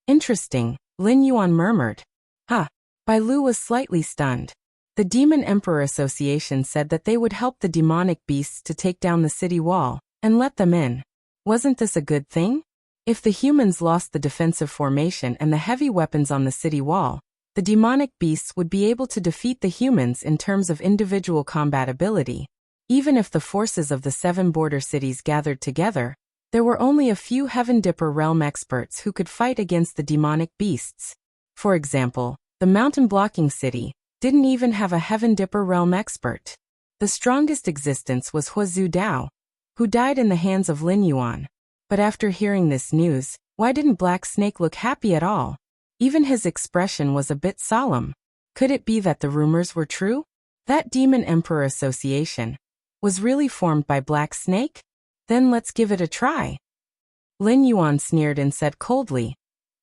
"Interesting," Lin Yuan murmured. "Huh." Bai Lu was slightly stunned. The Demon Emperor Association said that they would help the demonic beasts to take down the city wall and let them in. Wasn't this a good thing? If the humans lost the defensive formation and the heavy weapons on the city wall, the demonic beasts would be able to defeat the humans in terms of individual combatability. Even if the forces of the 7 border cities gathered together, there were only a few Heaven Dipper realm experts who could fight against the demonic beasts. For example, the mountain blocking city didn't even have a Heaven Dipper realm expert. The strongest existence was Huazhu Dao, who died in the hands of Lin Yuan. But after hearing this news, why didn't Black Snake look happy at all? Even his expression was a bit solemn. Could it be that the rumors were true? That Demon Emperor Association was really formed by Black Snake? Then let's give it a try. Lin Yuan sneered and said coldly,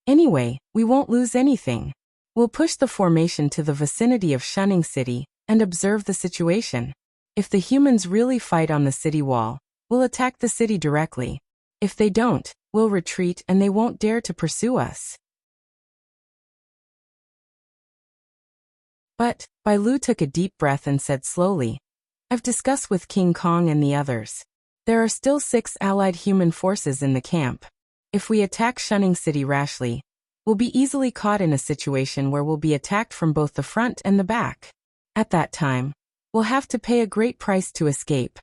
"Anyway, we won't lose anything. We'll push the formation to the vicinity of Shunning City and observe the situation. If the humans really fight on the city wall, we'll attack the city directly. If they don't, we'll retreat and they won't dare to pursue us." But Bai Lu took a deep breath and said slowly, "I've discussed with King Kong and the others. There are still 6 allied human forces in the camp. If we attack Shunning City rashly, we'll be easily caught in a situation where we'll be attacked from both the front and the back. At that time, we'll have to pay a great price to escape.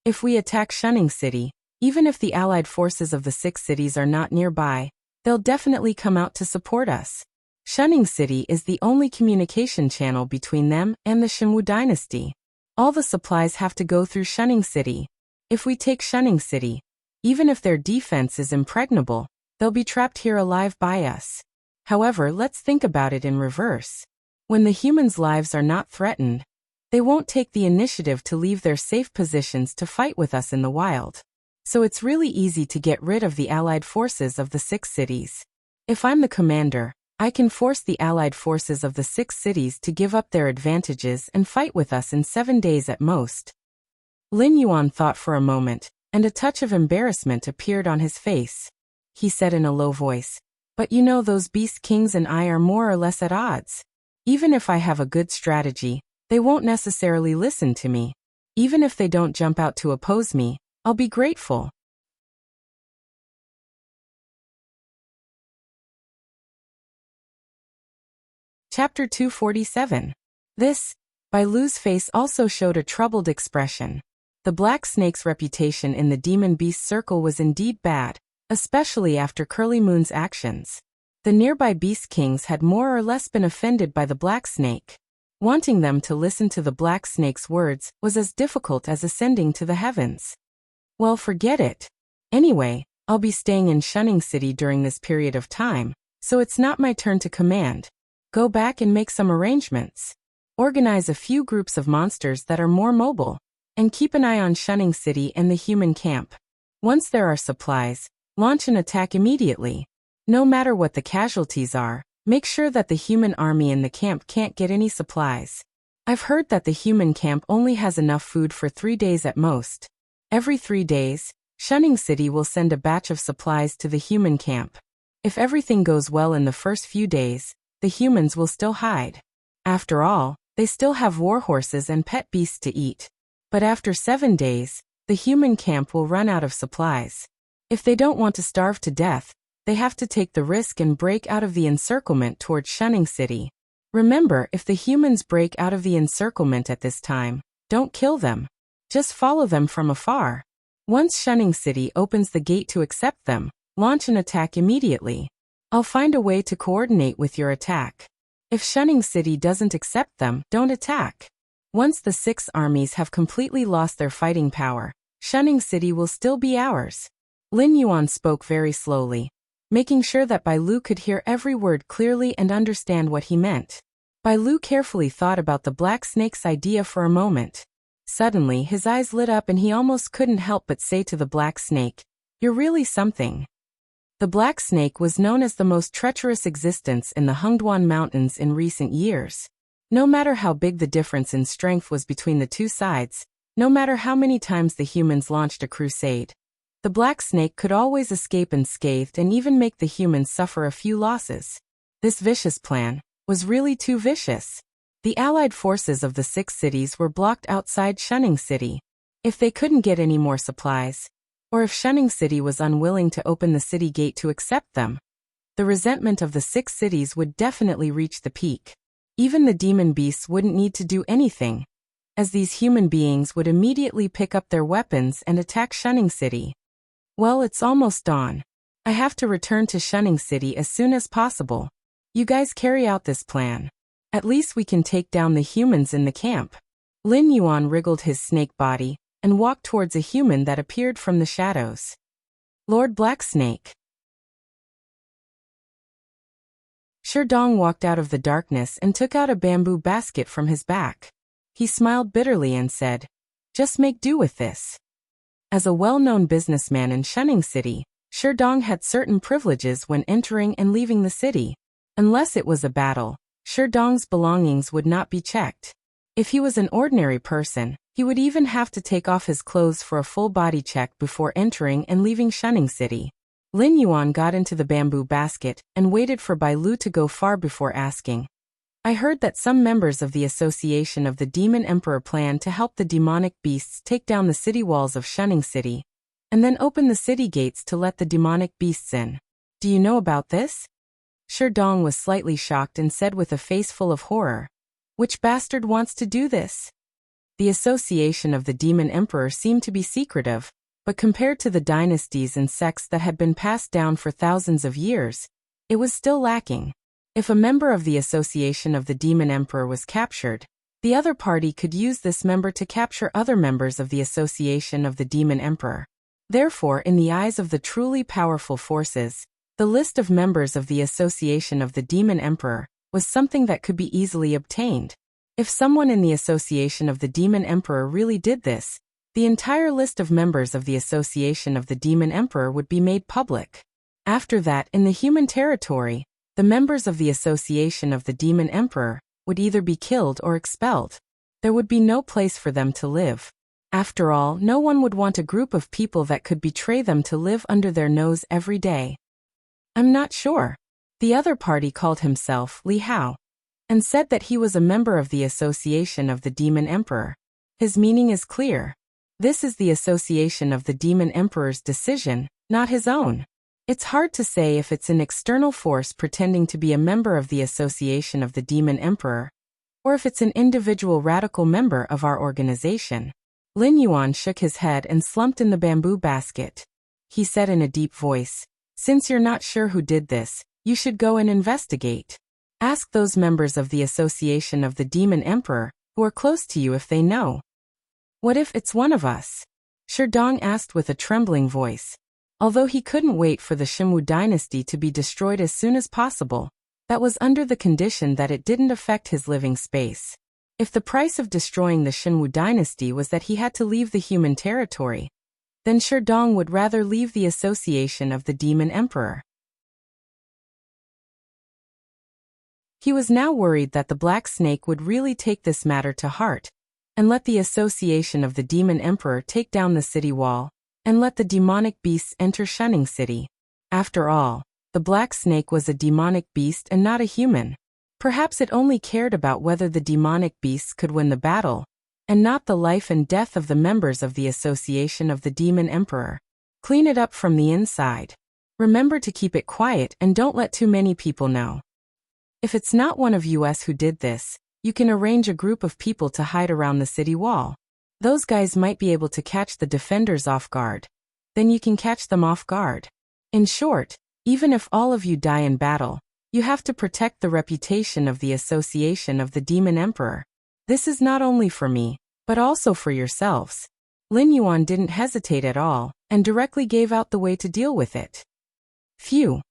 If we attack Shunning City, even if the allied forces of the 6 cities are not nearby, they'll definitely come out to support us. Shunning City is the only communication channel between them and the Shenwu dynasty. All the supplies have to go through Shunning City. If we take Shunning City, even if their defense is impregnable, they'll be trapped here alive by us. However, let's think about it in reverse. When the humans' lives are not threatened, they won't take the initiative to leave their safe positions to fight with us in the wild. So it's really easy to get rid of the allied forces of the 6 cities. If I'm the commander, I can force the allied forces of the 6 cities to give up their advantages and fight with us in 7 days at most." Lin Yuan thought for a moment, and a touch of embarrassment appeared on his face. He said in a low voice, "But you know those beast kings and I are more or less at odds. Even if I have a good strategy, they won't necessarily listen to me. Even if they don't jump out to oppose me, I'll be grateful." Chapter 247. Bai Lu's face also showed a troubled expression. The Black Snake's reputation in the Demon Beast Circle was indeed bad, especially after Curly Moon's actions. The nearby Beast Kings had more or less been offended by the Black Snake. Wanting them to listen to the Black Snake's words was as difficult as ascending to the heavens. Well, forget it. Anyway, I'll be staying in Shunning City during this period of time, so it's not my turn to command. Go back and make some arrangements. Organize a few groups of monsters that are more mobile, and keep an eye on Shunning City and the human camp. Once there are supplies, launch an attack immediately. No matter what the casualties are, make sure that the human army in the camp can't get any supplies. I've heard that the human camp only has enough food for 3 days at most. Every 3 days, Shunning City will send a batch of supplies to the human camp. If everything goes well in the first few days, the humans will still hide. After all, they still have war horses and pet beasts to eat. But after 7 days, the human camp will run out of supplies. If they don't want to starve to death, they have to take the risk and break out of the encirclement towards Shunning City. Remember, if the humans break out of the encirclement at this time, don't kill them. Just follow them from afar. Once Shunning City opens the gate to accept them, launch an attack immediately. I'll find a way to coordinate with your attack. If Shunning City doesn't accept them, don't attack. Once the 6 armies have completely lost their fighting power, Shunning City will still be ours. Lin Yuan spoke very slowly, making sure that Bai Lu could hear every word clearly and understand what he meant. Bai Lu carefully thought about the Black Snake's idea for a moment. Suddenly, his eyes lit up and he almost couldn't help but say to the Black Snake, "You're really something." The Black Snake was known as the most treacherous existence in the Hengduan Mountains in recent years. No matter how big the difference in strength was between the 2 sides, no matter how many times the humans launched a crusade, the Black Snake could always escape unscathed and even make the humans suffer a few losses. This vicious plan was really too vicious. The allied forces of the 6 cities were blocked outside Shunning City. If they couldn't get any more supplies, Or if Shunning City was unwilling to open the city gate to accept them, the resentment of the 6 cities would definitely reach the peak. Even the demon beasts wouldn't need to do anything, as these human beings would immediately pick up their weapons and attack Shunning City. Well, it's almost dawn. I have to return to Shunning City as soon as possible. You guys carry out this plan. At least we can take down the humans in the camp. Lin Yuan wriggled his snake body and walked towards a human that appeared from the shadows. Lord Black Snake. Sherdong walked out of the darkness and took out a bamboo basket from his back. He smiled bitterly and said, "Just make do with this." As a well-known businessman in Shunning City, Sherdong had certain privileges when entering and leaving the city. Unless it was a battle, Sherdong's belongings would not be checked. If he was an ordinary person, he would even have to take off his clothes for a full body check before entering and leaving Shunning City. Lin Yuan got into the bamboo basket and waited for Bai Lu to go far before asking, "I heard that some members of the Association of the Demon Emperor plan to help the demonic beasts take down the city walls of Shunning City, and then open the city gates to let the demonic beasts in. Do you know about this?" Sherdong was slightly shocked and said with a face full of horror, "Which bastard wants to do this?" The Association of the Demon Emperor seemed to be secretive, but compared to the dynasties and sects that had been passed down for thousands of years, it was still lacking. If a member of the Association of the Demon Emperor was captured, the other party could use this member to capture other members of the Association of the Demon Emperor. Therefore, in the eyes of the truly powerful forces, the list of members of the Association of the Demon Emperor was something that could be easily obtained. If someone in the Association of the Demon Emperor really did this, the entire list of members of the Association of the Demon Emperor would be made public. After that, in the human territory, the members of the Association of the Demon Emperor would either be killed or expelled. There would be no place for them to live. After all, no one would want a group of people that could betray them to live under their nose every day. "I'm not sure." The other party called himself Li Hao, and said that he was a member of the Association of the Demon Emperor. His meaning is clear. This is the Association of the Demon Emperor's decision, not his own. It's hard to say if it's an external force pretending to be a member of the Association of the Demon Emperor, or if it's an individual radical member of our organization. Lin Yuan shook his head and slumped in the bamboo basket. He said in a deep voice, "Since you're not sure who did this, you should go and investigate. Ask those members of the Association of the Demon Emperor who are close to you if they know." "What if it's one of us?" Sherdong asked with a trembling voice. Although he couldn't wait for the Shimwu dynasty to be destroyed as soon as possible, that was under the condition that it didn't affect his living space. If the price of destroying the Shimwu dynasty was that he had to leave the human territory, then Sherdong would rather leave the Association of the Demon Emperor. He was now worried that the Black Snake would really take this matter to heart, and let the Association of the Demon Emperor take down the city wall, and let the demonic beasts enter Shunning City. After all, the Black Snake was a demonic beast and not a human. Perhaps it only cared about whether the demonic beasts could win the battle, and not the life and death of the members of the Association of the Demon Emperor. Clean it up from the inside. Remember to keep it quiet and don't let too many people know. If it's not one of us who did this, you can arrange a group of people to hide around the city wall. Those guys might be able to catch the defenders off guard. Then you can catch them off guard. In short, even if all of you die in battle, you have to protect the reputation of the Association of the Demon Emperor. This is not only for me, but also for yourselves. Lin Yuan didn't hesitate at all, and directly gave out the way to deal with it. Phew.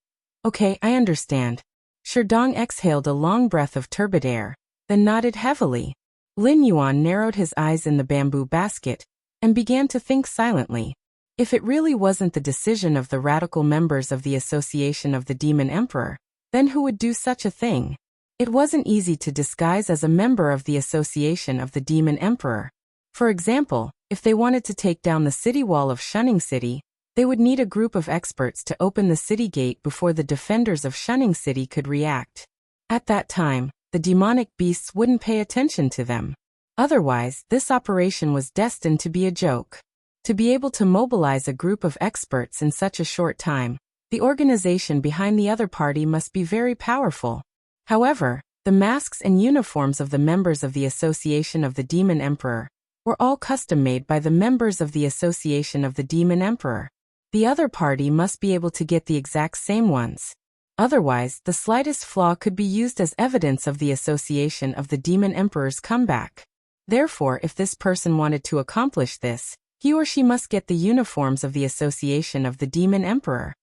Okay, I understand. Sherdong exhaled a long breath of turbid air, then nodded heavily. Lin Yuan narrowed his eyes in the bamboo basket, and began to think silently. If it really wasn't the decision of the radical members of the Association of the Demon Emperor, then who would do such a thing? It wasn't easy to disguise as a member of the Association of the Demon Emperor. For example, if they wanted to take down the city wall of Shunning City, they would need a group of experts to open the city gate before the defenders of Shunning City could react. At that time, the demonic beasts wouldn't pay attention to them. Otherwise, this operation was destined to be a joke. To be able to mobilize a group of experts in such a short time, the organization behind the other party must be very powerful. However, the masks and uniforms of the members of the Association of the Demon Emperor were all custom-made by the members of the Association of the Demon Emperor. The other party must be able to get the exact same ones. Otherwise, the slightest flaw could be used as evidence of the Association of the Demon Emperor's comeback. Therefore, if this person wanted to accomplish this, he or she must get the uniforms of the Association of the Demon Emperor.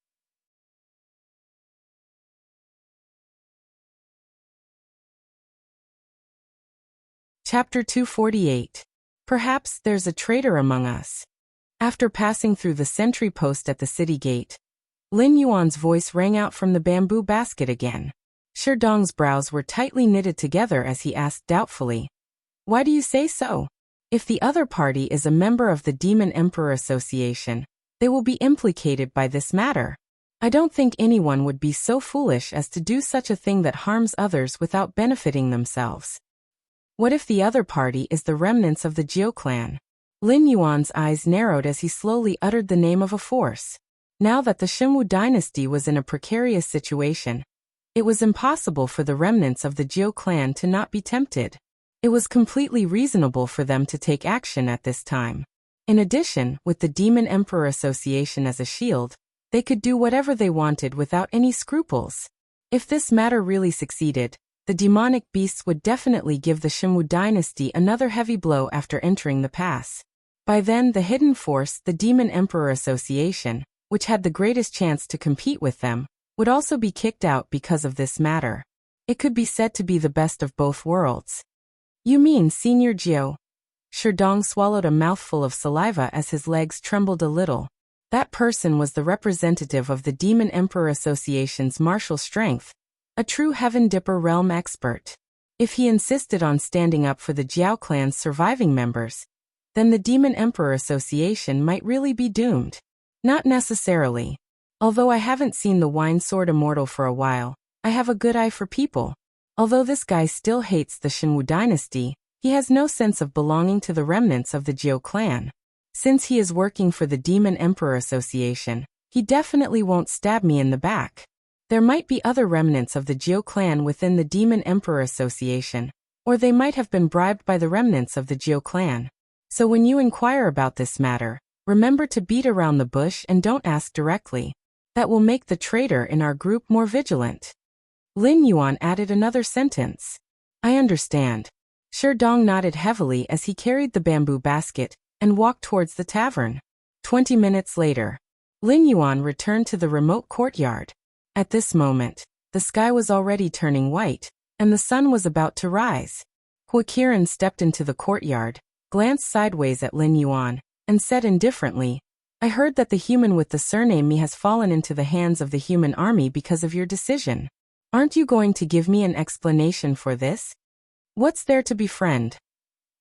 Chapter 248. Perhaps there's a traitor among us. After passing through the sentry post at the city gate, Lin Yuan's voice rang out from the bamboo basket again. Sherdong's brows were tightly knitted together as he asked doubtfully, "Why do you say so? If the other party is a member of the Demon Emperor Association, they will be implicated by this matter. I don't think anyone would be so foolish as to do such a thing that harms others without benefiting themselves. What if the other party is the remnants of the Jiao clan?" Lin Yuan's eyes narrowed as he slowly uttered the name of a force. Now that the Xinwu dynasty was in a precarious situation, it was impossible for the remnants of the Jiao clan to not be tempted. It was completely reasonable for them to take action at this time. In addition, with the Demon Emperor Association as a shield, they could do whatever they wanted without any scruples. If this matter really succeeded, the demonic beasts would definitely give the Xinwu dynasty another heavy blow after entering the pass. By then, the hidden force, the Demon Emperor Association, which had the greatest chance to compete with them, would also be kicked out because of this matter. It could be said to be the best of both worlds. "You mean Senior Jiao?" Sherdong swallowed a mouthful of saliva as his legs trembled a little. That person was the representative of the Demon Emperor Association's martial strength, a true Heaven Dipper realm expert. If he insisted on standing up for the Jiao clan's surviving members, then the Demon Emperor Association might really be doomed. Not necessarily. Although I haven't seen the Wine Sword Immortal for a while, I have a good eye for people. Although this guy still hates the Xinwu dynasty, he has no sense of belonging to the remnants of the Jiao clan. Since he is working for the Demon Emperor Association, he definitely won't stab me in the back. There might be other remnants of the Jiao clan within the Demon Emperor Association, or they might have been bribed by the remnants of the Jiao clan. So when you inquire about this matter, remember to beat around the bush and don't ask directly. That will make the traitor in our group more vigilant. Lin Yuan added another sentence. "I understand." Sherdong nodded heavily as he carried the bamboo basket and walked towards the tavern. 20 minutes later, Lin Yuan returned to the remote courtyard. At this moment, the sky was already turning white, and the sun was about to rise. Huaqiran stepped into the courtyard, glanced sideways at Lin Yuan, and said indifferently, "I heard that the human with the surname Mi has fallen into the hands of the human army because of your decision. Aren't you going to give me an explanation for this? What's there to befriend?"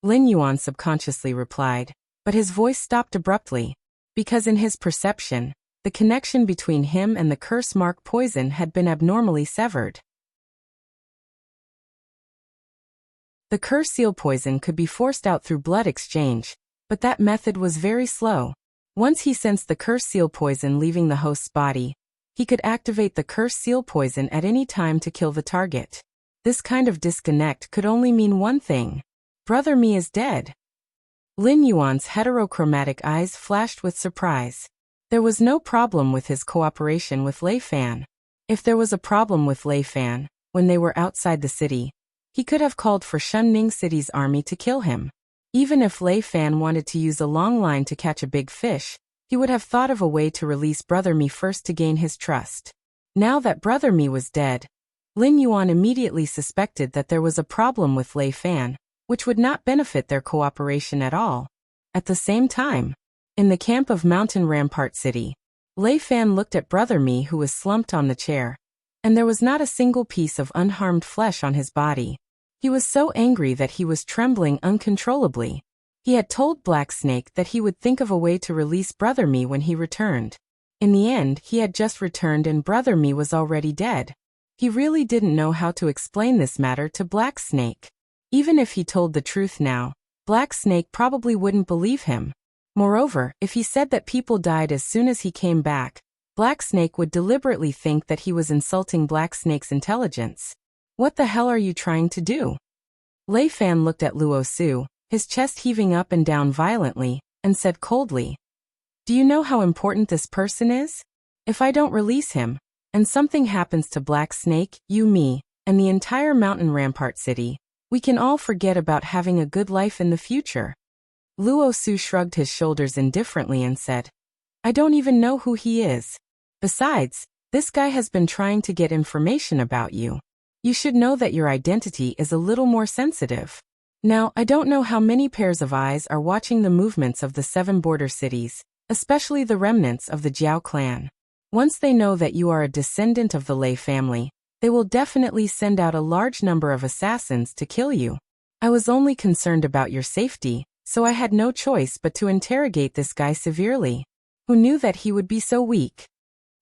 Lin Yuan subconsciously replied, but his voice stopped abruptly, because in his perception, the connection between him and the curse mark poison had been abnormally severed. The curse seal poison could be forced out through blood exchange, but that method was very slow. Once he sensed the curse seal poison leaving the host's body, he could activate the curse seal poison at any time to kill the target. This kind of disconnect could only mean one thing: Brother Mi is dead. Lin Yuan's heterochromatic eyes flashed with surprise. There was no problem with his cooperation with Lei Fan. If there was a problem with Lei Fan, when they were outside the city, he could have called for Shunning City's army to kill him. Even if Lei Fan wanted to use a long line to catch a big fish, he would have thought of a way to release Brother Mi first to gain his trust. Now that Brother Mi was dead, Lin Yuan immediately suspected that there was a problem with Lei Fan, which would not benefit their cooperation at all. At the same time, in the camp of Mountain Rampart City, Lei Fan looked at Brother Mi, who was slumped on the chair, and there was not a single piece of unharmed flesh on his body. He was so angry that he was trembling uncontrollably. He had told Black Snake that he would think of a way to release Brother Mi when he returned. In the end, he had just returned and Brother Mi was already dead. He really didn't know how to explain this matter to Black Snake. Even if he told the truth now, Black Snake probably wouldn't believe him. Moreover, if he said that people died as soon as he came back, Black Snake would deliberately think that he was insulting Black Snake's intelligence. What the hell are you trying to do? Lei Fan looked at Luo Su, his chest heaving up and down violently, and said coldly, "Do you know how important this person is? If I don't release him, and something happens to Black Snake, you, me, and the entire mountain rampart city, we can all forget about having a good life in the future." Luo Su shrugged his shoulders indifferently and said, "I don't even know who he is. Besides, this guy has been trying to get information about you. You should know that your identity is a little more sensitive. Now, I don't know how many pairs of eyes are watching the movements of the 7 border cities, especially the remnants of the Jiao clan. Once they know that you are a descendant of the Lei family, they will definitely send out a large number of assassins to kill you. I was only concerned about your safety, so I had no choice but to interrogate this guy severely. Who knew that he would be so weak?"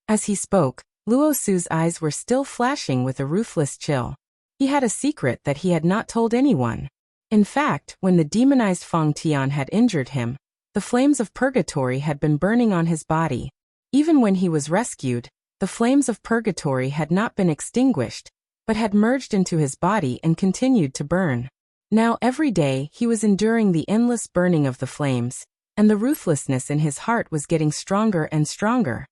As he spoke, Luo Su's eyes were still flashing with a ruthless chill. He had a secret that he had not told anyone. In fact, when the demonized Feng Tian had injured him, the flames of purgatory had been burning on his body. Even when he was rescued, the flames of purgatory had not been extinguished, but had merged into his body and continued to burn. Now every day he was enduring the endless burning of the flames, and the ruthlessness in his heart was getting stronger and stronger.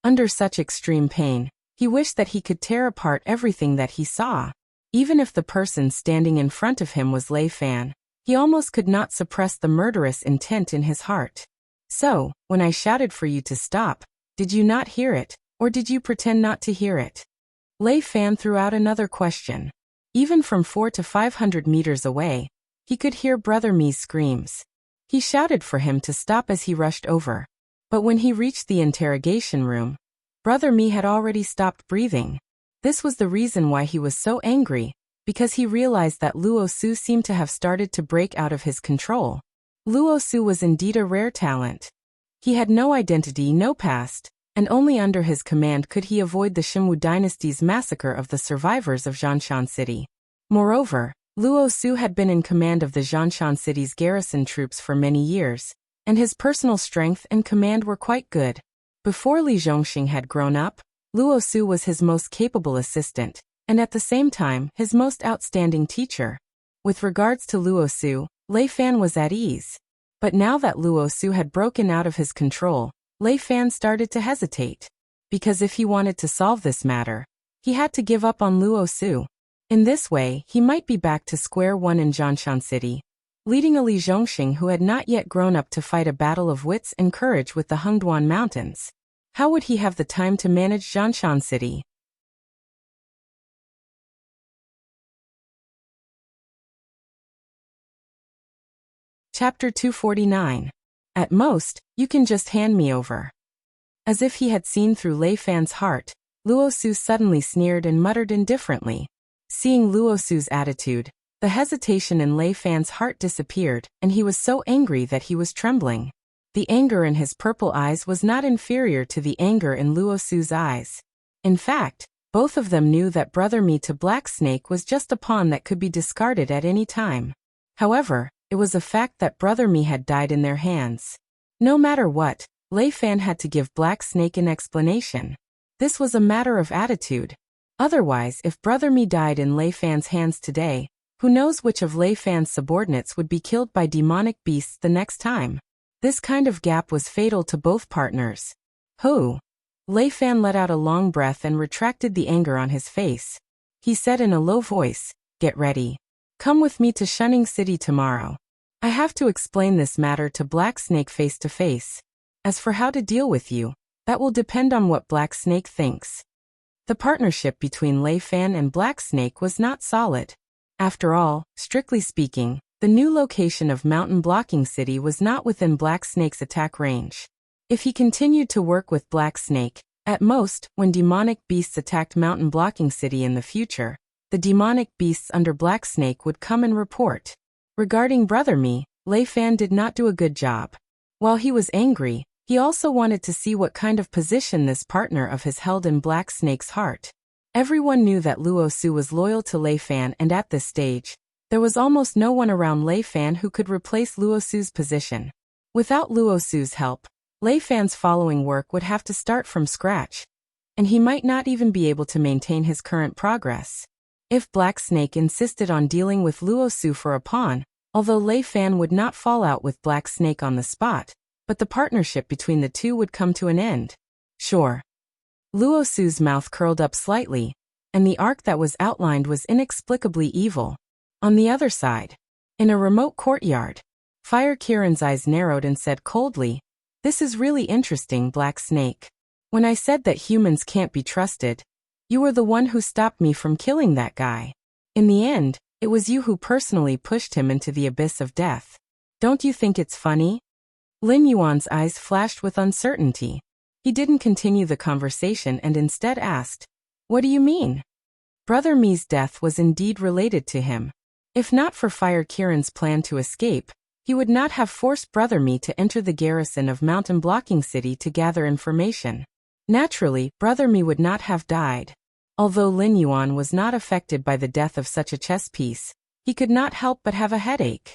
Under such extreme pain, he wished that he could tear apart everything that he saw. Even if the person standing in front of him was Lei Fan, he almost could not suppress the murderous intent in his heart. "So, when I shouted for you to stop, did you not hear it, or did you pretend not to hear it?" Lei Fan threw out another question. Even from 400 to 500 meters away, he could hear Brother Mi's screams. He shouted for him to stop as he rushed over. But when he reached the interrogation room, Brother Mi had already stopped breathing. This was the reason why he was so angry, because he realized that Luo Su seemed to have started to break out of his control. Luo Su was indeed a rare talent. He had no identity, no past, and only under his command could he avoid the Shimwu dynasty's massacre of the survivors of Zhanshan City. Moreover, Luo Su had been in command of the Zhanshan City's garrison troops for many years, and his personal strength and command were quite good. Before Li Zhongxing had grown up, Luo Su was his most capable assistant, and at the same time, his most outstanding teacher. With regards to Luo Su, Lei Fan was at ease. But now that Luo Su had broken out of his control, Lei Fan started to hesitate. Because if he wanted to solve this matter, he had to give up on Luo Su. In this way, he might be back to square one in Zhanshan City, leading a Li Zhongxing who had not yet grown up to fight a battle of wits and courage with the Hengduan Mountains. How would he have the time to manage Zhanshan City? Chapter 249. At most, you can just hand me over. As if he had seen through Lei Fan's heart, Luo Su suddenly sneered and muttered indifferently. Seeing Luo Su's attitude, the hesitation in Lei Fan's heart disappeared, and he was so angry that he was trembling. The anger in his purple eyes was not inferior to the anger in Luo Su's eyes. In fact, both of them knew that Brother Mi to Black Snake was just a pawn that could be discarded at any time. However, it was a fact that Brother Mi had died in their hands. No matter what, Lei Fan had to give Black Snake an explanation. This was a matter of attitude. Otherwise, if Brother Mi died in Lei Fan's hands today, who knows which of Lei Fan's subordinates would be killed by demonic beasts the next time? This kind of gap was fatal to both partners. "Who?" Lei Fan let out a long breath and retracted the anger on his face. He said in a low voice, "Get ready. Come with me to Shunning City tomorrow. I have to explain this matter to Black Snake face to face. As for how to deal with you, that will depend on what Black Snake thinks." The partnership between Lei Fan and Black Snake was not solid. After all, strictly speaking, the new location of Mountain Blocking City was not within Black Snake's attack range. If he continued to work with Black Snake, at most, when demonic beasts attacked Mountain Blocking City in the future, the demonic beasts under Black Snake would come and report. Regarding Brother Mi, Lei Fan did not do a good job. While he was angry, he also wanted to see what kind of position this partner of his held in Black Snake's heart. Everyone knew that Luo Su was loyal to Lei Fan, and at this stage, There was almost no one around Lei Fan who could replace Luo Su's position. Without Luo Su's help, Lei Fan's following work would have to start from scratch, and he might not even be able to maintain his current progress. If Black Snake insisted on dealing with Luo Su for a pawn, although Lei Fan would not fall out with Black Snake on the spot, but the partnership between the two would come to an end. Sure. Luo Su's mouth curled up slightly, and the arc that was outlined was inexplicably evil. On the other side, in a remote courtyard, Fire Kirin's eyes narrowed and said coldly, "This is really interesting, Black Snake. When I said that humans can't be trusted, you were the one who stopped me from killing that guy. In the end, it was you who personally pushed him into the abyss of death. Don't you think it's funny?" Lin Yuan's eyes flashed with uncertainty. He didn't continue the conversation and instead asked, "What do you mean?" Brother Mi's death was indeed related to him. If not for Fire Kirin's plan to escape, he would not have forced Brother Mi to enter the garrison of Mountain Blocking City to gather information. Naturally, Brother Mi would not have died. Although Lin Yuan was not affected by the death of such a chess piece, he could not help but have a headache.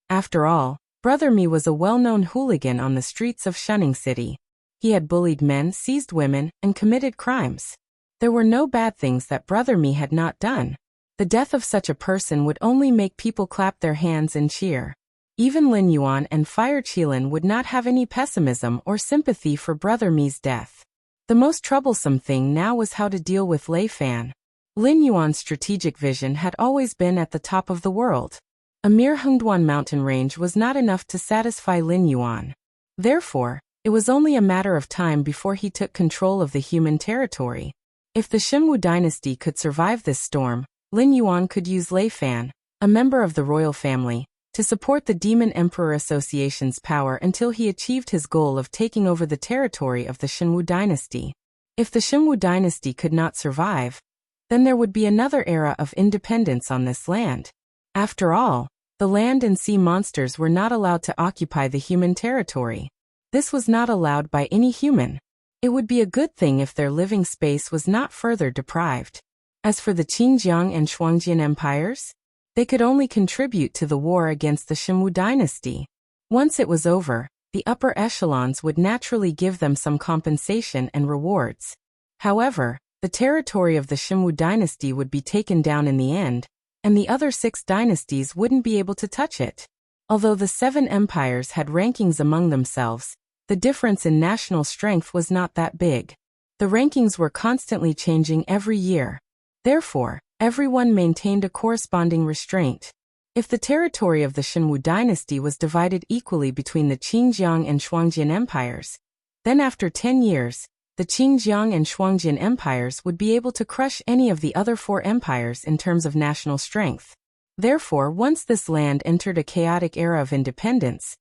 After all, Brother Mi was a well-known hooligan on the streets of Shunning City. He had bullied men, seized women, and committed crimes. There were no bad things that Brother Mi had not done. The death of such a person would only make people clap their hands and cheer. Even Lin Yuan and Fire Qilin would not have any pessimism or sympathy for Brother Mi's death. The most troublesome thing now was how to deal with Lei Fan. Lin Yuan's strategic vision had always been at the top of the world. A mere Hengduan mountain range was not enough to satisfy Lin Yuan. Therefore, it was only a matter of time before he took control of the human territory. If the Xinwu dynasty could survive this storm, Lin Yuan could use Lei Fan, a member of the royal family, to support the Demon Emperor Association's power until he achieved his goal of taking over the territory of the Xinwu dynasty. If the Xinwu dynasty could not survive, then there would be another era of independence on this land. After all, the land and sea monsters were not allowed to occupy the human territory. This was not allowed by any human. It would be a good thing if their living space was not further deprived. As for the Qinjiang and Shuangjian empires, they could only contribute to the war against the Xinwu dynasty. Once it was over, the upper echelons would naturally give them some compensation and rewards. However, the territory of the Xinwu dynasty would be taken down in the end, and the other 6 dynasties wouldn't be able to touch it. Although the 7 empires had rankings among themselves, the difference in national strength was not that big. The rankings were constantly changing every year. Therefore, everyone maintained a corresponding restraint. If the territory of the Xinwu dynasty was divided equally between the Qinjiang and Shuangjian empires, then after 10 years, the Qinjiang and Shuangjian empires would be able to crush any of the other 4 empires in terms of national strength. Therefore, once this land entered a chaotic era of independence,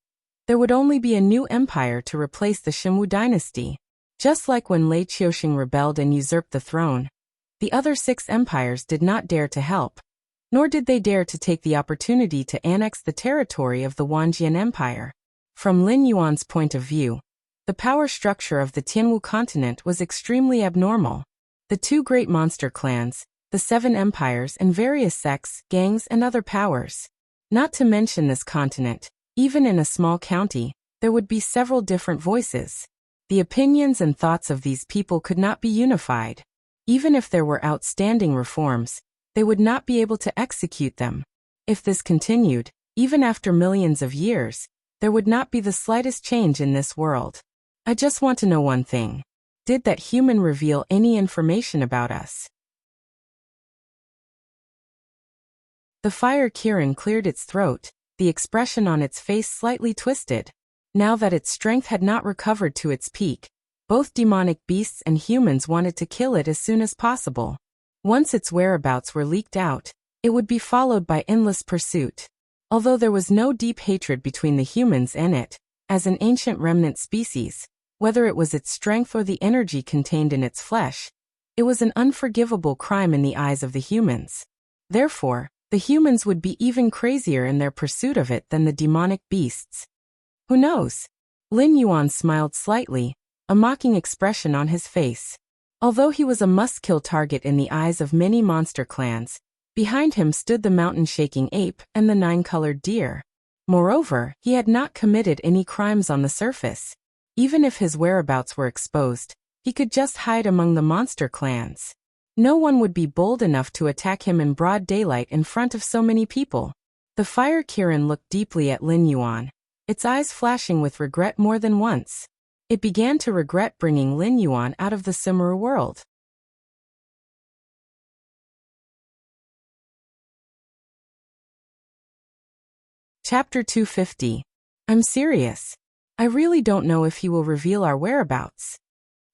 there would only be a new empire to replace the Xinwu dynasty. Just like when Lei Qiuxing rebelled and usurped the throne, the other 6 empires did not dare to help, nor did they dare to take the opportunity to annex the territory of the Wanjian Empire. From Lin Yuan's point of view, the power structure of the Tianwu continent was extremely abnormal. The 2 great monster clans, the 7 empires and various sects, gangs and other powers. Not to mention this continent, even in a small county, there would be several different voices. The opinions and thoughts of these people could not be unified. Even if there were outstanding reforms, they would not be able to execute them. If this continued, even after millions of years, there would not be the slightest change in this world. I just want to know one thing. Did that human reveal any information about us? The Fire Kirin cleared its throat, the expression on its face slightly twisted. Now that its strength had not recovered to its peak, both demonic beasts and humans wanted to kill it as soon as possible. Once its whereabouts were leaked out, it would be followed by endless pursuit. Although there was no deep hatred between the humans and it, as an ancient remnant species, whether it was its strength or the energy contained in its flesh, it was an unforgivable crime in the eyes of the humans. Therefore, the humans would be even crazier in their pursuit of it than the demonic beasts. Who knows? Lin Yuan smiled slightly, a mocking expression on his face. Although he was a must-kill target in the eyes of many monster clans, behind him stood the mountain-shaking ape and the nine-colored deer. Moreover, he had not committed any crimes on the surface. Even if his whereabouts were exposed, he could just hide among the monster clans. No one would be bold enough to attack him in broad daylight in front of so many people. The Fire Kirin looked deeply at Lin Yuan, its eyes flashing with regret more than once. It began to regret bringing Lin Yuan out of the Sumeru world. Chapter 250. I'm serious. I really don't know if he will reveal our whereabouts.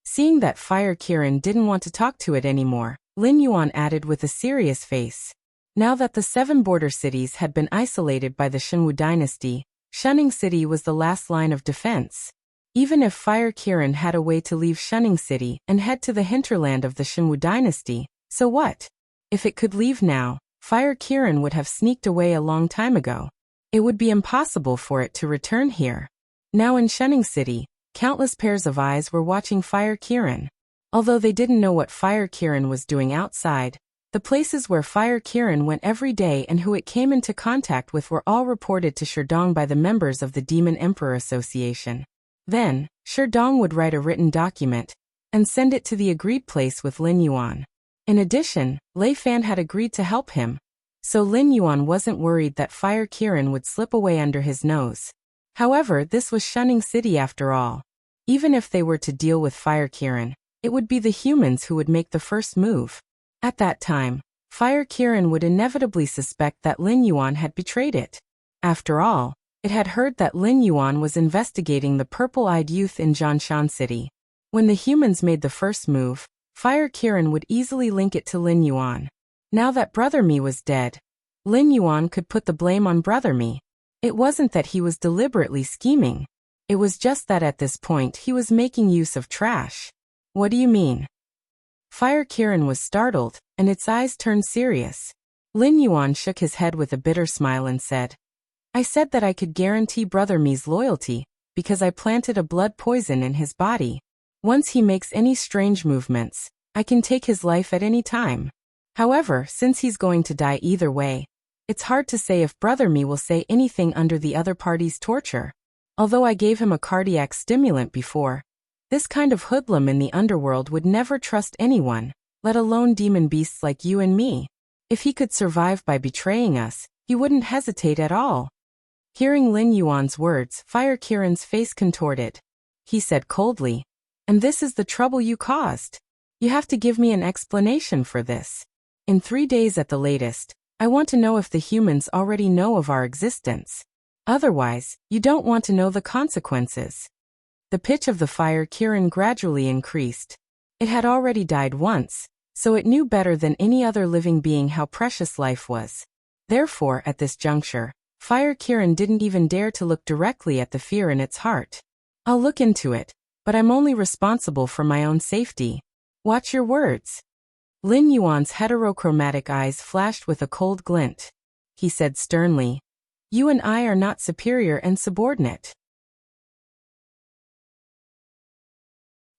Seeing that Fire Kirin didn't want to talk to it anymore, Lin Yuan added with a serious face. Now that the 7 border cities had been isolated by the Shenwu dynasty, Shunning City was the last line of defense. Even if Fire Kirin had a way to leave Shunning City and head to the hinterland of the Shenwu dynasty, so what? If it could leave now, Fire Kirin would have sneaked away a long time ago. It would be impossible for it to return here. Now in Shunning City, countless pairs of eyes were watching Fire Kirin. Although they didn't know what Fire Kirin was doing outside, the places where Fire Kirin went every day and who it came into contact with were all reported to Sherdong by the members of the Demon Emperor Association. Then, Sherdong would write a written document and send it to the agreed place with Lin Yuan. In addition, Lei Fan had agreed to help him, so Lin Yuan wasn't worried that Fire Kirin would slip away under his nose. However, this was Shunning City after all. Even if they were to deal with Fire Kirin, it would be the humans who would make the first move. At that time, Fire Kirin would inevitably suspect that Lin Yuan had betrayed it. After all, it had heard that Lin Yuan was investigating the purple-eyed youth in Jianshan City. When the humans made the first move, Fire Kirin would easily link it to Lin Yuan. Now that Brother Mi was dead, Lin Yuan could put the blame on Brother Mi. It wasn't that he was deliberately scheming. It was just that at this point he was making use of trash. What do you mean? Fire Kirin was startled, and its eyes turned serious. Lin Yuan shook his head with a bitter smile and said, I said that I could guarantee Brother Mi's loyalty, because I planted a blood poison in his body. Once he makes any strange movements, I can take his life at any time. However, since he's going to die either way, it's hard to say if Brother Mi will say anything under the other party's torture. Although I gave him a cardiac stimulant before, this kind of hoodlum in the underworld would never trust anyone, let alone demon beasts like you and me. If he could survive by betraying us, he wouldn't hesitate at all. Hearing Lin Yuan's words, Fire Kirin's face contorted. He said coldly, And this is the trouble you caused. You have to give me an explanation for this. In 3 days at the latest, I want to know if the humans already know of our existence. Otherwise, you don't want to know the consequences. The pitch of the Fire Kirin gradually increased. It had already died once, so it knew better than any other living being how precious life was. Therefore, at this juncture, Fire Kirin didn't even dare to look directly at the fear in its heart. I'll look into it, but I'm only responsible for my own safety. Watch your words. Lin Yuan's heterochromatic eyes flashed with a cold glint. He said sternly, You and I are not superior and subordinate.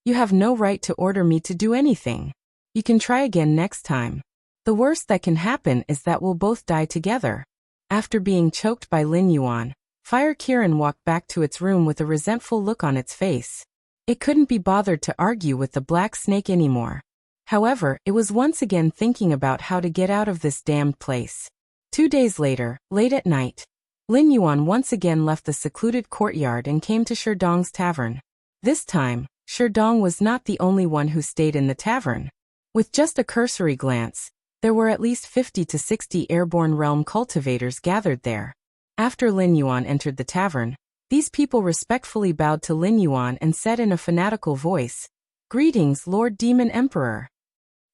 You have no right to order me to do anything. You can try again next time. The worst that can happen is that we'll both die together. After being choked by Lin Yuan, Fire Kirin walked back to its room with a resentful look on its face. It couldn't be bothered to argue with the black snake anymore. However, it was once again thinking about how to get out of this damned place. 2 days later, late at night, Lin Yuan once again left the secluded courtyard and came to Sherdong's tavern. This time, Sherdong was not the only one who stayed in the tavern. With just a cursory glance, there were at least 50 to 60 airborne realm cultivators gathered there. After Lin Yuan entered the tavern, these people respectfully bowed to Lin Yuan and said in a fanatical voice, Greetings, Lord Demon Emperor.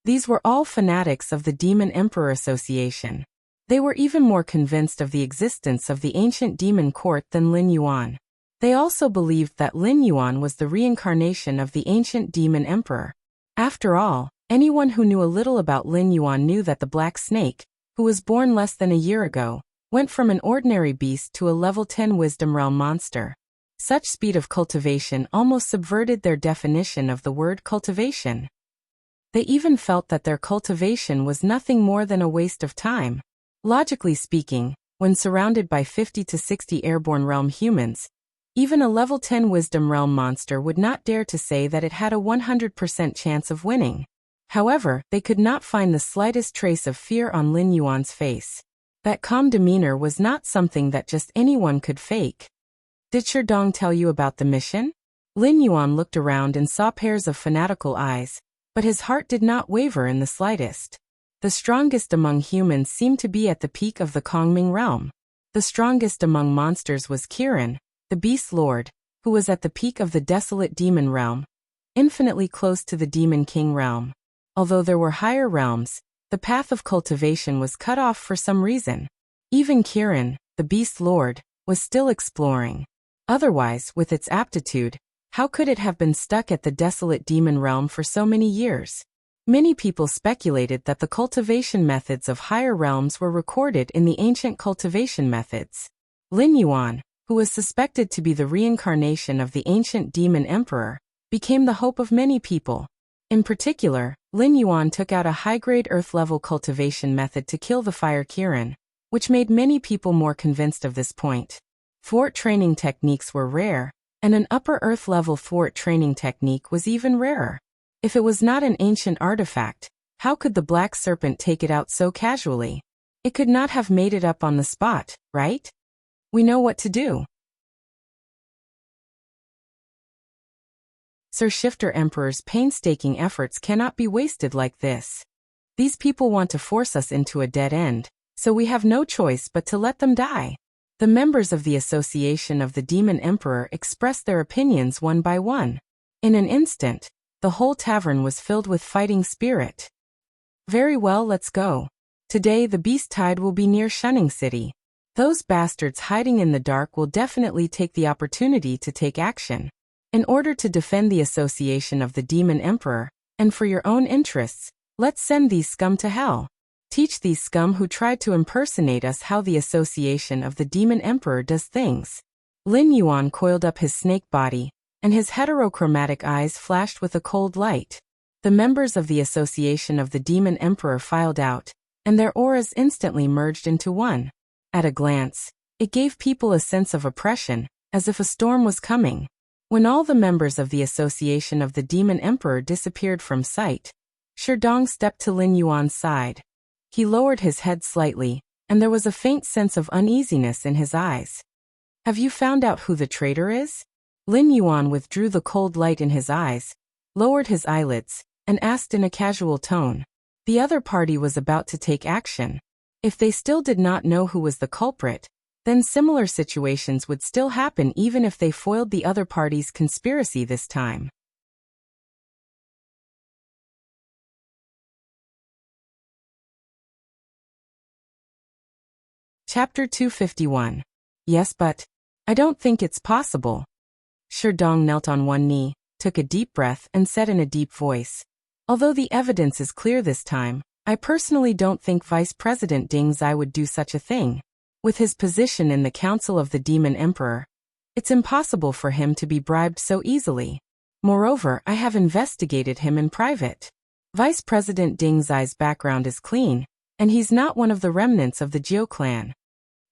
These were all fanatics of the Demon Emperor Association. They were even more convinced of the existence of the ancient demon court than Lin Yuan. They also believed that Lin Yuan was the reincarnation of the ancient demon emperor. After all, anyone who knew a little about Lin Yuan knew that the Black Snake, who was born less than a year ago, went from an ordinary beast to a level 10 wisdom realm monster. Such speed of cultivation almost subverted their definition of the word cultivation. They even felt that their cultivation was nothing more than a waste of time. Logically speaking, when surrounded by 50 to 60 airborne realm humans, even a level 10 wisdom realm monster would not dare to say that it had a 100% chance of winning. However, they could not find the slightest trace of fear on Lin Yuan's face. That calm demeanor was not something that just anyone could fake. Did Sherdong tell you about the mission? Lin Yuan looked around and saw pairs of fanatical eyes, but his heart did not waver in the slightest. The strongest among humans seemed to be at the peak of the Kongming realm. The strongest among monsters was Kirin, the Beast Lord, who was at the peak of the desolate demon realm, infinitely close to the Demon King realm. Although there were higher realms, the path of cultivation was cut off for some reason. Even Kirin, the Beast Lord, was still exploring. Otherwise, with its aptitude, how could it have been stuck at the desolate demon realm for so many years? Many people speculated that the cultivation methods of higher realms were recorded in the ancient cultivation methods. Lin Yuan, who was suspected to be the reincarnation of the ancient demon emperor, became the hope of many people. In particular, Lin Yuan took out a high-grade earth-level cultivation method to kill the fire Kirin, which made many people more convinced of this point. Thwart training techniques were rare, and an upper earth-level thwart training technique was even rarer. If it was not an ancient artifact, how could the Black Serpent take it out so casually? It could not have made it up on the spot, right? We know what to do. Sir Shifter Emperor's painstaking efforts cannot be wasted like this. These people want to force us into a dead end, so we have no choice but to let them die. The members of the Association of the Demon Emperor expressed their opinions one by one. In an instant, the whole tavern was filled with fighting spirit. Very well, let's go. Today the beast tide will be near Shunning City. Those bastards hiding in the dark will definitely take the opportunity to take action. In order to defend the Association of the Demon Emperor, and for your own interests, let's send these scum to hell. Teach these scum who tried to impersonate us how the Association of the Demon Emperor does things. Lin Yuan coiled up his snake body, and his heterochromatic eyes flashed with a cold light. The members of the Association of the Demon Emperor filed out, and their auras instantly merged into one. At a glance, it gave people a sense of oppression, as if a storm was coming. When all the members of the Association of the Demon Emperor disappeared from sight, Sherdong stepped to Lin Yuan's side. He lowered his head slightly, and there was a faint sense of uneasiness in his eyes. Have you found out who the traitor is? Lin Yuan withdrew the cold light in his eyes, lowered his eyelids, and asked in a casual tone. The other party was about to take action. If they still did not know who was the culprit, then similar situations would still happen even if they foiled the other party's conspiracy this time. Chapter 251. Yes, but I don't think it's possible. Sherdong knelt on one knee, took a deep breath, and said in a deep voice, although the evidence is clear this time, I personally don't think Vice President Ding Zai would do such a thing. With his position in the Council of the Demon Emperor, it's impossible for him to be bribed so easily. Moreover, I have investigated him in private. Vice President Ding Zai's background is clean, and he's not one of the remnants of the Jiu clan.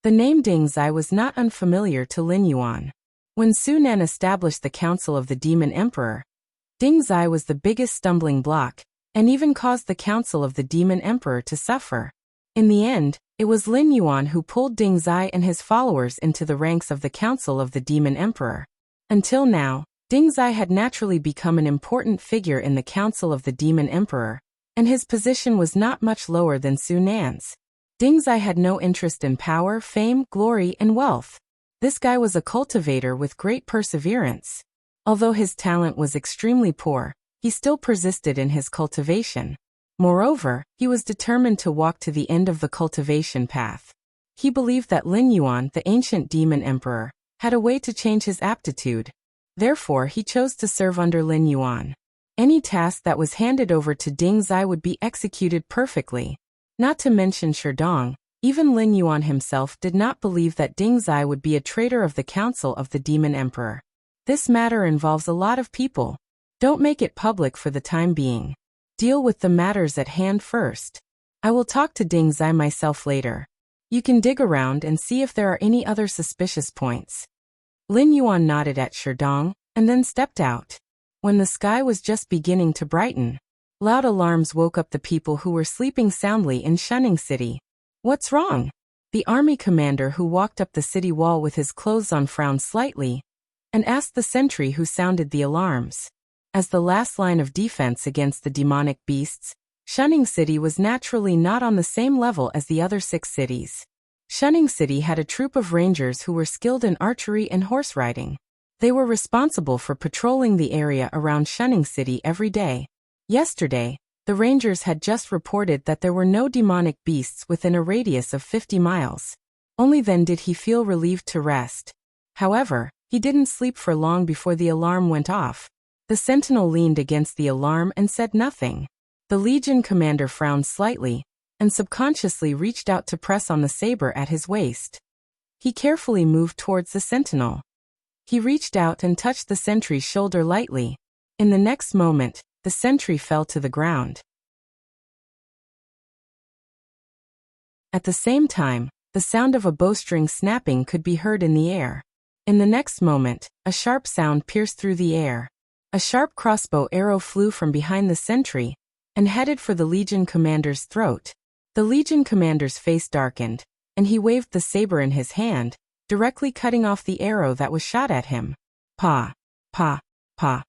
The name Ding Zai was not unfamiliar to Lin Yuan. When Su Nen established the Council of the Demon Emperor, Ding Zai was the biggest stumbling block, and even caused the Council of the Demon Emperor to suffer. In the end, it was Lin Yuan who pulled Ding Zai and his followers into the ranks of the Council of the Demon Emperor. Until now, Ding Zai had naturally become an important figure in the Council of the Demon Emperor, and his position was not much lower than Su Nan's. Ding Zai had no interest in power, fame, glory, and wealth. This guy was a cultivator with great perseverance. Although his talent was extremely poor, he still persisted in his cultivation. Moreover, he was determined to walk to the end of the cultivation path. He believed that Lin Yuan, the ancient demon emperor, had a way to change his aptitude. Therefore, he chose to serve under Lin Yuan. Any task that was handed over to Ding Zai would be executed perfectly. Not to mention Sherdong, even Lin Yuan himself did not believe that Ding Zai would be a traitor of the Council of the Demon Emperor. This matter involves a lot of people. Don't make it public for the time being. Deal with the matters at hand first. I will talk to Ding Zai myself later. You can dig around and see if there are any other suspicious points. Lin Yuan nodded at Sherdong, and then stepped out. When the sky was just beginning to brighten, loud alarms woke up the people who were sleeping soundly in Shunning City. What's wrong? The army commander who walked up the city wall with his clothes on frowned slightly, and asked the sentry who sounded the alarms. As the last line of defense against the demonic beasts, Shunning City was naturally not on the same level as the other 6 cities. Shunning City had a troop of rangers who were skilled in archery and horse riding. They were responsible for patrolling the area around Shunning City every day. Yesterday, the rangers had just reported that there were no demonic beasts within a radius of 50 miles. Only then did he feel relieved to rest. However, he didn't sleep for long before the alarm went off. The sentinel leaned against the alarm and said nothing. The Legion commander frowned slightly, and subconsciously reached out to press on the saber at his waist. He carefully moved towards the sentinel. He reached out and touched the sentry's shoulder lightly. In the next moment, the sentry fell to the ground. At the same time, the sound of a bowstring snapping could be heard in the air. In the next moment, a sharp sound pierced through the air. A sharp crossbow arrow flew from behind the sentry and headed for the Legion commander's throat. The Legion commander's face darkened, and he waved the saber in his hand, directly cutting off the arrow that was shot at him. Pa, pa, pa.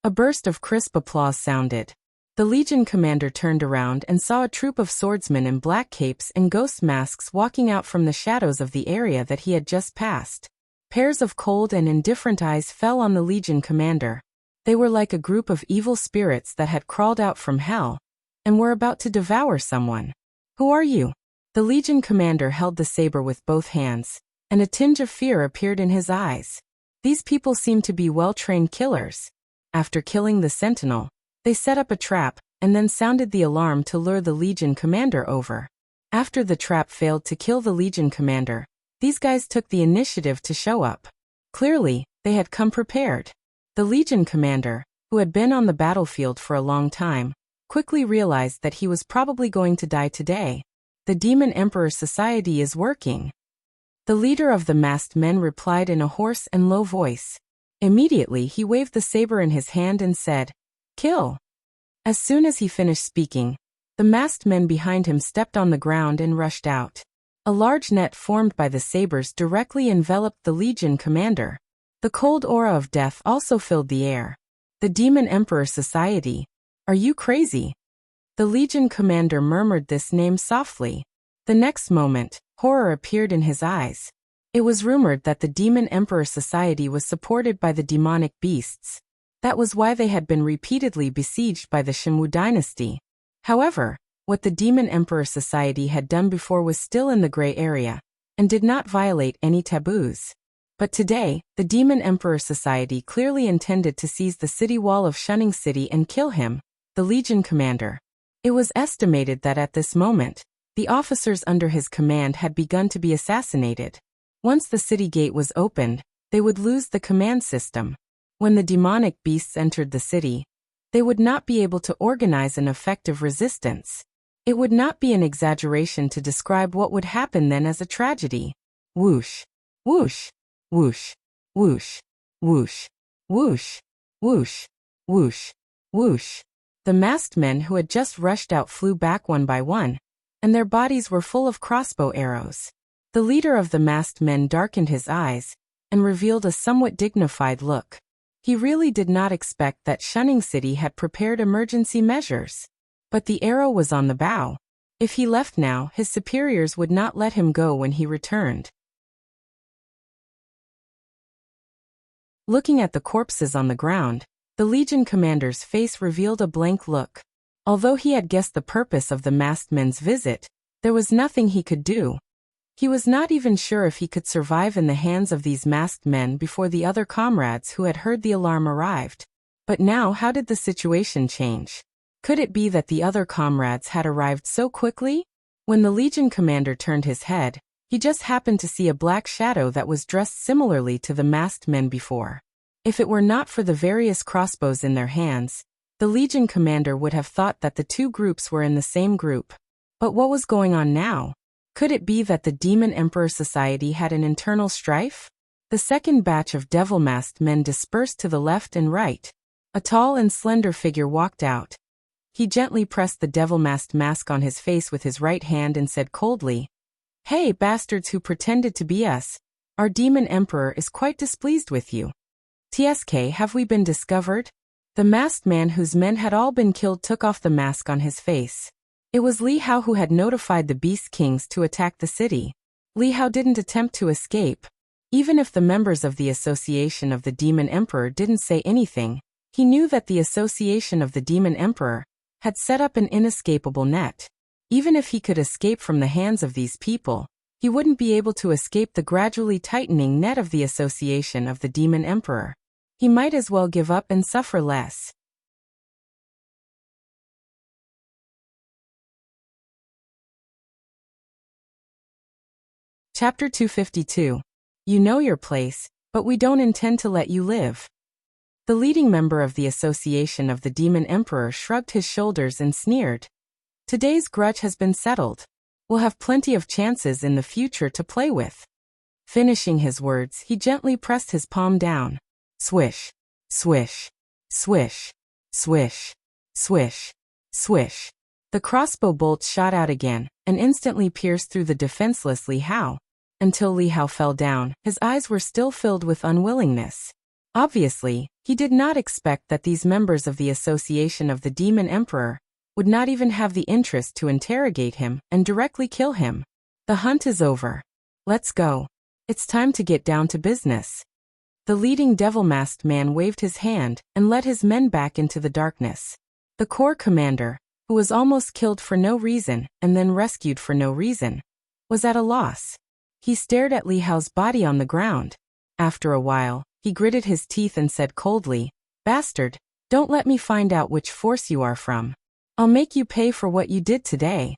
A burst of crisp applause sounded. The Legion commander turned around and saw a troop of swordsmen in black capes and ghost masks walking out from the shadows of the area that he had just passed. Pairs of cold and indifferent eyes fell on the Legion commander. They were like a group of evil spirits that had crawled out from hell and were about to devour someone. Who are you? The Legion commander held the saber with both hands, and a tinge of fear appeared in his eyes. These people seemed to be well-trained killers. After killing the sentinel, they set up a trap and then sounded the alarm to lure the Legion commander over. After the trap failed to kill the Legion commander, these guys took the initiative to show up. Clearly, they had come prepared. The Legion commander, who had been on the battlefield for a long time, quickly realized that he was probably going to die today. The Demon Emperor Society is working. The leader of the masked men replied in a hoarse and low voice. Immediately he waved the saber in his hand and said, "Kill." As soon as he finished speaking, the masked men behind him stepped on the ground and rushed out. A large net formed by the sabers directly enveloped the Legion commander. The cold aura of death also filled the air. The Demon Emperor Society. Are you crazy? The Legion commander murmured this name softly. The next moment, horror appeared in his eyes. It was rumored that the Demon Emperor Society was supported by the demonic beasts. That was why they had been repeatedly besieged by the Shenwu dynasty. However, what the Demon Emperor Society had done before was still in the gray area, and did not violate any taboos. But today, the Demon Emperor Society clearly intended to seize the city wall of Shunning City and kill him, the Legion commander. It was estimated that at this moment, the officers under his command had begun to be assassinated. Once the city gate was opened, they would lose the command system. When the demonic beasts entered the city, they would not be able to organize an effective resistance. It would not be an exaggeration to describe what would happen then as a tragedy. Whoosh, whoosh, whoosh, whoosh, whoosh, whoosh, whoosh, whoosh, whoosh. The masked men who had just rushed out flew back one by one, and their bodies were full of crossbow arrows. The leader of the masked men darkened his eyes and revealed a somewhat dignified look. He really did not expect that Shunning City had prepared emergency measures. But the arrow was on the bow. If he left now, his superiors would not let him go when he returned. Looking at the corpses on the ground, the Legion commander's face revealed a blank look. Although he had guessed the purpose of the masked men's visit, there was nothing he could do. He was not even sure if he could survive in the hands of these masked men before the other comrades who had heard the alarm arrived. But now, how did the situation change? Could it be that the other comrades had arrived so quickly? When the Legion commander turned his head, he just happened to see a black shadow that was dressed similarly to the masked men before. If it were not for the various crossbows in their hands, The Legion commander would have thought that the two groups were in the same group. But what was going on now? Could it be that the Demon Emperor Society had an internal strife? The second batch of devil-masked men dispersed to the left and right. A tall and slender figure walked out. He gently pressed the devil-masked mask on his face with his right hand and said coldly, "Hey, bastards who pretended to be us. Our Demon Emperor is quite displeased with you. TSK, have we been discovered?" The masked man whose men had all been killed took off the mask on his face. It was Li Hao who had notified the Beast Kings to attack the city. Li Hao didn't attempt to escape. Even if the members of the Association of the Demon Emperor didn't say anything, he knew that the Association of the Demon Emperor had set up an inescapable net. Even if he could escape from the hands of these people, he wouldn't be able to escape the gradually tightening net of the Association of the Demon Emperor. He might as well give up and suffer less. Chapter 252. You know your place, but we don't intend to let you live. The leading member of the Association of the Demon Emperor shrugged his shoulders and sneered. Today's grudge has been settled. We'll have plenty of chances in the future to play with. Finishing his words, he gently pressed his palm down. Swish, swish, swish, swish, swish, swish. The crossbow bolts shot out again, and instantly pierced through the defenseless Li Hao. Until Li Hao fell down, his eyes were still filled with unwillingness. Obviously, he did not expect that these members of the Association of the Demon Emperor would not even have the interest to interrogate him and directly kill him. The hunt is over. Let's go. It's time to get down to business. The leading devil-masked man waved his hand and led his men back into the darkness. The corps commander, who was almost killed for no reason and then rescued for no reason, was at a loss. He stared at Li Hao's body on the ground. After a while, he gritted his teeth and said coldly, "Bastard, don't let me find out which force you are from. I'll make you pay for what you did today."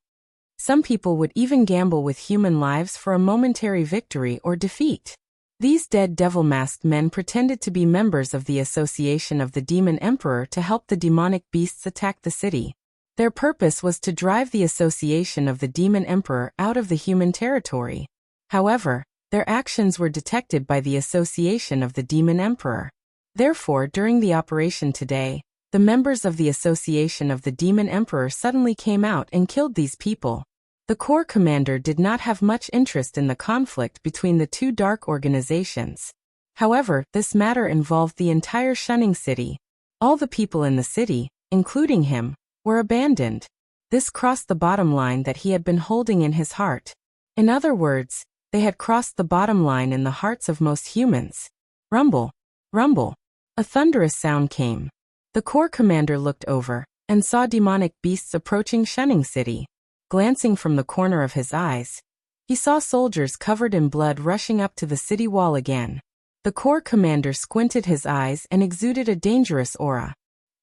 Some people would even gamble with human lives for a momentary victory or defeat. These dead devil-masked men pretended to be members of the Association of the Demon Emperor to help the demonic beasts attack the city. Their purpose was to drive the Association of the Demon Emperor out of the human territory. However, their actions were detected by the Association of the Demon Emperor. Therefore, during the operation today, the members of the Association of the Demon Emperor suddenly came out and killed these people. The corps commander did not have much interest in the conflict between the two dark organizations. However, this matter involved the entire Shunning City. All the people in the city, including him, were abandoned. This crossed the bottom line that he had been holding in his heart. In other words, they had crossed the bottom line in the hearts of most humans. Rumble, rumble. A thunderous sound came. The corps commander looked over and saw demonic beasts approaching Shunning City. Glancing from the corner of his eyes, he saw soldiers covered in blood rushing up to the city wall again. The corps commander squinted his eyes and exuded a dangerous aura.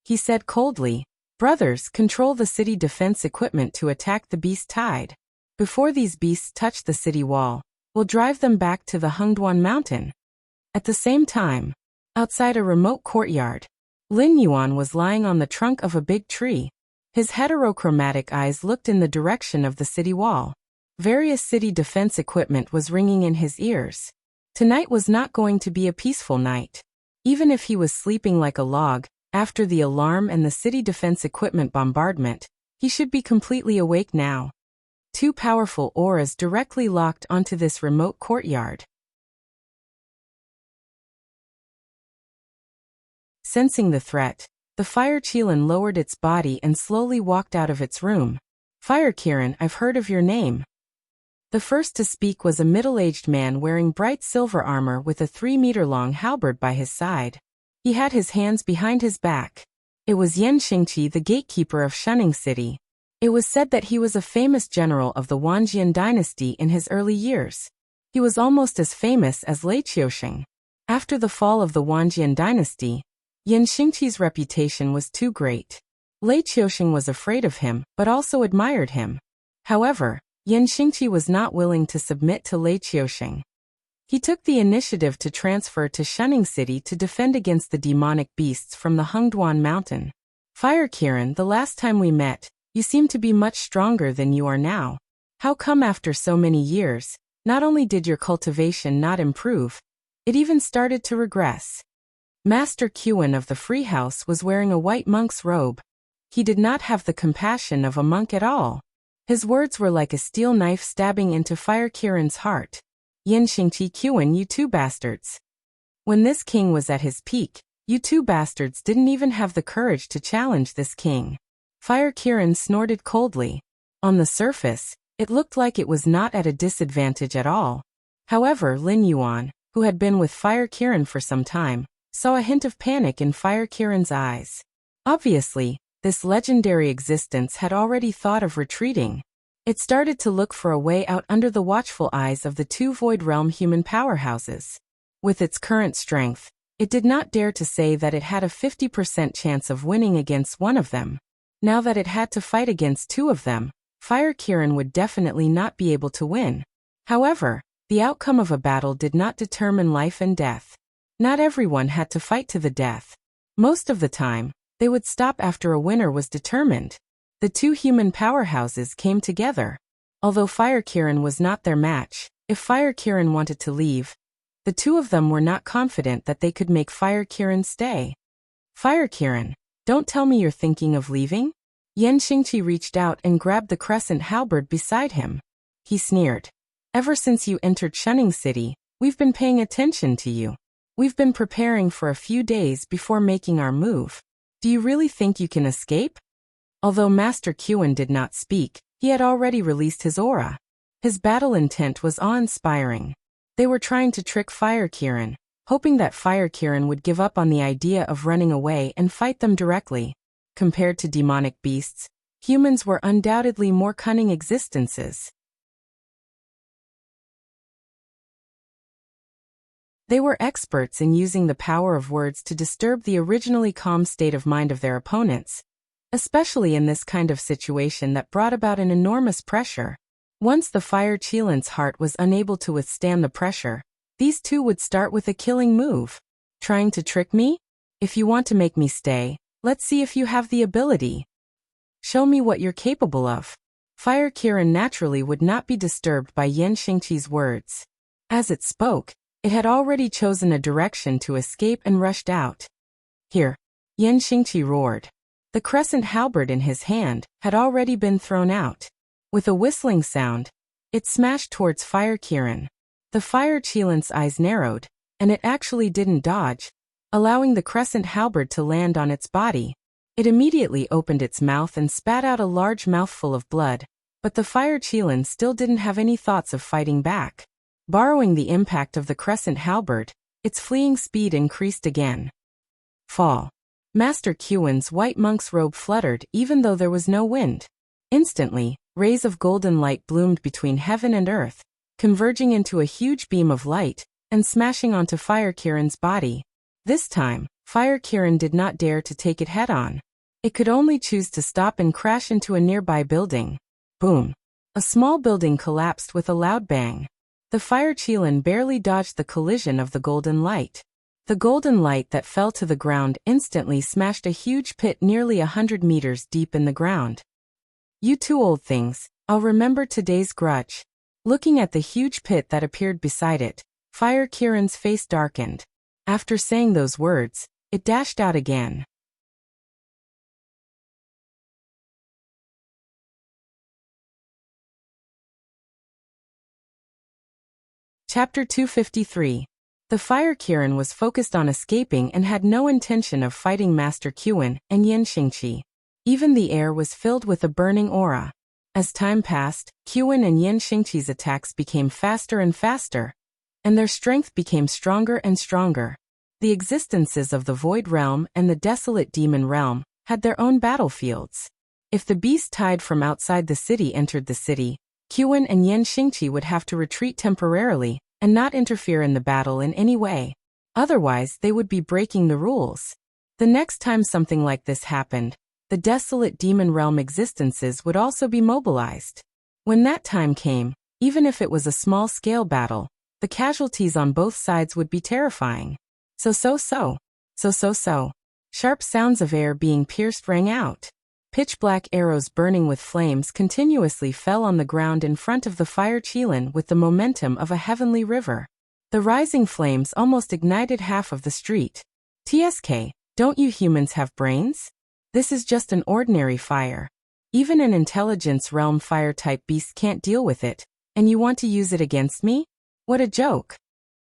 He said coldly, "Brothers, control the city defense equipment to attack the beast tide. Before these beasts touch the city wall, we'll drive them back to the Hengduan Mountain." At the same time, outside a remote courtyard, Lin Yuan was lying on the trunk of a big tree. His heterochromatic eyes looked in the direction of the city wall. Various city defense equipment was ringing in his ears. Tonight was not going to be a peaceful night. Even if he was sleeping like a log, after the alarm and the city defense equipment bombardment, he should be completely awake now. Two powerful auras directly locked onto this remote courtyard. Sensing the threat, the Fire Qilin lowered its body and slowly walked out of its room. "Fire Kirin, I've heard of your name." The first to speak was a middle-aged man wearing bright silver armor with a 3-meter-long halberd by his side. He had his hands behind his back. It was Yan Xingqi, the gatekeeper of Shunning City. It was said that he was a famous general of the Wanjian dynasty in his early years. He was almost as famous as Lei Qiusheng. After the fall of the Wanjian dynasty, Yan Xingqi's reputation was too great. Lei Qiusheng was afraid of him, but also admired him. However, Yan Xingqi was not willing to submit to Lei Qiusheng. He took the initiative to transfer to Shunning City to defend against the demonic beasts from the Hengduan Mountain. Fire Kirin, the last time we met, you seemed to be much stronger than you are now. How come after so many years, not only did your cultivation not improve, it even started to regress? Master Qin of the Free House was wearing a white monk's robe. He did not have the compassion of a monk at all. His words were like a steel knife stabbing into Fire Kirin's heart. Yin Xingqi Qin, you two bastards. When this king was at his peak, you two bastards didn't even have the courage to challenge this king. Fire Kirin snorted coldly. On the surface, it looked like it was not at a disadvantage at all. However, Lin Yuan, who had been with Fire Kirin for some time, saw a hint of panic in Fire Kirin's eyes. Obviously, this legendary existence had already thought of retreating. It started to look for a way out under the watchful eyes of the two Void Realm human powerhouses. With its current strength, it did not dare to say that it had a 50% chance of winning against one of them. Now that it had to fight against two of them, Fire Kirin would definitely not be able to win. However, the outcome of a battle did not determine life and death. Not everyone had to fight to the death. Most of the time, they would stop after a winner was determined. The two human powerhouses came together. Although Fire Kirin was not their match, if Fire Kirin wanted to leave, the two of them were not confident that they could make Fire Kirin stay. Fire Kirin, don't tell me you're thinking of leaving? Yen Xingqi reached out and grabbed the crescent halberd beside him. He sneered. Ever since you entered Shunning City, we've been paying attention to you. We've been preparing for a few days before making our move. Do you really think you can escape? Although Master Qin did not speak, he had already released his aura. His battle intent was awe-inspiring. They were trying to trick Fire Kirin, hoping that Fire Kirin would give up on the idea of running away and fight them directly. Compared to demonic beasts, humans were undoubtedly more cunning existences. They were experts in using the power of words to disturb the originally calm state of mind of their opponents, especially in this kind of situation that brought about an enormous pressure. Once the Fire Qilin's heart was unable to withstand the pressure, these two would start with a killing move. Trying to trick me? If you want to make me stay, let's see if you have the ability. Show me what you're capable of. Fire Kirin naturally would not be disturbed by Yen Xingqi's words. As it spoke, it had already chosen a direction to escape and rushed out. Here! Yen Xingqi roared. The crescent halberd in his hand had already been thrown out. With a whistling sound, it smashed towards Fire Kirin. The Fire Qilin's eyes narrowed, and it actually didn't dodge, allowing the crescent halberd to land on its body. It immediately opened its mouth and spat out a large mouthful of blood, but the Fire Qilin still didn't have any thoughts of fighting back. Borrowing the impact of the crescent halberd, its fleeing speed increased again. Fall. Master Qin's white monk's robe fluttered even though there was no wind. Instantly, rays of golden light bloomed between heaven and earth, converging into a huge beam of light and smashing onto Fire Kirin's body. This time, Fire Kirin did not dare to take it head-on. It could only choose to stop and crash into a nearby building. Boom! A small building collapsed with a loud bang. The Fire Qilin barely dodged the collision of the golden light. The golden light that fell to the ground instantly smashed a huge pit nearly 100 meters deep in the ground. You two old things, I'll remember today's grudge. Looking at the huge pit that appeared beside it, Fire Kirin's face darkened. After saying those words, it dashed out again. Chapter 253. The Fire Kirin was focused on escaping and had no intention of fighting Master Qin and Yen Xingqi. Even the air was filled with a burning aura. As time passed, Qin and Yen Xingqi's attacks became faster and faster, and their strength became stronger and stronger. The existences of the Void Realm and the Desolate Demon Realm had their own battlefields. If the beast tied from outside the city entered the city, Qin and Yen Xingqi would have to retreat temporarily and not interfere in the battle in any way. Otherwise, they would be breaking the rules. The next time something like this happened, the Desolate Demon Realm existences would also be mobilized. When that time came, even if it was a small-scale battle, the casualties on both sides would be terrifying. So. Sharp sounds of air being pierced rang out. Pitch-black arrows burning with flames continuously fell on the ground in front of the fire Qilin with the momentum of a heavenly river. The rising flames almost ignited half of the street. TSK, don't you humans have brains? This is just an ordinary fire. Even an intelligence realm fire-type beast can't deal with it, and you want to use it against me? What a joke.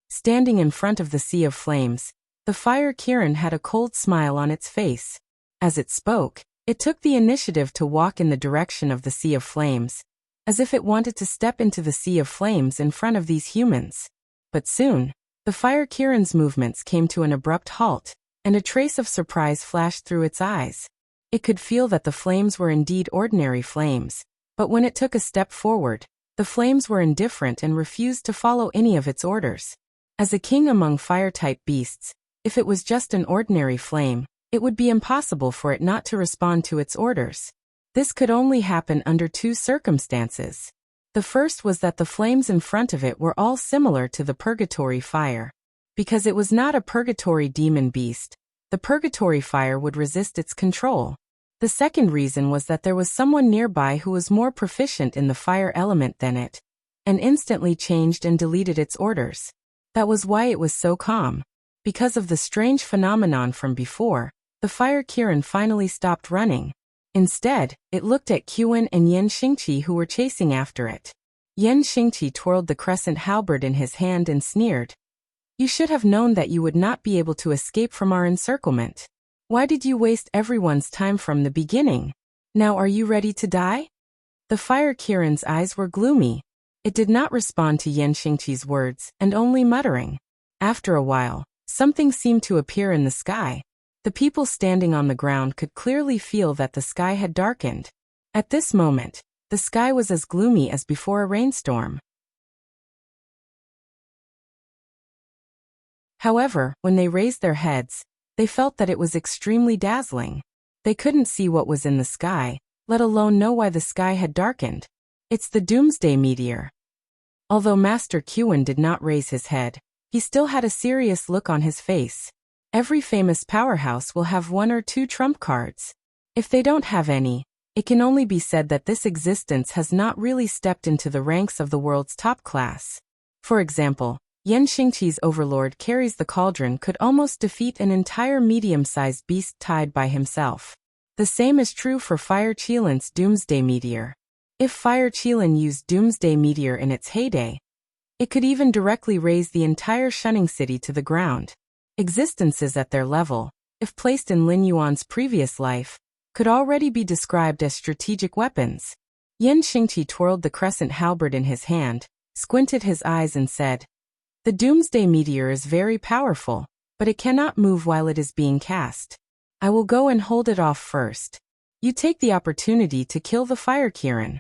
Standing in front of the sea of flames, the fire Kirin had a cold smile on its face. As it spoke, it took the initiative to walk in the direction of the sea of flames, as if it wanted to step into the sea of flames in front of these humans. But soon, the fire Kirin's movements came to an abrupt halt, and a trace of surprise flashed through its eyes. It could feel that the flames were indeed ordinary flames, but when it took a step forward, the flames were indifferent and refused to follow any of its orders. As a king among fire-type beasts, if it was just an ordinary flame, it would be impossible for it not to respond to its orders. This could only happen under two circumstances. The first was that the flames in front of it were all similar to the purgatory fire. Because it was not a purgatory demon beast, the purgatory fire would resist its control. The second reason was that there was someone nearby who was more proficient in the fire element than it, and instantly changed and deleted its orders. That was why it was so calm. Because of the strange phenomenon from before, the fire Kirin finally stopped running. Instead, it looked at Qin and Yan Xingqi who were chasing after it. Yan Xingqi twirled the crescent halberd in his hand and sneered. You should have known that you would not be able to escape from our encirclement. Why did you waste everyone's time from the beginning? Now are you ready to die? The fire Kirin's eyes were gloomy. It did not respond to Yan Xingqi's words, and only muttering. After a while, something seemed to appear in the sky. The people standing on the ground could clearly feel that the sky had darkened. At this moment, the sky was as gloomy as before a rainstorm. However, when they raised their heads, they felt that it was extremely dazzling. They couldn't see what was in the sky, let alone know why the sky had darkened. It's the doomsday meteor. Although Master Qin did not raise his head, he still had a serious look on his face. Every famous powerhouse will have one or two trump cards. If they don't have any, it can only be said that this existence has not really stepped into the ranks of the world's top class. For example, Yan Xingqi's overlord carries the cauldron could almost defeat an entire medium-sized beast tied by himself. The same is true for Fire Qilin's Doomsday Meteor. If Fire Qilin used Doomsday Meteor in its heyday, it could even directly raise the entire Shunning City to the ground. Existences at their level, if placed in Lin Yuan's previous life, could already be described as strategic weapons. Yan Xingqi twirled the crescent halberd in his hand, squinted his eyes and said, The Doomsday Meteor is very powerful, but it cannot move while it is being cast. I will go and hold it off first. You take the opportunity to kill the Fire Kirin.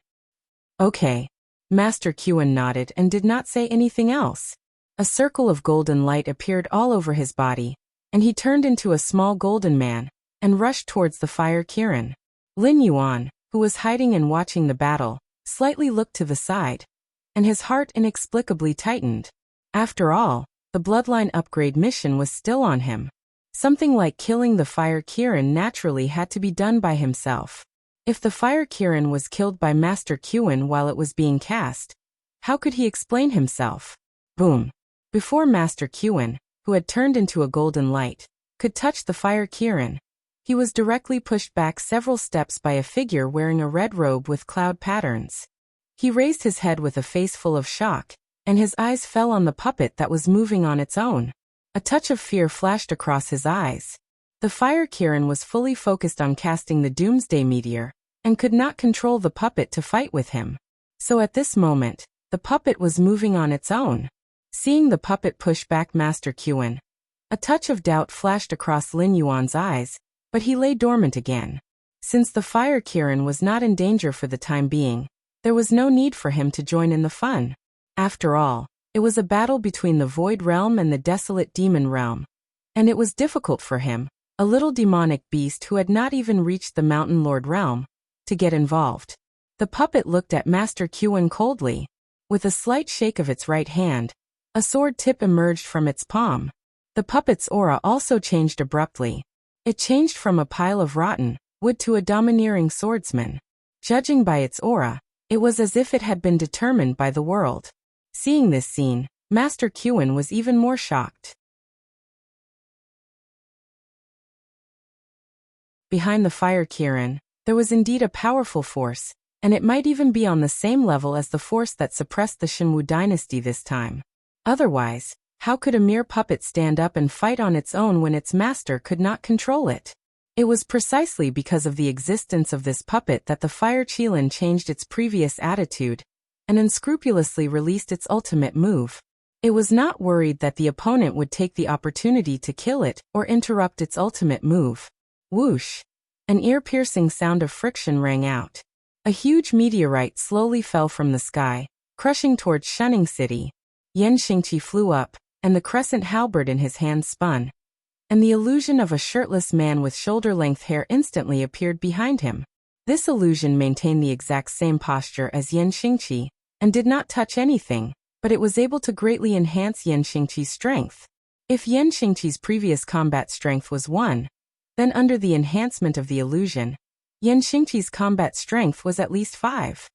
Okay. Master Qin nodded and did not say anything else. A circle of golden light appeared all over his body, and he turned into a small golden man, and rushed towards the Fire Kirin. Lin Yuan, who was hiding and watching the battle, slightly looked to the side, and his heart inexplicably tightened. After all, the bloodline upgrade mission was still on him. Something like killing the Fire Kirin naturally had to be done by himself. If the Fire Kirin was killed by Master Qin while it was being cast, how could he explain himself? Boom. Before Master Qin, who had turned into a golden light, could touch the Fire Kirin, he was directly pushed back several steps by a figure wearing a red robe with cloud patterns. He raised his head with a face full of shock, and his eyes fell on the puppet that was moving on its own. A touch of fear flashed across his eyes. The Fire Kirin was fully focused on casting the Doomsday Meteor, and could not control the puppet to fight with him. So at this moment, the puppet was moving on its own. Seeing the puppet push back Master Qin, a touch of doubt flashed across Lin Yuan's eyes, but he lay dormant again. Since the Fire Kirin was not in danger for the time being, there was no need for him to join in the fun. After all, it was a battle between the Void Realm and the Desolate Demon Realm, and it was difficult for him, a little demonic beast who had not even reached the Mountain Lord realm, to get involved. The puppet looked at Master Qin coldly. With a slight shake of its right hand, a sword tip emerged from its palm. The puppet's aura also changed abruptly. It changed from a pile of rotten wood to a domineering swordsman. Judging by its aura, it was as if it had been determined by the world. Seeing this scene, Master Qin was even more shocked. Behind the fire Kirin, there was indeed a powerful force, and it might even be on the same level as the force that suppressed the Shenwu dynasty this time. Otherwise, how could a mere puppet stand up and fight on its own when its master could not control it? It was precisely because of the existence of this puppet that the fire Qilin changed its previous attitude and unscrupulously released its ultimate move. It was not worried that the opponent would take the opportunity to kill it or interrupt its ultimate move. Whoosh! An ear-piercing sound of friction rang out. A huge meteorite slowly fell from the sky, crushing towards Shunning City. Yan Xingqi flew up, and the crescent halberd in his hand spun, and the illusion of a shirtless man with shoulder-length hair instantly appeared behind him. This illusion maintained the exact same posture as Yan Xingqi, and did not touch anything, but it was able to greatly enhance Yan Xingqi's strength. If Yan Xingqi's previous combat strength was 1, then under the enhancement of the illusion, Yan Xingqi's combat strength was at least 5.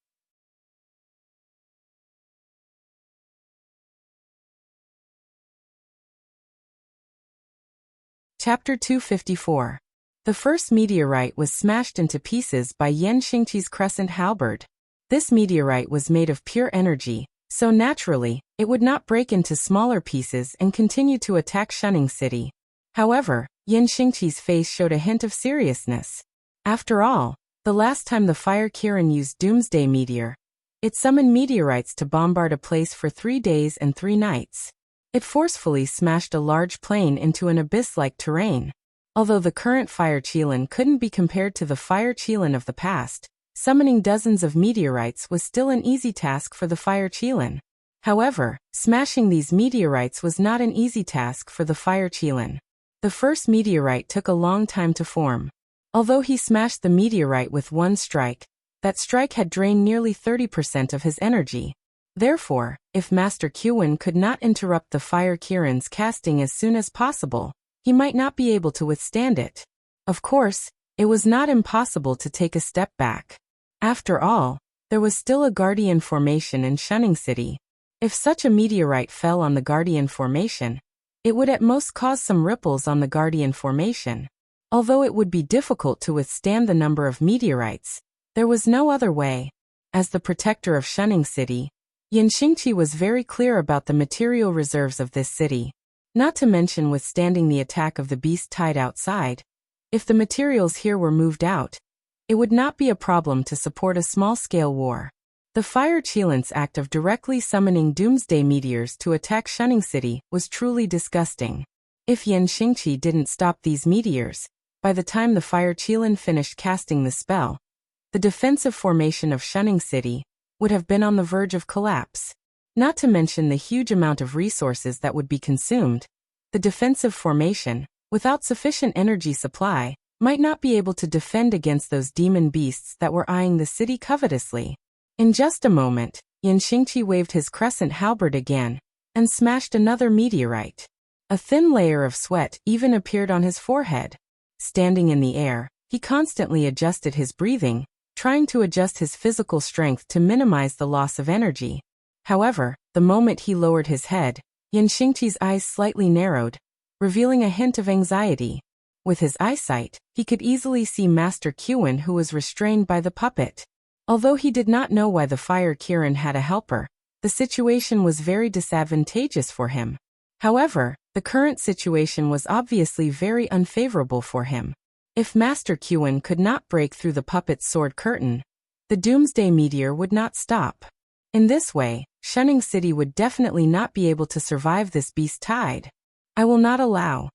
Chapter 254. The first meteorite was smashed into pieces by Yan Xingqi's crescent halberd. This meteorite was made of pure energy, so naturally, it would not break into smaller pieces and continue to attack Shunning City. However, Yan Xingqi's face showed a hint of seriousness. After all, the last time the fire Kirin used Doomsday Meteor, it summoned meteorites to bombard a place for 3 days and 3 nights. It forcefully smashed a large plain into an abyss-like terrain. Although the current fire Qilin couldn't be compared to the fire Qilin of the past, summoning dozens of meteorites was still an easy task for the fire Qilin. However, smashing these meteorites was not an easy task for the fire Qilin. The first meteorite took a long time to form. Although he smashed the meteorite with one strike, that strike had drained nearly 30% of his energy. Therefore, if Master Qin could not interrupt the fire Kirin's casting as soon as possible, he might not be able to withstand it. Of course, it was not impossible to take a step back. After all, there was still a Guardian Formation in Shunning City. If such a meteorite fell on the Guardian Formation, it would at most cause some ripples on the Guardian Formation. Although it would be difficult to withstand the number of meteorites, there was no other way. As the protector of Shunning City, Yan Xingqi was very clear about the material reserves of this city. Not to mention withstanding the attack of the beast tied outside. If the materials here were moved out, it would not be a problem to support a small-scale war. The fire Qilin's act of directly summoning doomsday meteors to attack Shunning City was truly disgusting. If Yan Xingqi didn't stop these meteors, by the time the fire Qilin finished casting the spell, the defensive formation of Shunning City would have been on the verge of collapse. Not to mention the huge amount of resources that would be consumed. The defensive formation, without sufficient energy supply, might not be able to defend against those demon beasts that were eyeing the city covetously. In just a moment, Yan Xingqi waved his crescent halberd again, and smashed another meteorite. A thin layer of sweat even appeared on his forehead. Standing in the air, he constantly adjusted his breathing, trying to adjust his physical strength to minimize the loss of energy. However, the moment he lowered his head, Yan Xingqi's eyes slightly narrowed, revealing a hint of anxiety. With his eyesight, he could easily see Master Qin, who was restrained by the puppet. Although he did not know why the fire Kirin had a helper, the situation was very disadvantageous for him. However, the current situation was obviously very unfavorable for him. If Master Qin could not break through the puppet's sword curtain, the doomsday meteor would not stop. In this way, Shunning City would definitely not be able to survive this beast tide. I will not allow.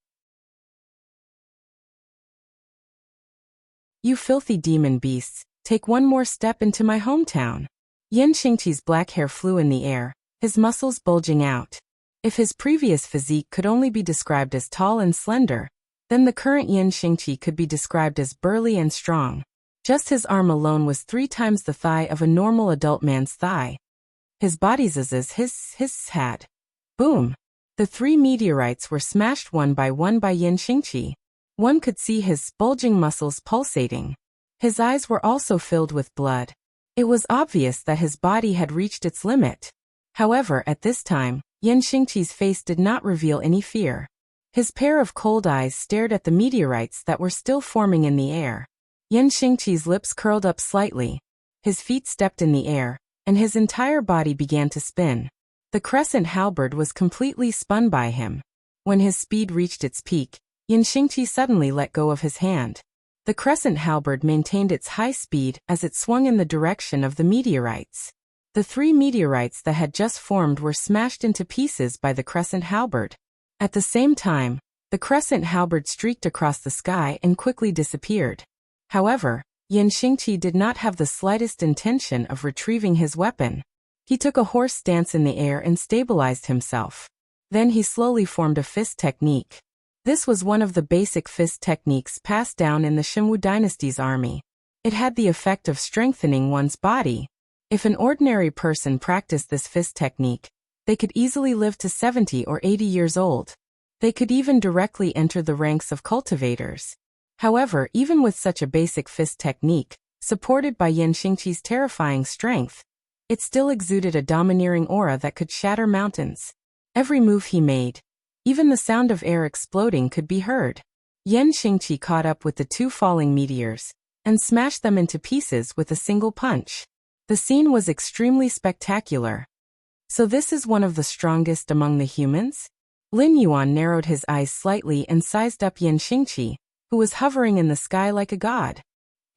You filthy demon beasts, take one more step into my hometown. Yan Xingqi's black hair flew in the air, his muscles bulging out. If his previous physique could only be described as tall and slender, then the current Yan Xingqi could be described as burly and strong. Just his arm alone was 3 times the thigh of a normal adult man's thigh. His body's as his had. Boom! The 3 meteorites were smashed one by one by Yan Xingqi. One could see his bulging muscles pulsating. His eyes were also filled with blood. It was obvious that his body had reached its limit. However, at this time, Yan Xingqi's face did not reveal any fear. His pair of cold eyes stared at the meteorites that were still forming in the air. Yan Xingqi's lips curled up slightly. His feet stepped in the air, and his entire body began to spin. The crescent halberd was completely spun by him. When his speed reached its peak, Yan Xingqi suddenly let go of his hand. The crescent halberd maintained its high speed as it swung in the direction of the meteorites. The 3 meteorites that had just formed were smashed into pieces by the crescent halberd. At the same time, the crescent halberd streaked across the sky and quickly disappeared. However, Yan Xingqi did not have the slightest intention of retrieving his weapon. He took a horse stance in the air and stabilized himself. Then he slowly formed a fist technique. This was one of the basic fist techniques passed down in the Xinwu dynasty's army. It had the effect of strengthening one's body. If an ordinary person practiced this fist technique, they could easily live to 70 or 80 years old. They could even directly enter the ranks of cultivators. However, even with such a basic fist technique, supported by Yan Xingqi's terrifying strength, it still exuded a domineering aura that could shatter mountains. Every move he made, even the sound of air exploding could be heard. Yan Xingqi caught up with the 2 falling meteors and smashed them into pieces with a single punch. The scene was extremely spectacular. So this is one of the strongest among the humans? Lin Yuan narrowed his eyes slightly and sized up Yan Xingqi, who was hovering in the sky like a god.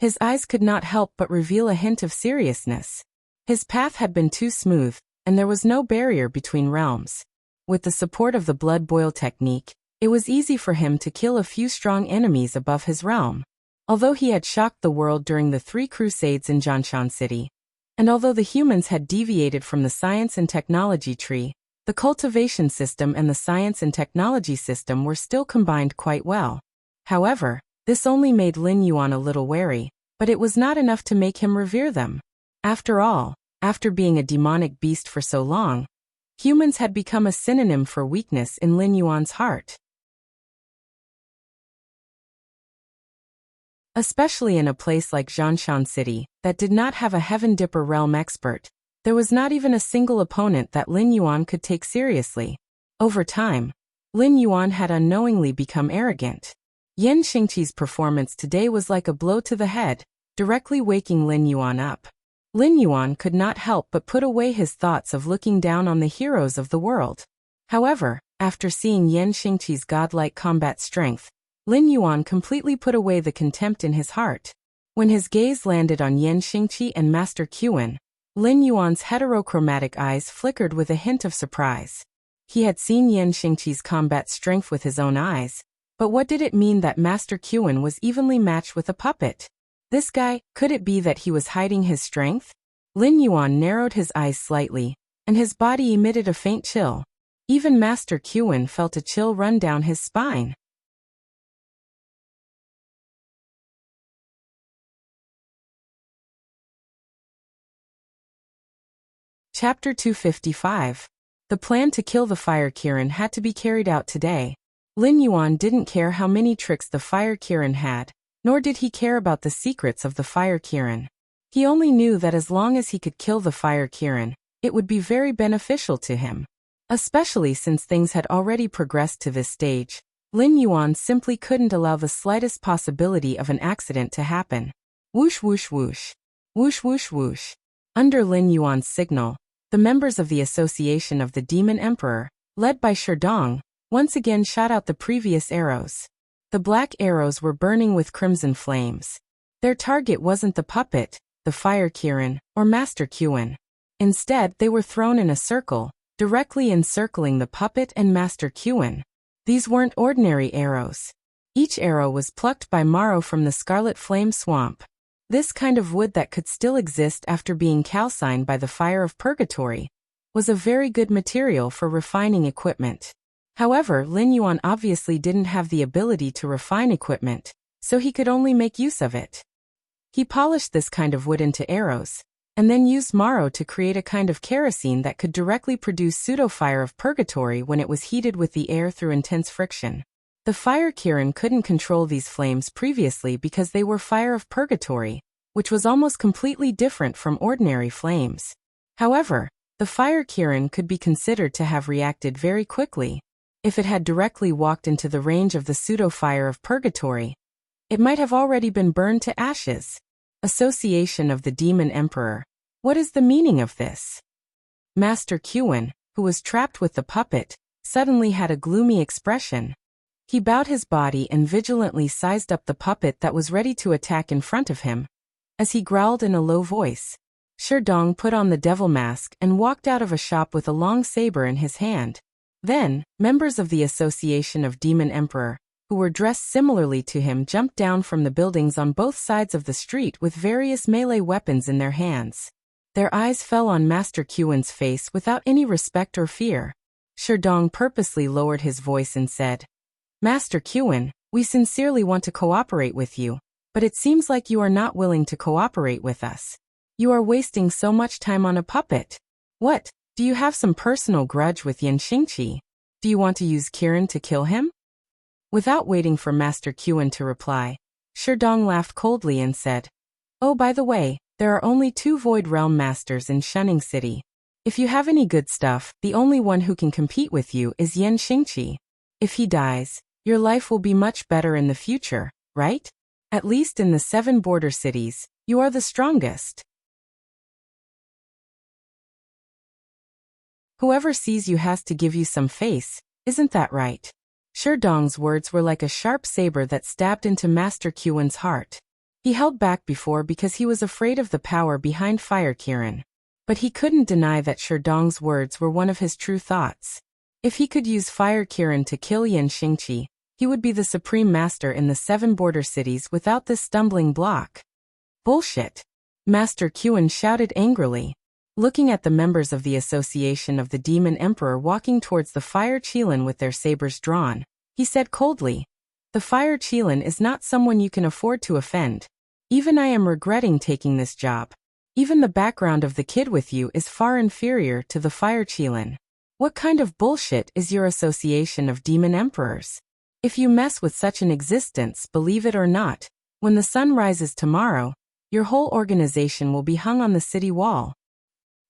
His eyes could not help but reveal a hint of seriousness. His path had been too smooth, and there was no barrier between realms. With the support of the blood boil technique, it was easy for him to kill a few strong enemies above his realm. Although he had shocked the world during the 3 crusades in Zhongshan City, and although the humans had deviated from the science and technology tree, the cultivation system and the science and technology system were still combined quite well. However, this only made Lin Yuan a little wary, but it was not enough to make him revere them. After all, after being a demonic beast for so long, humans had become a synonym for weakness in Lin Yuan's heart. Especially in a place like Zhongshan City, that did not have a Heaven Dipper realm expert, there was not even a single opponent that Lin Yuan could take seriously. Over time, Lin Yuan had unknowingly become arrogant. Yan Xingqi's performance today was like a blow to the head, directly waking Lin Yuan up. Lin Yuan could not help but put away his thoughts of looking down on the heroes of the world. However, after seeing Yan Xingqi's godlike combat strength, Lin Yuan completely put away the contempt in his heart. When his gaze landed on Yan Xingqi and Master Qin, Lin Yuan's heterochromatic eyes flickered with a hint of surprise. He had seen Yan Xingqi's combat strength with his own eyes, but what did it mean that Master Qin was evenly matched with a puppet? This guy, could it be that he was hiding his strength? Lin Yuan narrowed his eyes slightly, and his body emitted a faint chill. Even Master Qin felt a chill run down his spine. Chapter 255. The plan to kill the Fire Kirin had to be carried out today. Lin Yuan didn't care how many tricks the Fire Kirin had, nor did he care about the secrets of the Fire Kirin. He only knew that as long as he could kill the Fire Kirin, it would be very beneficial to him. Especially since things had already progressed to this stage, Lin Yuan simply couldn't allow the slightest possibility of an accident to happen. Whoosh whoosh whoosh. Whoosh whoosh whoosh. Under Lin Yuan's signal, the members of the Association of the Demon Emperor, led by Sherdong, once again shot out the previous arrows. The black arrows were burning with crimson flames. Their target wasn't the puppet, the Fire Kirin, or Master Qin. Instead, they were thrown in a circle, directly encircling the puppet and Master Qin. These weren't ordinary arrows. Each arrow was plucked by Maro from the Scarlet Flame Swamp. This kind of wood that could still exist after being calcined by the fire of purgatory was a very good material for refining equipment. However, Lin Yuan obviously didn't have the ability to refine equipment, so he could only make use of it. He polished this kind of wood into arrows, and then used Maro to create a kind of kerosene that could directly produce pseudo-fire of purgatory when it was heated with the air through intense friction. The fire Kirin couldn't control these flames previously because they were fire of purgatory, which was almost completely different from ordinary flames. However, the fire Kirin could be considered to have reacted very quickly. If it had directly walked into the range of the pseudo-fire of purgatory, it might have already been burned to ashes. Association of the Demon Emperor. What is the meaning of this? Master Qin, who was trapped with the puppet, suddenly had a gloomy expression. He bowed his body and vigilantly sized up the puppet that was ready to attack in front of him. As he growled in a low voice, Sherdong put on the devil mask and walked out of a shop with a long saber in his hand. Then, members of the Association of Demon Emperor, who were dressed similarly to him, jumped down from the buildings on both sides of the street with various melee weapons in their hands. Their eyes fell on Master Qin's face without any respect or fear. Sherdong purposely lowered his voice and said, "Master Qin, we sincerely want to cooperate with you, but it seems like you are not willing to cooperate with us. You are wasting so much time on a puppet. What, do you have some personal grudge with Yan Xingqi? Do you want to use Kirin to kill him?" Without waiting for Master Qin to reply, Sherdong laughed coldly and said, "Oh, by the way, there are only 2 Void Realm Masters in Shunning City. If you have any good stuff, the only one who can compete with you is Yan Xingqi. If he dies, your life will be much better in the future, right? At least in the 7 border cities, you are the strongest. Whoever sees you has to give you some face, isn't that right?" Sherdong's words were like a sharp saber that stabbed into Master Qin's heart. He held back before because he was afraid of the power behind Fire Kirin. But he couldn't deny that Sherdong's words were one of his true thoughts. If he could use Fire Kirin to kill Yan Xingqi, he would be the supreme master in the 7 border cities without this stumbling block. "Bullshit!" Master Qin shouted angrily. Looking at the members of the Association of the Demon Emperor walking towards the Fire Qilin with their sabers drawn, he said coldly, "The Fire Qilin is not someone you can afford to offend. Even I am regretting taking this job. Even the background of the kid with you is far inferior to the Fire Qilin. What kind of bullshit is your Association of Demon Emperors? If you mess with such an existence, believe it or not, when the sun rises tomorrow, your whole organization will be hung on the city wall.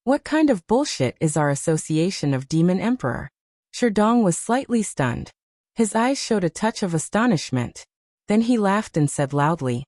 What kind of bullshit is our Association of Demon Emperor?" Sherdong was slightly stunned. His eyes showed a touch of astonishment. Then he laughed and said loudly,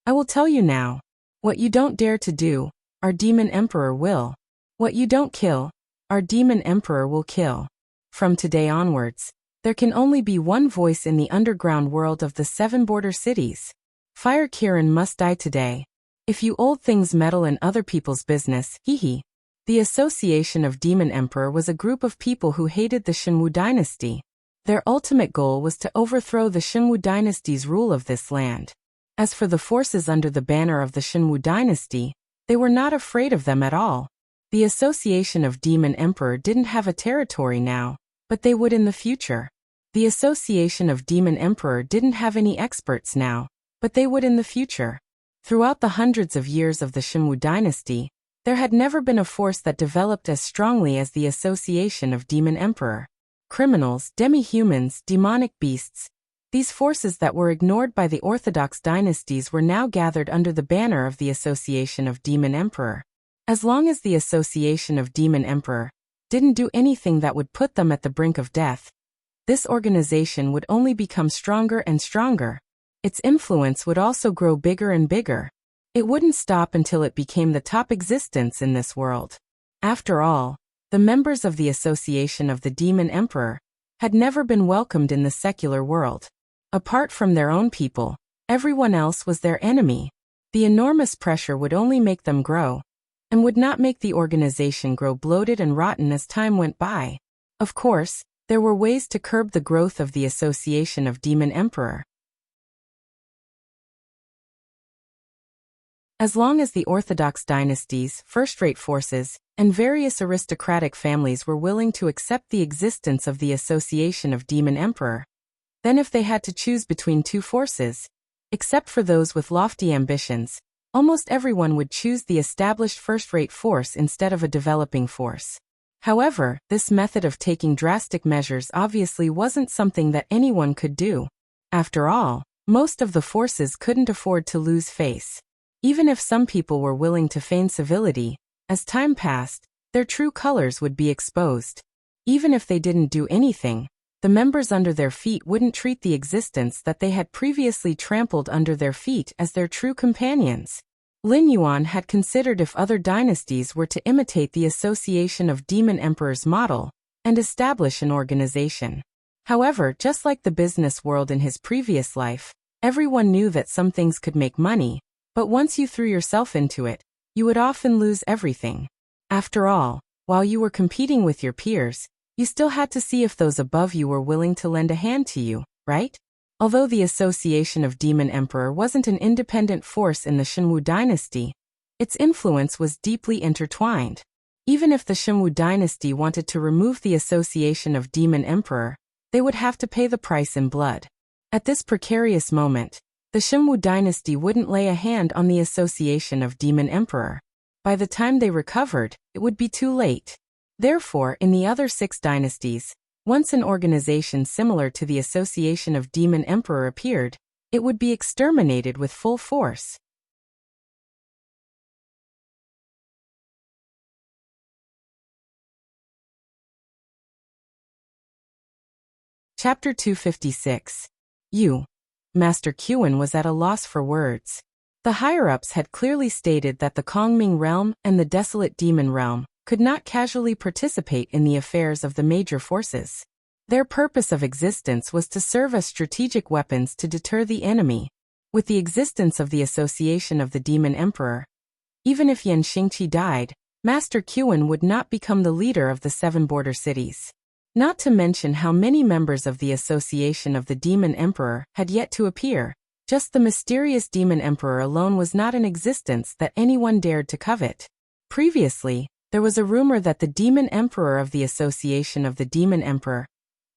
"I will tell you now. What you don't dare to do, our Demon Emperor will. What you don't kill, our Demon Emperor will kill. From today onwards, there can only be one voice in the underground world of the 7 border cities. Fire Kirin must die today. If you old things meddle in other people's business, hee." The Association of Demon Emperor was a group of people who hated the Shenwu dynasty. Their ultimate goal was to overthrow the Shenwu dynasty's rule of this land. As for the forces under the banner of the Shenwu dynasty, they were not afraid of them at all. The Association of Demon Emperor didn't have a territory now, but they would in the future. The Association of Demon Emperor didn't have any experts now, but they would in the future. Throughout the hundreds of years of the Shenwu dynasty, there had never been a force that developed as strongly as the Association of Demon Emperor. Criminals, demi-humans, demonic beasts, these forces that were ignored by the orthodox dynasties were now gathered under the banner of the Association of Demon Emperor. As long as the Association of Demon Emperor didn't do anything that would put them at the brink of death, this organization would only become stronger and stronger. Its influence would also grow bigger and bigger. It wouldn't stop until it became the top existence in this world. After all, the members of the Association of the Demon Emperor had never been welcomed in the secular world. Apart from their own people, everyone else was their enemy. The enormous pressure would only make them grow, and would not make the organization grow bloated and rotten as time went by. Of course, there were ways to curb the growth of the Association of Demon Emperor. As long as the orthodox dynasties, first-rate forces, and various aristocratic families were willing to accept the existence of the Association of Demon Emperor, then if they had to choose between 2 forces, except for those with lofty ambitions, almost everyone would choose the established first-rate force instead of a developing force. However, this method of taking drastic measures obviously wasn't something that anyone could do. After all, most of the forces couldn't afford to lose face. Even if some people were willing to feign civility, as time passed, their true colors would be exposed. Even if they didn't do anything, the members under their feet wouldn't treat the existence that they had previously trampled under their feet as their true companions. Lin Yuan had considered if other dynasties were to imitate the Association of Demon Emperors model and establish an organization. However, just like the business world in his previous life, everyone knew that some things could make money, but once you threw yourself into it, you would often lose everything. After all, while you were competing with your peers, you still had to see if those above you were willing to lend a hand to you, right? Although the Association of Demon Emperor wasn't an independent force in the Shenwu dynasty, its influence was deeply intertwined. Even if the Shenwu dynasty wanted to remove the Association of Demon Emperor, they would have to pay the price in blood. At this precarious moment, the Shenwu dynasty wouldn't lay a hand on the Association of Demon Emperor. By the time they recovered, it would be too late. Therefore, in the other 6 dynasties, once an organization similar to the Association of Demon Emperor appeared, it would be exterminated with full force. Chapter 256. Master Qin was at a loss for words. The higher-ups had clearly stated that the Kongming realm and the Desolate Demon realm could not casually participate in the affairs of the major forces. Their purpose of existence was to serve as strategic weapons to deter the enemy. With the existence of the Association of the Demon Emperor, even if Yan Xingqi died, Master Qin would not become the leader of the 7 border cities. Not to mention how many members of the Association of the Demon Emperor had yet to appear. Just the mysterious Demon Emperor alone was not in existence that anyone dared to covet. Previously, there was a rumor that the Demon Emperor of the Association of the Demon Emperor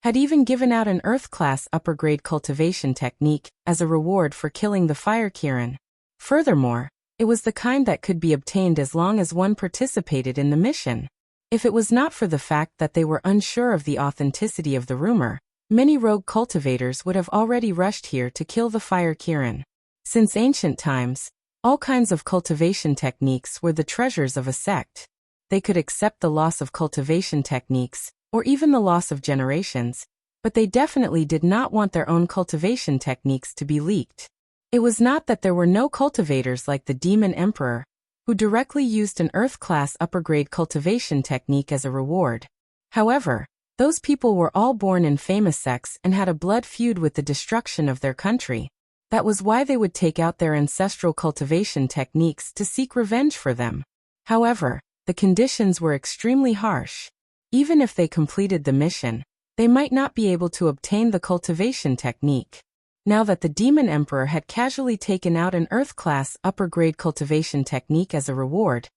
had even given out an Earth-class upper-grade cultivation technique as a reward for killing the Fire Kirin. Furthermore, it was the kind that could be obtained as long as one participated in the mission. If it was not for the fact that they were unsure of the authenticity of the rumor, many rogue cultivators would have already rushed here to kill the Fire Kirin. Since ancient times, all kinds of cultivation techniques were the treasures of a sect. They could accept the loss of cultivation techniques, or even the loss of generations, but they definitely did not want their own cultivation techniques to be leaked. It was not that there were no cultivators like the Demon Emperor, who directly used an Earth-class upper-grade cultivation technique as a reward. However, those people were all born in famous sects and had a blood feud with the destruction of their country. That was why they would take out their ancestral cultivation techniques to seek revenge for them. However, the conditions were extremely harsh. Even if they completed the mission, they might not be able to obtain the cultivation technique. Now that the Demon Emperor had casually taken out an Earth-class upper-grade cultivation technique as a reward,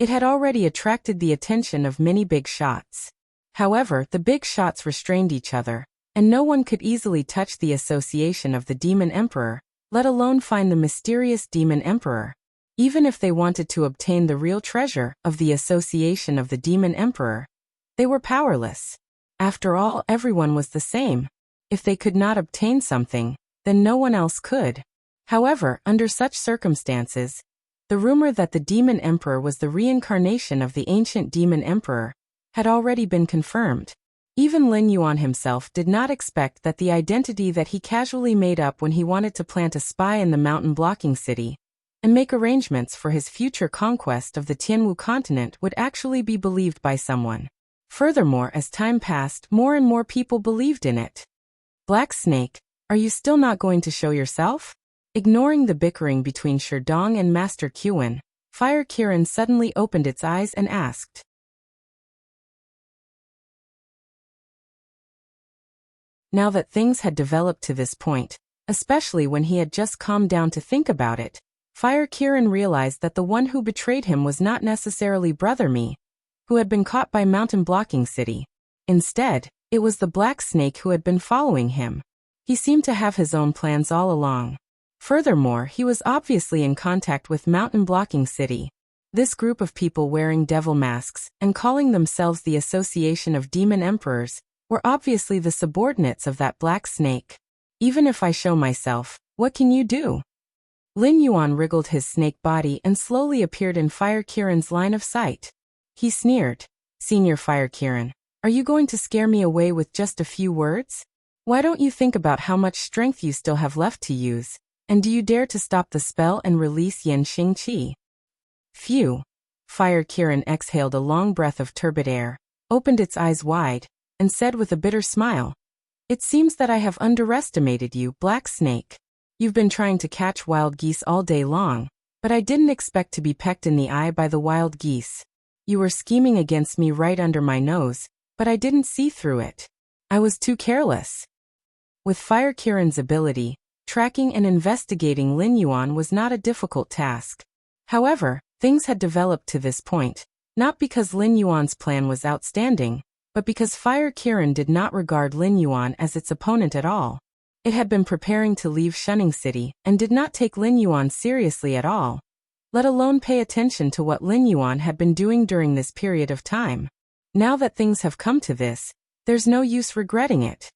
it had already attracted the attention of many big shots. However, the big shots restrained each other, and no one could easily touch the Association of the Demon Emperor, let alone find the mysterious Demon Emperor. Even if they wanted to obtain the real treasure of the Association of the Demon Emperor, they were powerless. After all, everyone was the same. If they could not obtain something, then no one else could. However, under such circumstances, the rumor that the Demon Emperor was the reincarnation of the ancient Demon Emperor had already been confirmed. Even Lin Yuan himself did not expect that the identity that he casually made up when he wanted to plant a spy in the mountain blocking city and make arrangements for his future conquest of the Tianwu continent would actually be believed by someone. Furthermore, as time passed, more and more people believed in it. Black Snake, are you still not going to show yourself? Ignoring the bickering between Sherdong and Master Qin, Fire Kirin suddenly opened its eyes and asked. Now that things had developed to this point, especially when he had just calmed down to think about it, Fire Kirin realized that the one who betrayed him was not necessarily Brother Mi, who had been caught by Mountain Blocking City. Instead, it was the Black Snake who had been following him. He seemed to have his own plans all along. Furthermore, he was obviously in contact with Mountain Blocking City. This group of people wearing devil masks and calling themselves the Association of Demon Emperors were obviously the subordinates of that black snake. Even if I show myself, what can you do? Lin Yuan wriggled his snake body and slowly appeared in Fire Kirin's line of sight. He sneered. Senior Fire Kirin, are you going to scare me away with just a few words? Why don't you think about how much strength you still have left to use? And do you dare to stop the spell and release Yan Xing Qi? Phew. Fire Kirin exhaled a long breath of turbid air, opened its eyes wide, and said with a bitter smile, "It seems that I have underestimated you, Black Snake. You've been trying to catch wild geese all day long, but I didn't expect to be pecked in the eye by the wild geese. You were scheming against me right under my nose, but I didn't see through it. I was too careless." With Fire Kirin's ability, tracking and investigating Lin Yuan was not a difficult task. However, things had developed to this point, not because Lin Yuan's plan was outstanding, but because Fire Kirin did not regard Lin Yuan as its opponent at all. It had been preparing to leave Shunning City and did not take Lin Yuan seriously at all, let alone pay attention to what Lin Yuan had been doing during this period of time. Now that things have come to this, there's no use regretting it.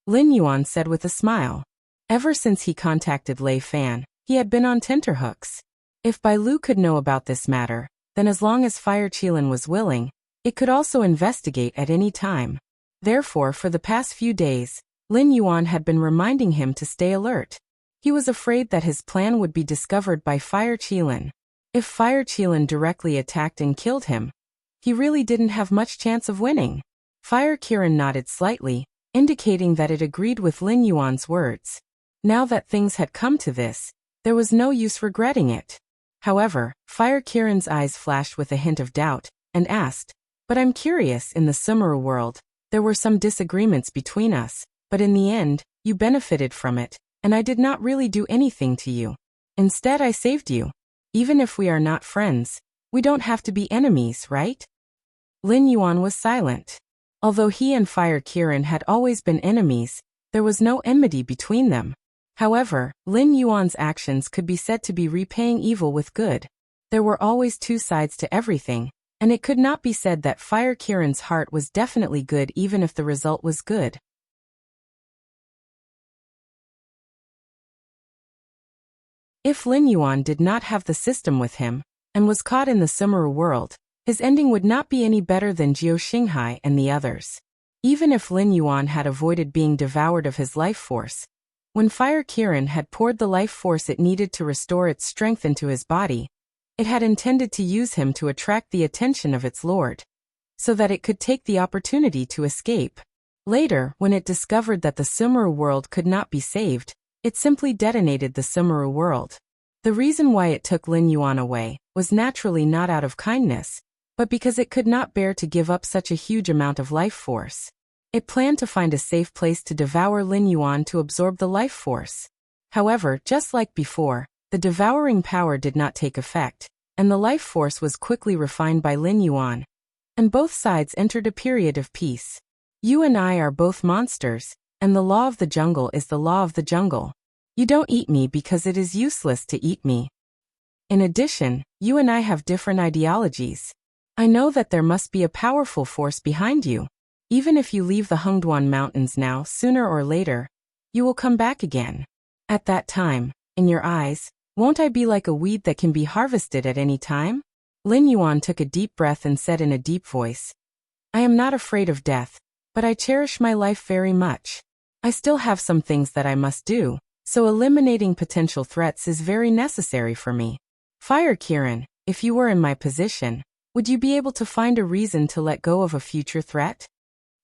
Lin Yuan said with a smile. Ever since he contacted Lei Fan, he had been on tenterhooks. If Bai Lu could know about this matter, then as long as Fire Qilin was willing, it could also investigate at any time. Therefore, for the past few days, Lin Yuan had been reminding him to stay alert. He was afraid that his plan would be discovered by Fire Qilin. If Fire Qilin directly attacked and killed him, he really didn't have much chance of winning. Fire Kirin nodded slightly, indicating that it agreed with Lin Yuan's words. Now that things had come to this, there was no use regretting it. However, Fire Kirin's eyes flashed with a hint of doubt, and asked, "But I'm curious, in the Sumeru world, there were some disagreements between us, but in the end, you benefited from it, and I did not really do anything to you. Instead, I saved you. Even if we are not friends, we don't have to be enemies, right?" Lin Yuan was silent. Although he and Fire Kirin had always been enemies, there was no enmity between them. However, Lin Yuan's actions could be said to be repaying evil with good. There were always two sides to everything, and it could not be said that Fire Kirin's heart was definitely good even if the result was good. If Lin Yuan did not have the system with him, and was caught in the Sumeru world, his ending would not be any better than Jiao Xinghai and the others. Even if Lin Yuan had avoided being devoured of his life force, when Fire Kirin had poured the life force it needed to restore its strength into his body, it had intended to use him to attract the attention of its lord, so that it could take the opportunity to escape. Later, when it discovered that the Sumeru world could not be saved, it simply detonated the Sumeru world. The reason why it took Lin Yuan away was naturally not out of kindness, but because it could not bear to give up such a huge amount of life force. It planned to find a safe place to devour Lin Yuan to absorb the life force. However, just like before, the devouring power did not take effect, and the life force was quickly refined by Lin Yuan, and both sides entered a period of peace. You and I are both monsters, and the law of the jungle is the law of the jungle. You don't eat me because it is useless to eat me. In addition, you and I have different ideologies. I know that there must be a powerful force behind you. Even if you leave the Hengduan Mountains now, sooner or later, you will come back again. At that time, in your eyes, won't I be like a weed that can be harvested at any time? Lin Yuan took a deep breath and said in a deep voice, "I am not afraid of death, but I cherish my life very much. I still have some things that I must do, so eliminating potential threats is very necessary for me. Fire Kirin, if you were in my position, would you be able to find a reason to let go of a future threat?"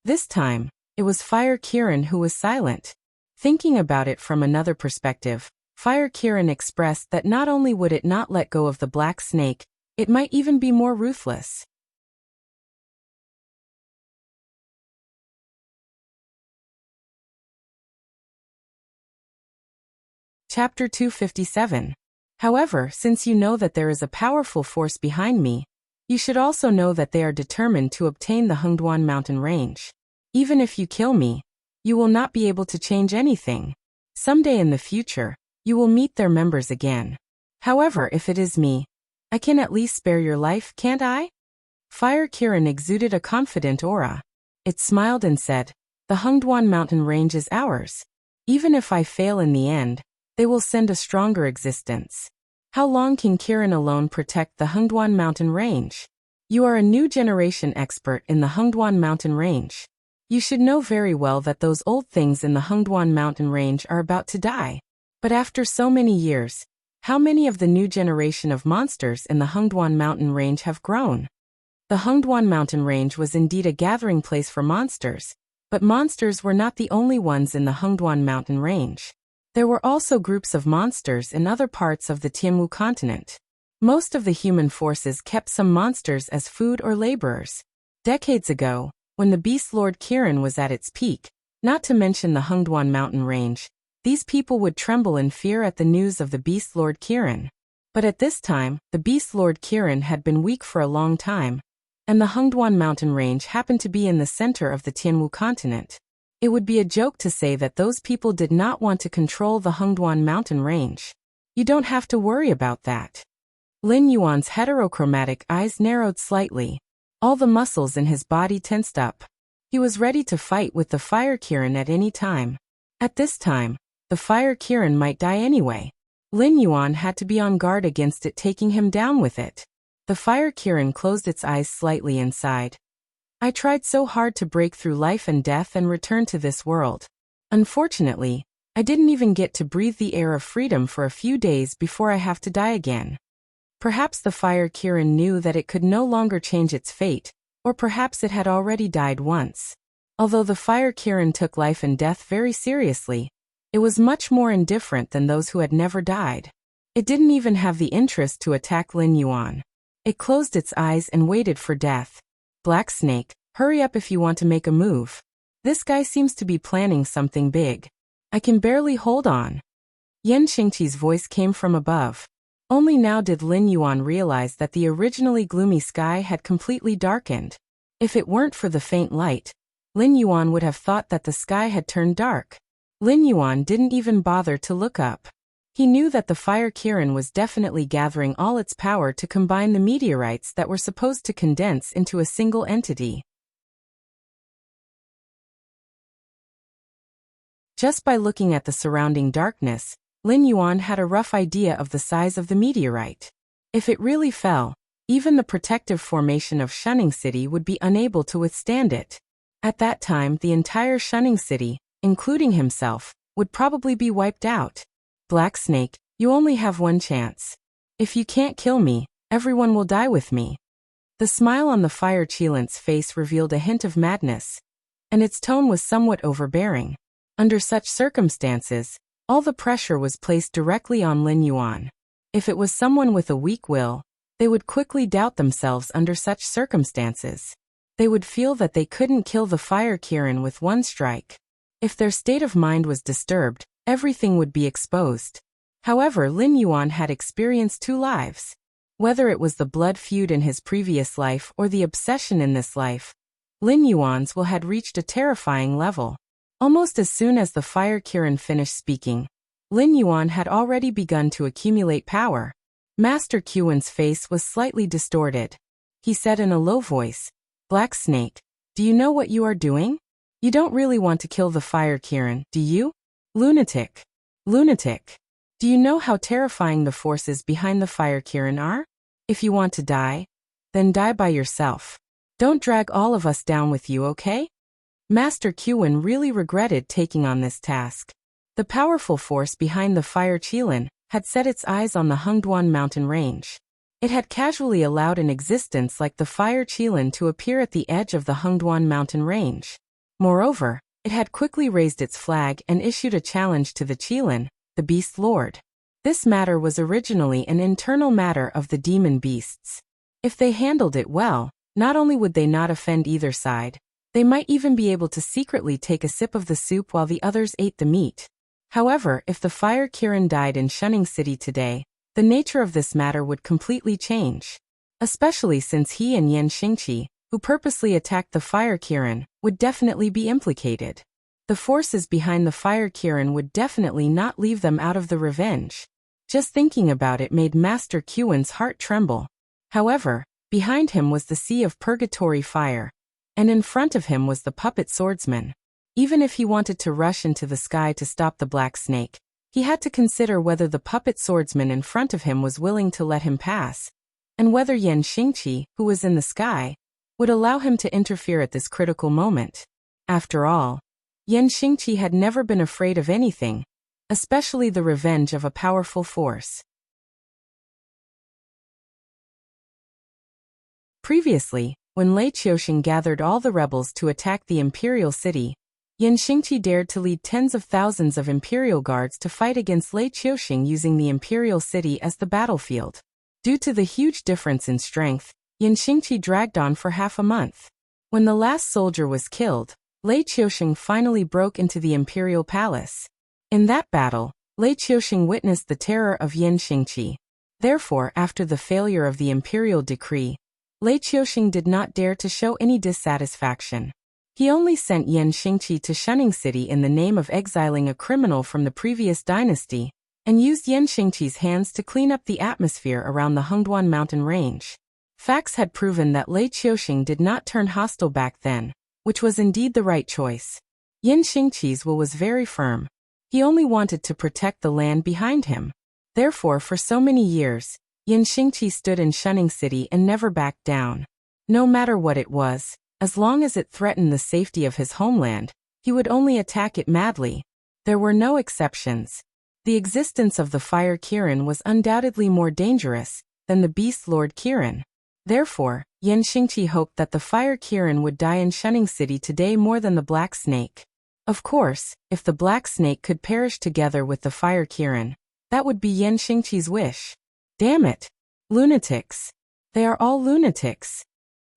This time, it was Fire Kirin who was silent. Thinking about it from another perspective, Fire Kirin expressed that not only would it not let go of the black snake, it might even be more ruthless. Chapter 257. However, since you know that there is a powerful force behind me, you should also know that they are determined to obtain the Hengduan mountain range. Even if you kill me, you will not be able to change anything. Someday in the future, you will meet their members again. However, if it is me, I can at least spare your life, can't I? Fire Kirin exuded a confident aura. It smiled and said, the Hengduan mountain range is ours. Even if I fail in the end, they will send a stronger existence. How long can Kirin alone protect the Hengduan mountain range? You are a new generation expert in the Hengduan mountain range. You should know very well that those old things in the Hengduan mountain range are about to die. But after so many years, how many of the new generation of monsters in the Hengduan mountain range have grown? The Hengduan mountain range was indeed a gathering place for monsters, but monsters were not the only ones in the Hengduan mountain range. There were also groups of monsters in other parts of the Tianwu continent. Most of the human forces kept some monsters as food or laborers. Decades ago, when the Beast Lord Kirin was at its peak, not to mention the Hengduan mountain range, these people would tremble in fear at the news of the Beast Lord Kirin. But at this time, the Beast Lord Kirin had been weak for a long time, and the Hengduan mountain range happened to be in the center of the Tianwu continent. It would be a joke to say that those people did not want to control the Hengduan mountain range. You don't have to worry about that. Lin Yuan's heterochromatic eyes narrowed slightly. All the muscles in his body tensed up. He was ready to fight with the Fire Kirin at any time. At this time, the Fire Kirin might die anyway. Lin Yuan had to be on guard against it taking him down with it. The Fire Kirin closed its eyes slightly and sighed. I tried so hard to break through life and death and return to this world. Unfortunately, I didn't even get to breathe the air of freedom for a few days before I have to die again. Perhaps the Fire Kirin knew that it could no longer change its fate, or perhaps it had already died once. Although the Fire Kirin took life and death very seriously, it was much more indifferent than those who had never died. It didn't even have the interest to attack Lin Yuan. It closed its eyes and waited for death. Black Snake, hurry up if you want to make a move. This guy seems to be planning something big. I can barely hold on. Yan Xingqi's voice came from above. Only now did Lin Yuan realize that the originally gloomy sky had completely darkened. If it weren't for the faint light, Lin Yuan would have thought that the sky had turned dark. Lin Yuan didn't even bother to look up. He knew that the Fire Kirin was definitely gathering all its power to combine the meteorites that were supposed to condense into a single entity. Just by looking at the surrounding darkness, Lin Yuan had a rough idea of the size of the meteorite. If it really fell, even the protective formation of Shunning City would be unable to withstand it. At that time, the entire Shunning City, including himself, would probably be wiped out. Black Snake, you only have one chance. If you can't kill me, everyone will die with me. The smile on the Fire Qilint's face revealed a hint of madness, and its tone was somewhat overbearing. Under such circumstances, all the pressure was placed directly on Lin Yuan. If it was someone with a weak will, they would quickly doubt themselves under such circumstances. They would feel that they couldn't kill the Fire Kirin with one strike. If their state of mind was disturbed, everything would be exposed. However, Lin Yuan had experienced two lives. Whether it was the blood feud in his previous life or the obsession in this life, Lin Yuan's will had reached a terrifying level. Almost as soon as the Fire Kirin finished speaking, Lin Yuan had already begun to accumulate power. Master Qiwen's face was slightly distorted. He said in a low voice, Black Snake, do you know what you are doing? You don't really want to kill the Fire Kirin, do you? Lunatic. Lunatic. Do you know how terrifying the forces behind the Fire Kirin are? If you want to die, then die by yourself. Don't drag all of us down with you, okay? Master Qiwen really regretted taking on this task. The powerful force behind the Fire Qilin had set its eyes on the Hengduan mountain range. It had casually allowed an existence like the Fire Qilin to appear at the edge of the Hengduan mountain range. Moreover, it had quickly raised its flag and issued a challenge to the Qilin, the Beast Lord. This matter was originally an internal matter of the demon beasts. If they handled it well, not only would they not offend either side, they might even be able to secretly take a sip of the soup while the others ate the meat. However, if the Fire Kirin died in Shunning City today, the nature of this matter would completely change. Especially since he and Yan Xingqi, who purposely attacked the Fire Kirin, would definitely be implicated. The forces behind the Fire Kirin would definitely not leave them out of the revenge. Just thinking about it made Master Qin's heart tremble. However, behind him was the sea of purgatory fire, and in front of him was the puppet swordsman. Even if he wanted to rush into the sky to stop the black snake, he had to consider whether the puppet swordsman in front of him was willing to let him pass, and whether Yan Xingqi, who was in the sky, would allow him to interfere at this critical moment. After all, Yan Xingqi had never been afraid of anything, especially the revenge of a powerful force. Previously, when Lei Qiuxing gathered all the rebels to attack the imperial city, Yan Xingqi dared to lead tens of thousands of imperial guards to fight against Lei Qiuxing using the imperial city as the battlefield. Due to the huge difference in strength, Yan Xingqi dragged on for half a month. When the last soldier was killed, Lei Qiuxing finally broke into the imperial palace. In that battle, Lei Qiuxing witnessed the terror of Yan Xingqi. Therefore, after the failure of the imperial decree, Lei Qiuxing did not dare to show any dissatisfaction. He only sent Yan Xingqi to Shunning City in the name of exiling a criminal from the previous dynasty, and used Yan Xingqi's hands to clean up the atmosphere around the Hengduan mountain range. Facts had proven that Lei Qiuxing did not turn hostile back then, which was indeed the right choice. Yan Xingqi's will was very firm. He only wanted to protect the land behind him. Therefore, for so many years, Yan Xingqi stood in Shunning City and never backed down. No matter what it was, as long as it threatened the safety of his homeland, he would only attack it madly. There were no exceptions. The existence of the Fire Kirin was undoubtedly more dangerous than the Beast Lord Kirin. Therefore, Yan Xingqi hoped that the Fire Kirin would die in Shunning City today more than the Black Snake. Of course, if the Black Snake could perish together with the Fire Kirin, that would be Yan Xingqi's wish. Damn it! Lunatics! They are all lunatics!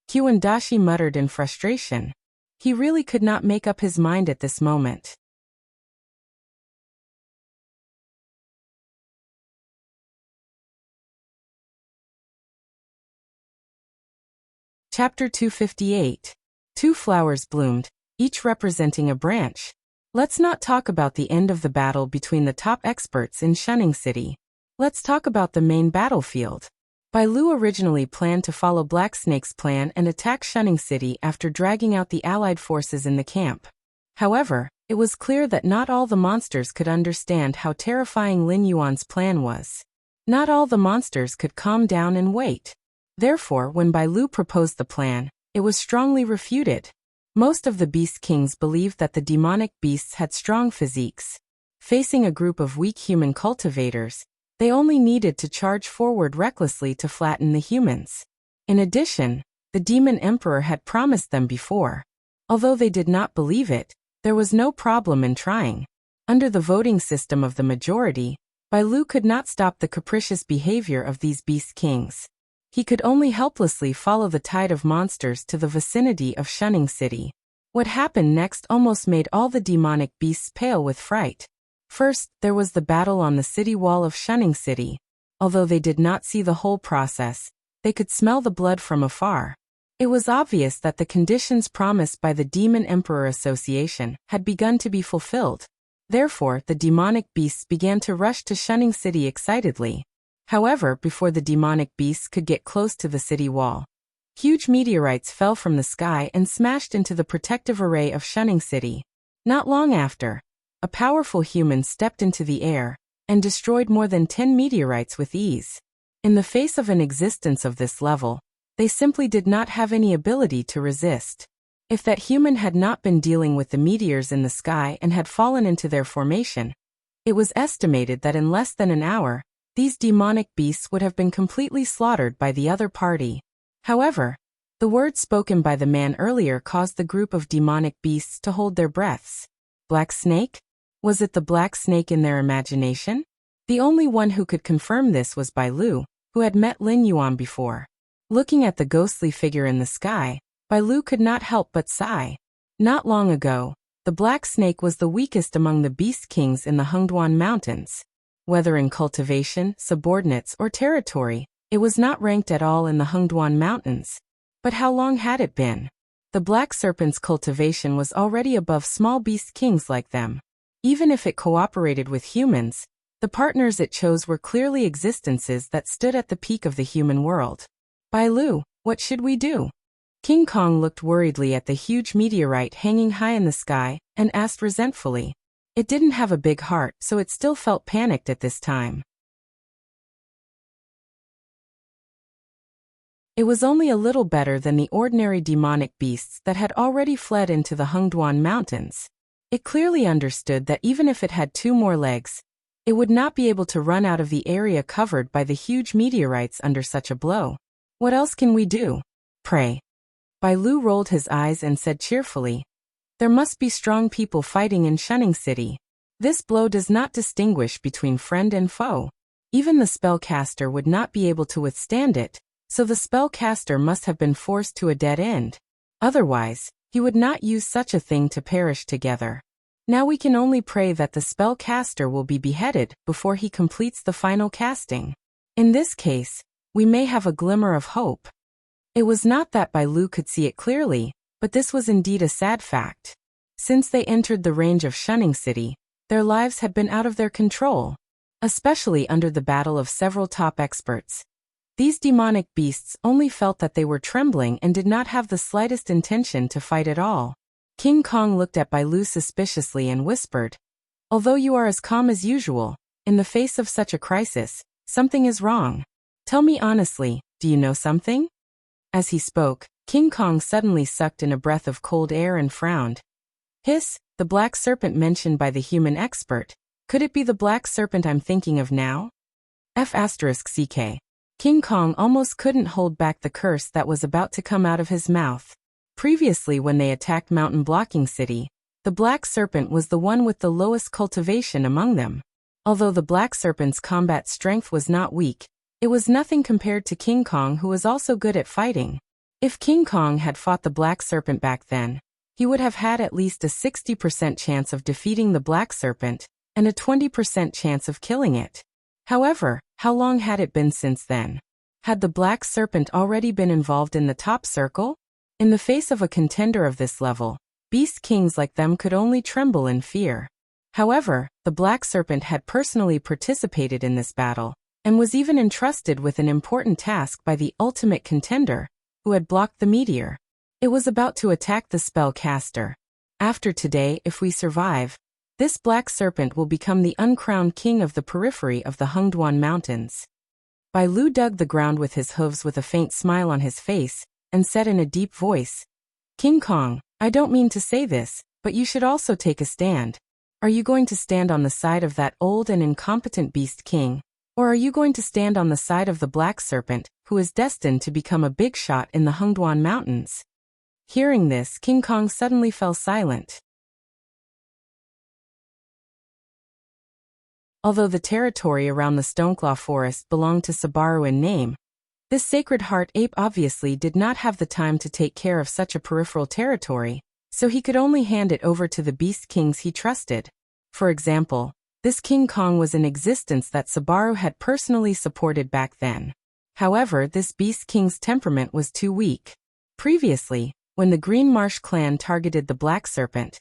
Qin Dashi muttered in frustration. He really could not make up his mind at this moment. Chapter 258. 2 flowers bloomed, each representing a branch. Let's not talk about the end of the battle between the top experts in Shunning City. Let's talk about the main battlefield. Bai Lu originally planned to follow Black Snake's plan and attack Shunning City after dragging out the allied forces in the camp. However, it was clear that not all the monsters could understand how terrifying Lin Yuan's plan was. Not all the monsters could calm down and wait. Therefore, when Bai Lu proposed the plan, it was strongly refuted. Most of the Beast Kings believed that the demonic beasts had strong physiques. Facing a group of weak human cultivators, they only needed to charge forward recklessly to flatten the humans. In addition, the Demon Emperor had promised them before. Although they did not believe it, there was no problem in trying. Under the voting system of the majority, Bai Lu could not stop the capricious behavior of these Beast Kings. He could only helplessly follow the tide of monsters to the vicinity of Shunning City. What happened next almost made all the demonic beasts pale with fright. First, there was the battle on the city wall of Shunning City. Although they did not see the whole process, they could smell the blood from afar. It was obvious that the conditions promised by the Demon Emperor Association had begun to be fulfilled. Therefore, the demonic beasts began to rush to Shunning City excitedly. However, before the demonic beasts could get close to the city wall, huge meteorites fell from the sky and smashed into the protective array of Shunning City. Not long after, a powerful human stepped into the air and destroyed more than 10 meteorites with ease. In the face of an existence of this level, they simply did not have any ability to resist. If that human had not been dealing with the meteors in the sky and had fallen into their formation, it was estimated that in less than an hour, these demonic beasts would have been completely slaughtered by the other party. However, the words spoken by the man earlier caused the group of demonic beasts to hold their breaths. Black Snake? Was it the Black Snake in their imagination? The only one who could confirm this was Bai Lu, who had met Lin Yuan before. Looking at the ghostly figure in the sky, Bai Lu could not help but sigh. Not long ago, the Black Snake was the weakest among the Beast Kings in the Hengduan Mountains. Whether in cultivation, subordinates, or territory, it was not ranked at all in the Hengduan Mountains. But how long had it been? The Black Serpent's cultivation was already above small Beast Kings like them. Even if it cooperated with humans, The partners it chose were clearly existences that stood at the peak of the human world. Bai Lu, what should we do? King Kong looked worriedly at the huge meteorite hanging high in the sky and asked resentfully. It didn't have a big heart, so it still felt panicked at this time. It was only a little better than the ordinary demonic beasts that had already fled into the Hengduan Mountains. It clearly understood that even if it had 2 more legs, it would not be able to run out of the area covered by the huge meteorites under such a blow. What else can we do? Pray. Bai Lu rolled his eyes and said cheerfully, there must be strong people fighting in Shunning City. This blow does not distinguish between friend and foe. Even the spellcaster would not be able to withstand it, so the spellcaster must have been forced to a dead end. Otherwise, he would not use such a thing to perish together. Now we can only pray that the spellcaster will be beheaded before he completes the final casting. In this case, we may have a glimmer of hope. It was not that Bai Lu could see it clearly, but this was indeed a sad fact. Since they entered the range of Shunning City, their lives had been out of their control, especially under the battle of several top experts. These demonic beasts only felt that they were trembling and did not have the slightest intention to fight at all. King Kong looked at Bai Lu suspiciously and whispered, although you are as calm as usual, in the face of such a crisis, something is wrong. Tell me honestly, do you know something? As he spoke, King Kong suddenly sucked in a breath of cold air and frowned. Hiss, the black serpent mentioned by the human expert. Could it be the black serpent I'm thinking of now? F***ck. King Kong almost couldn't hold back the curse that was about to come out of his mouth. Previously, when they attacked Mountain Blocking City, the black serpent was the one with the lowest cultivation among them. Although the black serpent's combat strength was not weak, it was nothing compared to King Kong, who was also good at fighting. If King Kong had fought the black serpent back then, he would have had at least a 60% chance of defeating the black serpent and a 20% chance of killing it. However, how long had it been since then? Had the black serpent already been involved in the top circle? In the face of a contender of this level, beast kings like them could only tremble in fear. However, the black serpent had personally participated in this battle, and was even entrusted with an important task by the ultimate contender, who had blocked the meteor. It was about to attack the spellcaster. After today, if we survive, this black serpent will become the uncrowned king of the periphery of the Hengduan Mountains. Bai Lu dug the ground with his hooves with a faint smile on his face, and said in a deep voice, King Kong, I don't mean to say this, but you should also take a stand. Are you going to stand on the side of that old and incompetent beast king? Or are you going to stand on the side of the black serpent, who is destined to become a big shot in the Hengduan Mountains? Hearing this, King Kong suddenly fell silent. Although the territory around the Stoneclaw Forest belonged to Sabaru in name, this sacred heart ape obviously did not have the time to take care of such a peripheral territory, so he could only hand it over to the beast kings he trusted. For example, this King Kong was an existence that Sabaru had personally supported back then. However, this beast king's temperament was too weak. Previously, when the Green Marsh clan targeted the black serpent,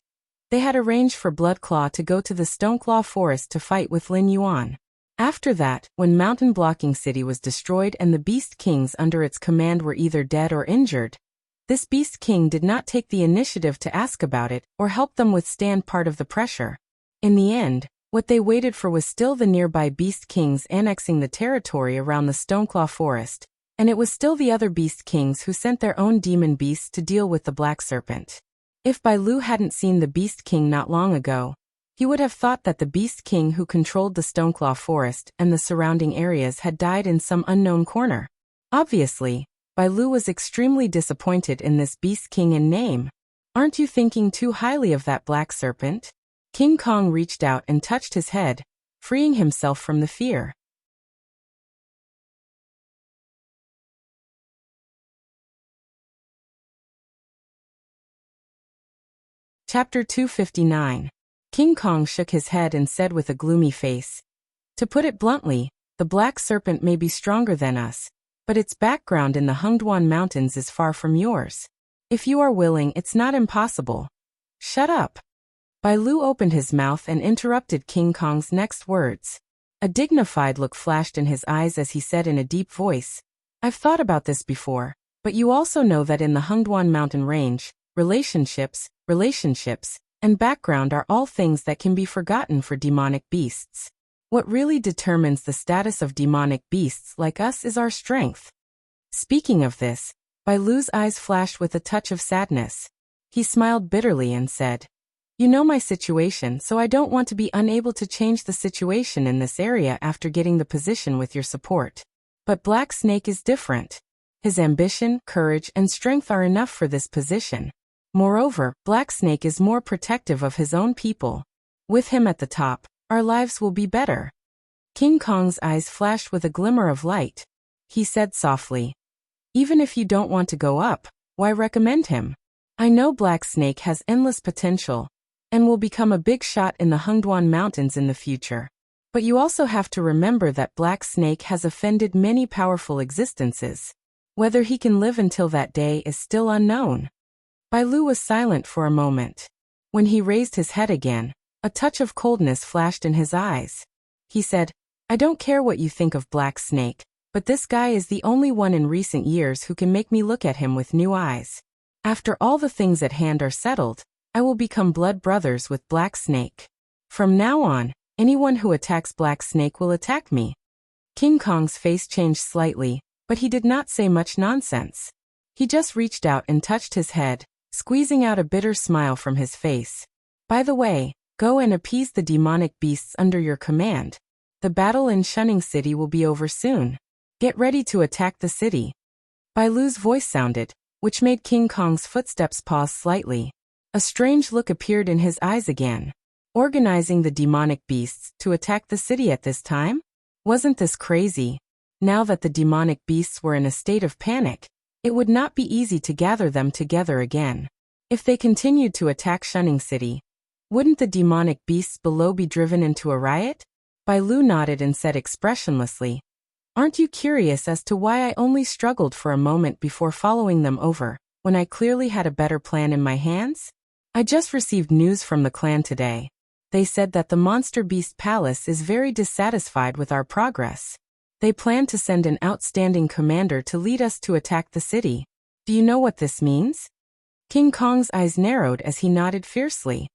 they had arranged for Bloodclaw to go to the Stoneclaw Forest to fight with Lin Yuan. After that, when Mountain Blocking City was destroyed and the Beast Kings under its command were either dead or injured, this Beast King did not take the initiative to ask about it or help them withstand part of the pressure. In the end, what they waited for was still the nearby Beast Kings annexing the territory around the Stoneclaw Forest, and it was still the other Beast Kings who sent their own demon beasts to deal with the Black Serpent. If Bai Lu hadn't seen the Beast King not long ago, he would have thought that the Beast King who controlled the Stoneclaw Forest and the surrounding areas had died in some unknown corner. Obviously, Bai Lu was extremely disappointed in this Beast King in name. Aren't you thinking too highly of that Black Serpent? King Kong reached out and touched his head, freeing himself from the fear. Chapter 259. King Kong shook his head and said with a gloomy face, "To put it bluntly, the Black Serpent may be stronger than us, but its background in the Hengduan Mountains is far from yours. If you are willing, it's not impossible." "Shut up." Bai Lu opened his mouth and interrupted King Kong's next words. A dignified look flashed in his eyes as he said in a deep voice, "I've thought about this before, but you also know that in the Hungduan mountain range, relationships, and background are all things that can be forgotten for demonic beasts. What really determines the status of demonic beasts like us is our strength." Speaking of this, Bai Lu's eyes flashed with a touch of sadness. He smiled bitterly and said, "You know my situation, so I don't want to be unable to change the situation in this area after getting the position with your support. But Black Snake is different. His ambition, courage, and strength are enough for this position. Moreover, Black Snake is more protective of his own people. With him at the top, our lives will be better." King Kong's eyes flashed with a glimmer of light. He said softly, "Even if you don't want to go up, why recommend him? I know Black Snake has endless potential and will become a big shot in the Hungduan Mountains in the future. But you also have to remember that Black Snake has offended many powerful existences. Whether he can live until that day is still unknown." Bai Lu was silent for a moment. When he raised his head again, a touch of coldness flashed in his eyes. He said, "I don't care what you think of Black Snake, but this guy is the only one in recent years who can make me look at him with new eyes. After all the things at hand are settled, I will become blood brothers with Black Snake. From now on, anyone who attacks Black Snake will attack me." King Kong's face changed slightly, but he did not say much nonsense. He just reached out and touched his head, squeezing out a bitter smile from his face. "By the way, go and appease the demonic beasts under your command. The battle in Shunning City will be over soon. Get ready to attack the city." Bai Lu's voice sounded, which made King Kong's footsteps pause slightly. A strange look appeared in his eyes again. Organizing the demonic beasts to attack the city at this time? Wasn't this crazy? Now that the demonic beasts were in a state of panic, it would not be easy to gather them together again. If they continued to attack Shunning City, wouldn't the demonic beasts below be driven into a riot? Bai Lu nodded and said expressionlessly, "Aren't you curious as to why I only struggled for a moment before following them over, when I clearly had a better plan in my hands? I just received news from the clan today. They said that the Monster Beast Palace is very dissatisfied with our progress. They plan to send an outstanding commander to lead us to attack the city. Do you know what this means?" King Kong's eyes narrowed as he nodded fiercely.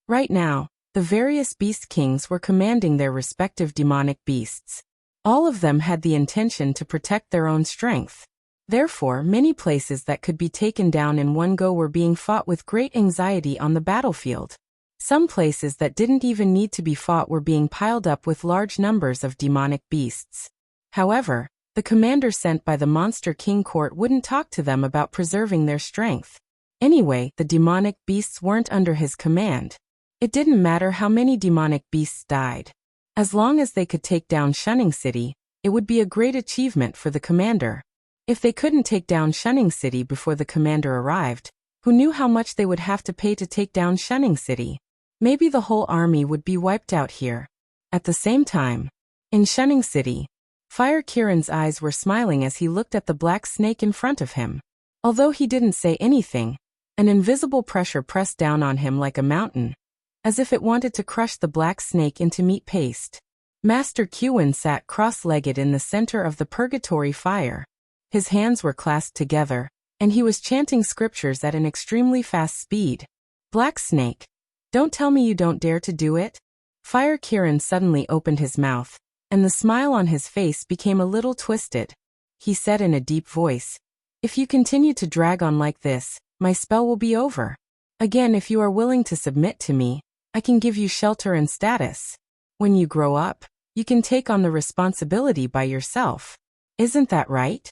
Right now, the various beast kings were commanding their respective demonic beasts. All of them had the intention to protect their own strength. Therefore, many places that could be taken down in one go were being fought with great anxiety on the battlefield. Some places that didn't even need to be fought were being piled up with large numbers of demonic beasts. However, the commander sent by the Monster King Court wouldn't talk to them about preserving their strength. Anyway, the demonic beasts weren't under his command. It didn't matter how many demonic beasts died. As long as they could take down Shunning City, it would be a great achievement for the commander. If they couldn't take down Shunning City before the commander arrived, who knew how much they would have to pay to take down Shunning City? Maybe the whole army would be wiped out here. At the same time, in Shunning City, Fire Kiran's eyes were smiling as he looked at the Black Snake in front of him. Although he didn't say anything, an invisible pressure pressed down on him like a mountain, as if it wanted to crush the Black Snake into meat paste. Master Qin sat cross-legged in the center of the purgatory fire. His hands were clasped together, and he was chanting scriptures at an extremely fast speed. "Black Snake, don't tell me you don't dare to do it?" Fire Kiran suddenly opened his mouth, and the smile on his face became a little twisted. He said in a deep voice, "If you continue to drag on like this, my spell will be over. Again, if you are willing to submit to me, I can give you shelter and status. When you grow up, you can take on the responsibility by yourself. Isn't that right?"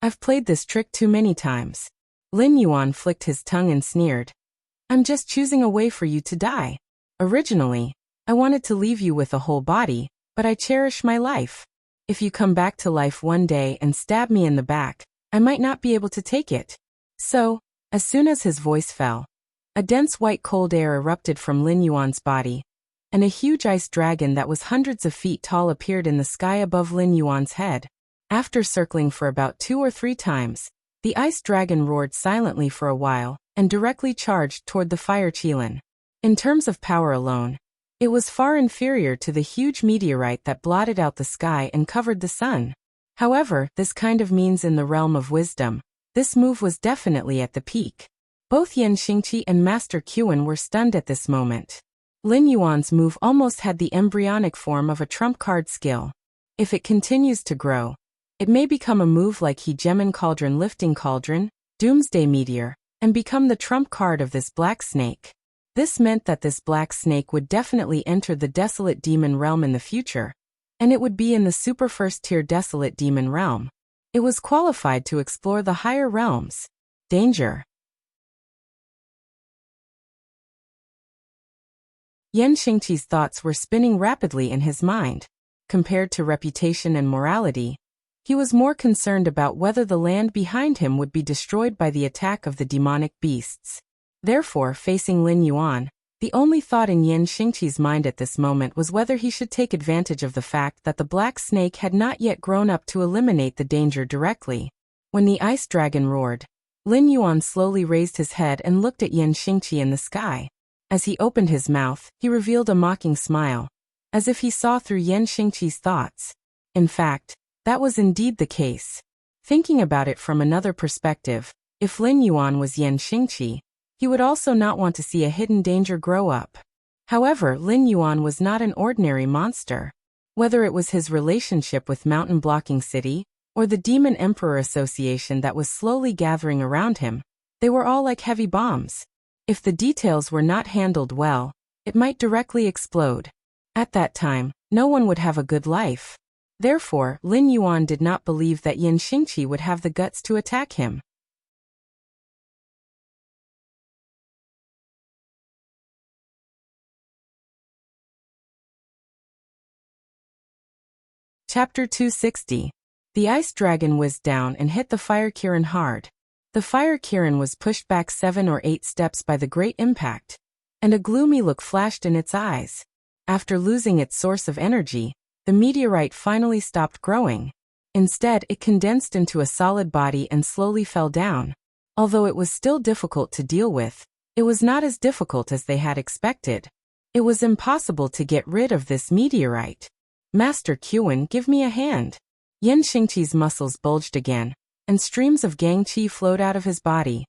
"I've played this trick too many times." Lin Yuan flicked his tongue and sneered. "I'm just choosing a way for you to die. Originally, I wanted to leave you with a whole body, but I cherish my life. If you come back to life one day and stab me in the back, I might not be able to take it." So, as soon as his voice fell, a dense white cold air erupted from Lin Yuan's body, and a huge ice dragon that was hundreds of feet tall appeared in the sky above Lin Yuan's head. After circling for about 2 or 3 times, the ice dragon roared silently for a while and directly charged toward the Fire Qilin. In terms of power alone, it was far inferior to the huge meteorite that blotted out the sky and covered the sun. However, this kind of means in the realm of wisdom, this move was definitely at the peak. Both Yan Xingqi and Master Qin were stunned at this moment. Lin Yuan's move almost had the embryonic form of a trump card skill. If it continues to grow, it may become a move like Hegemon Cauldron Lifting Cauldron, Doomsday Meteor, and become the trump card of this black snake. This meant that this black snake would definitely enter the Desolate Demon realm in the future, and it would be in the super first tier Desolate Demon realm. It was qualified to explore the higher realms. Danger. Yan Xingqi's thoughts were spinning rapidly in his mind. Compared to reputation and morality, he was more concerned about whether the land behind him would be destroyed by the attack of the demonic beasts. Therefore, facing Lin Yuan, the only thought in Yan Xingqi's mind at this moment was whether he should take advantage of the fact that the black snake had not yet grown up to eliminate the danger directly. When the ice dragon roared, Lin Yuan slowly raised his head and looked at Yan Xingqi in the sky. As he opened his mouth, he revealed a mocking smile, as if he saw through Yan Xingqi's thoughts. In fact, that was indeed the case. Thinking about it from another perspective, if Lin Yuan was Yan Xingqi, he would also not want to see a hidden danger grow up. However, Lin Yuan was not an ordinary monster. Whether it was his relationship with Mountain Blocking City, or the Demon Emperor Association that was slowly gathering around him, they were all like heavy bombs. If the details were not handled well, it might directly explode. At that time, no one would have a good life. Therefore, Lin Yuan did not believe that Yan Xingqi would have the guts to attack him. Chapter 260. The ice dragon whizzed down and hit the fire Kirin hard. The fire Kirin was pushed back 7 or 8 steps by the great impact, and a gloomy look flashed in its eyes. After losing its source of energy, the meteorite finally stopped growing. Instead, it condensed into a solid body and slowly fell down. Although it was still difficult to deal with, it was not as difficult as they had expected. It was impossible to get rid of this meteorite. Master Qin, give me a hand. Yan Xingqi's muscles bulged again, and streams of gang qi flowed out of his body.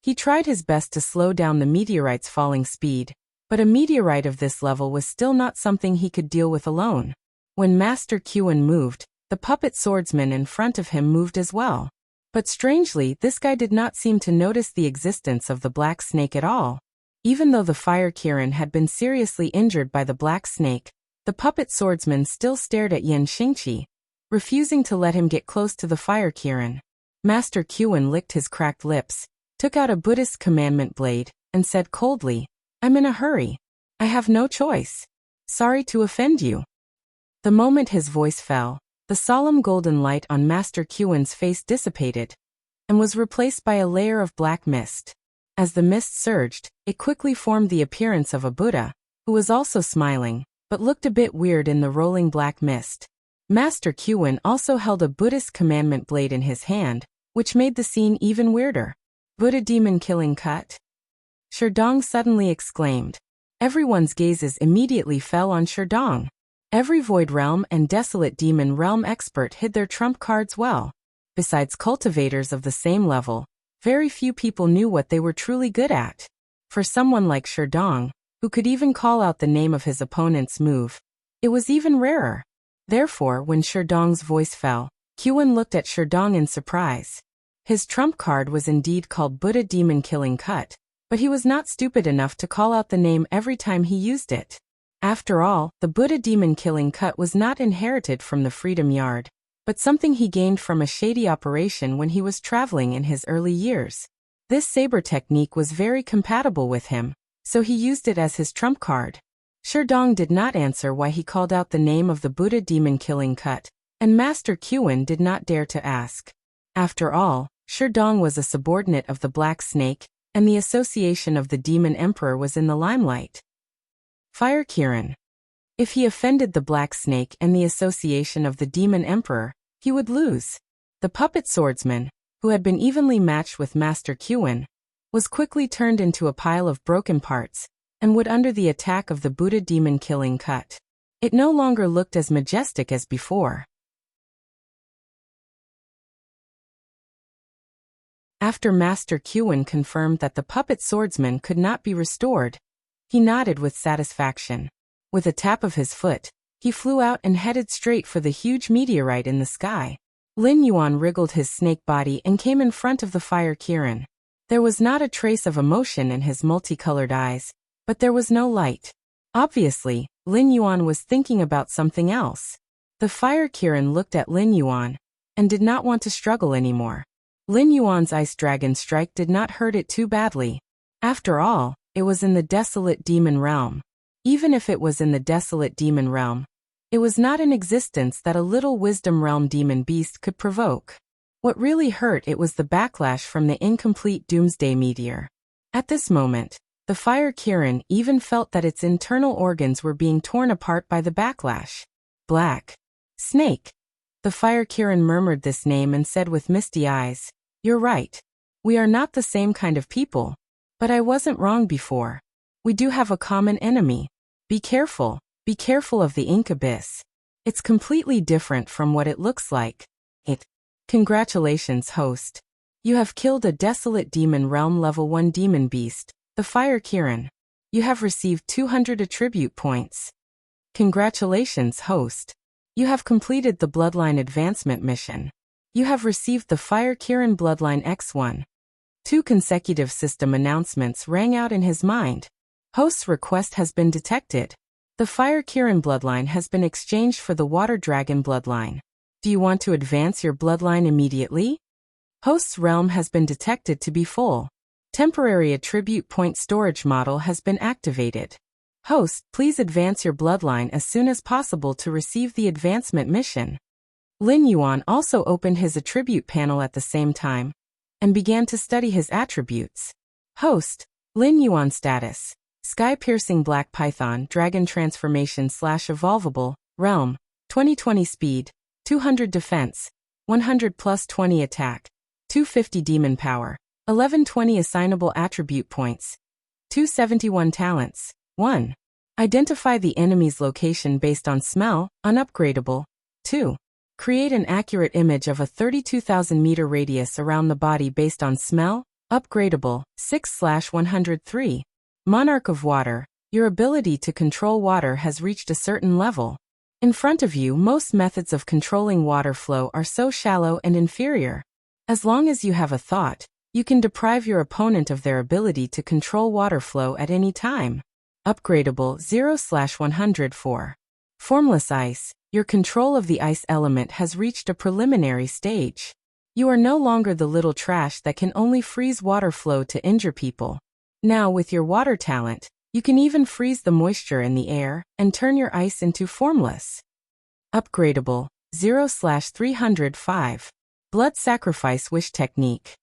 He tried his best to slow down the meteorite's falling speed, but a meteorite of this level was still not something he could deal with alone. When Master Qin moved, the puppet swordsman in front of him moved as well. But strangely, this guy did not seem to notice the existence of the black snake at all. Even though the fire Kirin had been seriously injured by the black snake, the puppet swordsman still stared at Yan Xingqi, refusing to let him get close to the fire Kirin. Master Qin licked his cracked lips, took out a Buddhist commandment blade, and said coldly, "I'm in a hurry. I have no choice. Sorry to offend you." The moment his voice fell, the solemn golden light on Master Qin's face dissipated, and was replaced by a layer of black mist. As the mist surged, it quickly formed the appearance of a Buddha, who was also smiling, but looked a bit weird in the rolling black mist. Master Qin also held a Buddhist commandment blade in his hand, which made the scene even weirder. "Buddha demon killing cut?" Sherdong suddenly exclaimed. Everyone's gazes immediately fell on Sherdong. Every Void Realm and Desolate Demon Realm expert hid their trump cards well. Besides cultivators of the same level, very few people knew what they were truly good at. For someone like Sherdong, who could even call out the name of his opponent's move, it was even rarer. Therefore, when Sherdong's voice fell, Qin looked at Sherdong in surprise. His trump card was indeed called Buddha Demon Killing Cut, but he was not stupid enough to call out the name every time he used it. After all, the Buddha Demon Killing Cut was not inherited from the Freedom Yard, but something he gained from a shady operation when he was traveling in his early years. This saber technique was very compatible with him, so he used it as his trump card. Sherdong did not answer why he called out the name of the Buddha Demon Killing Cut, and Master Qin did not dare to ask. After all, Sherdong was a subordinate of the Black Snake, and the association of the Demon Emperor was in the limelight. Fire Kirin. If he offended the Black Snake and the association of the Demon Emperor, he would lose. The puppet swordsman, who had been evenly matched with Master Qin, was quickly turned into a pile of broken parts, and would under the attack of the Buddha demon-killing cut. It no longer looked as majestic as before. After Master Qin confirmed that the puppet swordsman could not be restored, he nodded with satisfaction. With a tap of his foot, he flew out and headed straight for the huge meteorite in the sky. Lin Yuan wriggled his snake body and came in front of the fire Kirin. There was not a trace of emotion in his multicolored eyes, but there was no light. Obviously, Lin Yuan was thinking about something else. The fire Kirin looked at Lin Yuan and did not want to struggle anymore. Lin Yuan's ice dragon strike did not hurt it too badly. After all, it was in the desolate demon realm. Even if it was in the desolate demon realm, it was not an existence that a little wisdom realm demon beast could provoke. What really hurt it was the backlash from the incomplete doomsday meteor. At this moment, the fire Kirin even felt that its internal organs were being torn apart by the backlash. Black Snake. The fire Kirin murmured this name and said with misty eyes, "You're right. We are not the same kind of people. But I wasn't wrong before. We do have a common enemy. Be careful of the ink abyss. It's completely different from what it looks like. Congratulations, host. You have killed a desolate demon realm level 1 demon beast, the fire Kirin. You have received 200 attribute points. Congratulations, host. You have completed the Bloodline Advancement mission. You have received the Fire Kirin Bloodline X1. 2 consecutive system announcements rang out in his mind. Host's request has been detected. The Fire Kirin Bloodline has been exchanged for the Water Dragon Bloodline. Do you want to advance your bloodline immediately? Host's realm has been detected to be full. Temporary attribute point storage model has been activated. Host, please advance your bloodline as soon as possible to receive the advancement mission. Lin Yuan also opened his attribute panel at the same time and began to study his attributes. Host, Lin Yuan status, Sky-Piercing Black Python Dragon Transformation / Evolvable, Realm, 2020 Speed, 200 Defense, 100 plus 20 Attack, 250 Demon Power, 1120 Assignable Attribute Points, 271 Talents. 1. Identify the enemy's location based on smell, unupgradable. 2. Create an accurate image of a 32,000 meter radius around the body based on smell, upgradable. 6/103. Monarch of Water, your ability to control water has reached a certain level. In front of you, most methods of controlling water flow are so shallow and inferior. As long as you have a thought, you can deprive your opponent of their ability to control water flow at any time. Upgradable. 0/104. Formless Ice, your control of the ice element has reached a preliminary stage. You are no longer the little trash that can only freeze water flow to injure people. Now with your water talent, you can even freeze the moisture in the air and turn your ice into formless. Upgradable. 0/305. Blood Sacrifice Wish Technique.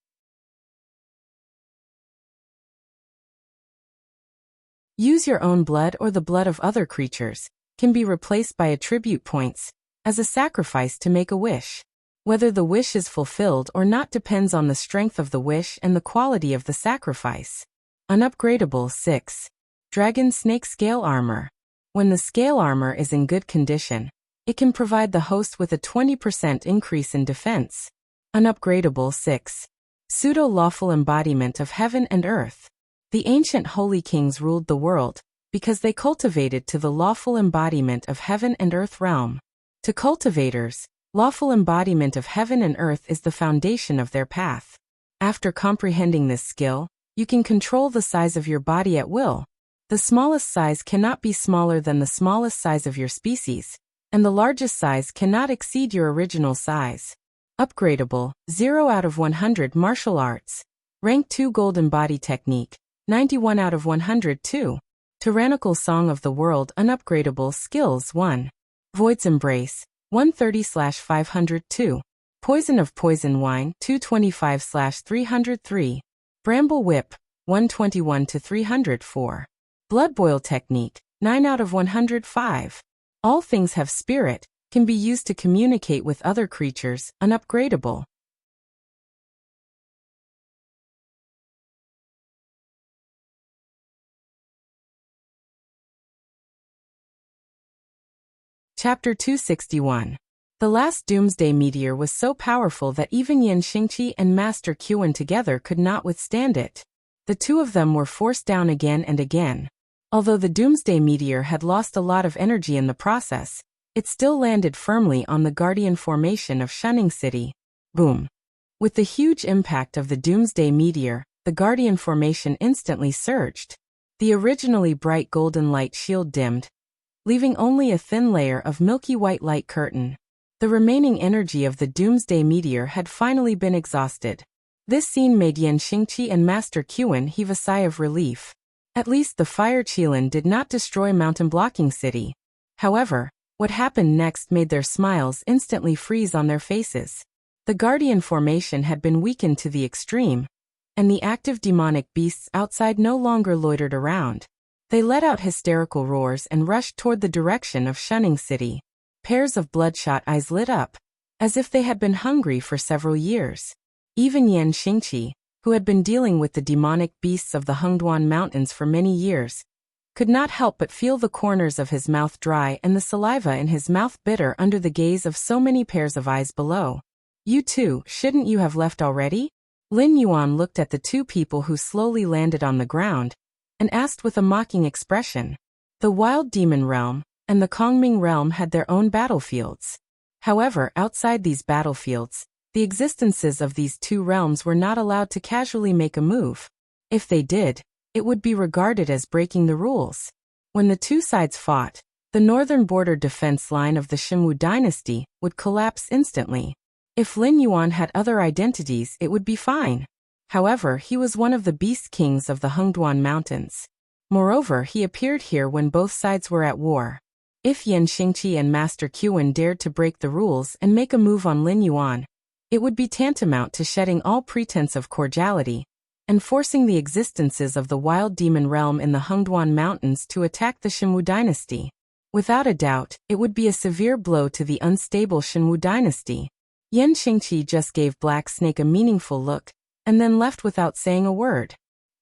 Use your own blood or the blood of other creatures, can be replaced by attribute points, as a sacrifice to make a wish. Whether the wish is fulfilled or not depends on the strength of the wish and the quality of the sacrifice. Unupgradable. 6. Dragon Snake Scale Armor. When the scale armor is in good condition, it can provide the host with a 20% increase in defense. Unupgradable. 6. Pseudo-lawful embodiment of heaven and earth. The ancient holy kings ruled the world because they cultivated to the lawful embodiment of heaven and earth realm. To cultivators, lawful embodiment of heaven and earth is the foundation of their path. After comprehending this skill, you can control the size of your body at will. The smallest size cannot be smaller than the smallest size of your species, and the largest size cannot exceed your original size. Upgradable. 0/100 Martial Arts. Rank 2 Golden Body Technique. 91/102. Tyrannical Song of the World. Unupgradable. Skills. 1. Void's Embrace. 130/502. Poison of Poison Wine. 225/303. Bramble Whip. 121/304. Blood Boil Technique. 9/105. All things have spirit, can be used to communicate with other creatures. Unupgradable. Chapter 261. The last doomsday meteor was so powerful that even Yan Xingqi and Master Qin together could not withstand it. The two of them were forced down again and again. Although the doomsday meteor had lost a lot of energy in the process, it still landed firmly on the Guardian Formation of Shunning City. Boom! With the huge impact of the doomsday meteor, the Guardian Formation instantly surged. The originally bright golden light shield dimmed, leaving only a thin layer of milky white light curtain. The remaining energy of the doomsday meteor had finally been exhausted. This scene made Yan Xingqi and Master Qin heave a sigh of relief. At least the fire Qilin did not destroy Mountain Blocking City. However, what happened next made their smiles instantly freeze on their faces. The Guardian Formation had been weakened to the extreme, and the active demonic beasts outside no longer loitered around. They let out hysterical roars and rushed toward the direction of Shunning City. Pairs of bloodshot eyes lit up, as if they had been hungry for several years. Even Yan Xingqi, who had been dealing with the demonic beasts of the Hengduan Mountains for many years, could not help but feel the corners of his mouth dry and the saliva in his mouth bitter under the gaze of so many pairs of eyes below. You too, shouldn't you have left already? Lin Yuan looked at the two people who slowly landed on the ground, and asked with a mocking expression. The Wild Demon Realm and the Kongming Realm had their own battlefields. However, outside these battlefields, the existences of these two realms were not allowed to casually make a move. If they did, it would be regarded as breaking the rules. When the two sides fought, the northern border defense line of the Xinwu dynasty would collapse instantly. If Lin Yuan had other identities, it would be fine. However, he was one of the beast kings of the Hengduan Mountains. Moreover, he appeared here when both sides were at war. If Yan Xingqi and Master Qin dared to break the rules and make a move on Lin Yuan, it would be tantamount to shedding all pretense of cordiality and forcing the existences of the Wild Demon Realm in the Hengduan Mountains to attack the Xinwu dynasty. Without a doubt, it would be a severe blow to the unstable Xinwu dynasty. Yan Xingqi just gave Black Snake a meaningful look, and then left without saying a word.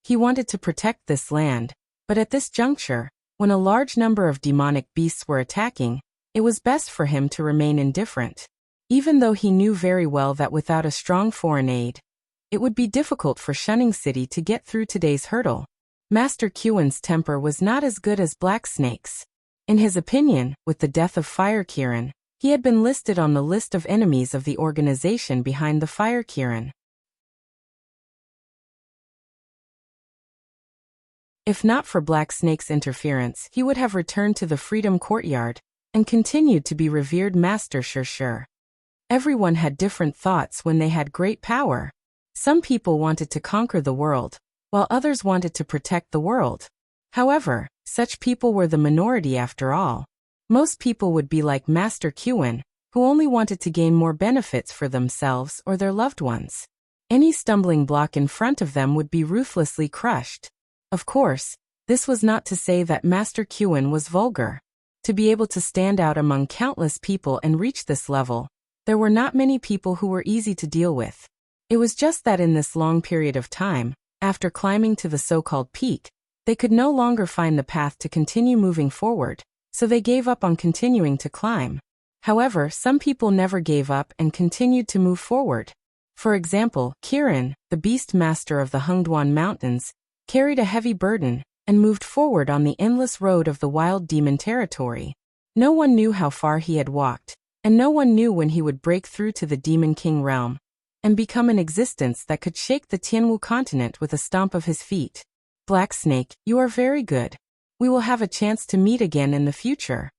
He wanted to protect this land, but at this juncture, when a large number of demonic beasts were attacking, it was best for him to remain indifferent. Even though he knew very well that without a strong foreign aid, it would be difficult for Shunning City to get through today's hurdle. Master Qin's temper was not as good as Black Snake's. In his opinion, with the death of Fire Kirin, he had been listed on the list of enemies of the organization behind the Fire Kirin. If not for Black Snake's interference, he would have returned to the Freedom Courtyard and continued to be revered Master Sure. Everyone had different thoughts when they had great power. Some people wanted to conquer the world, while others wanted to protect the world. However, such people were the minority after all. Most people would be like Master Qin, who only wanted to gain more benefits for themselves or their loved ones. Any stumbling block in front of them would be ruthlessly crushed. Of course, this was not to say that Master Qin was vulgar. To be able to stand out among countless people and reach this level, there were not many people who were easy to deal with. It was just that in this long period of time, after climbing to the so-called peak, they could no longer find the path to continue moving forward, so they gave up on continuing to climb. However, some people never gave up and continued to move forward. For example, Kirin, the beast master of the Hengduan Mountains, carried a heavy burden and moved forward on the endless road of the wild demon territory. No one knew how far he had walked, and no one knew when he would break through to the Demon King realm and become an existence that could shake the Tianwu continent with a stomp of his feet. Black Snake, you are very good. We will have a chance to meet again in the future.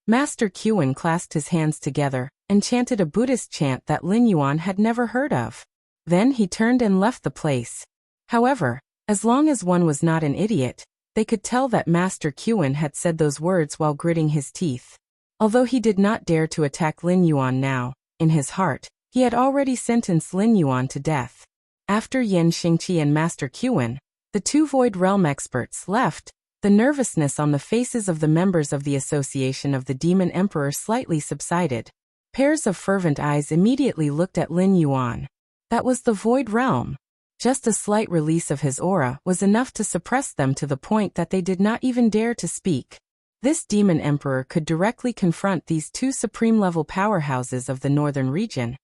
Master Qin clasped his hands together and chanted a Buddhist chant that Lin Yuan had never heard of. Then he turned and left the place. However, as long as one was not an idiot, they could tell that Master Qin had said those words while gritting his teeth. Although he did not dare to attack Lin Yuan now, in his heart, he had already sentenced Lin Yuan to death. After Yan Xingqi and Master Qin, the two Void Realm experts left. The nervousness on the faces of the members of the Association of the Demon Emperor slightly subsided. Pairs of fervent eyes immediately looked at Lin Yuan. That was the Void Realm. Just a slight release of his aura was enough to suppress them to the point that they did not even dare to speak. This demon emperor could directly confront these two supreme-level powerhouses of the northern region.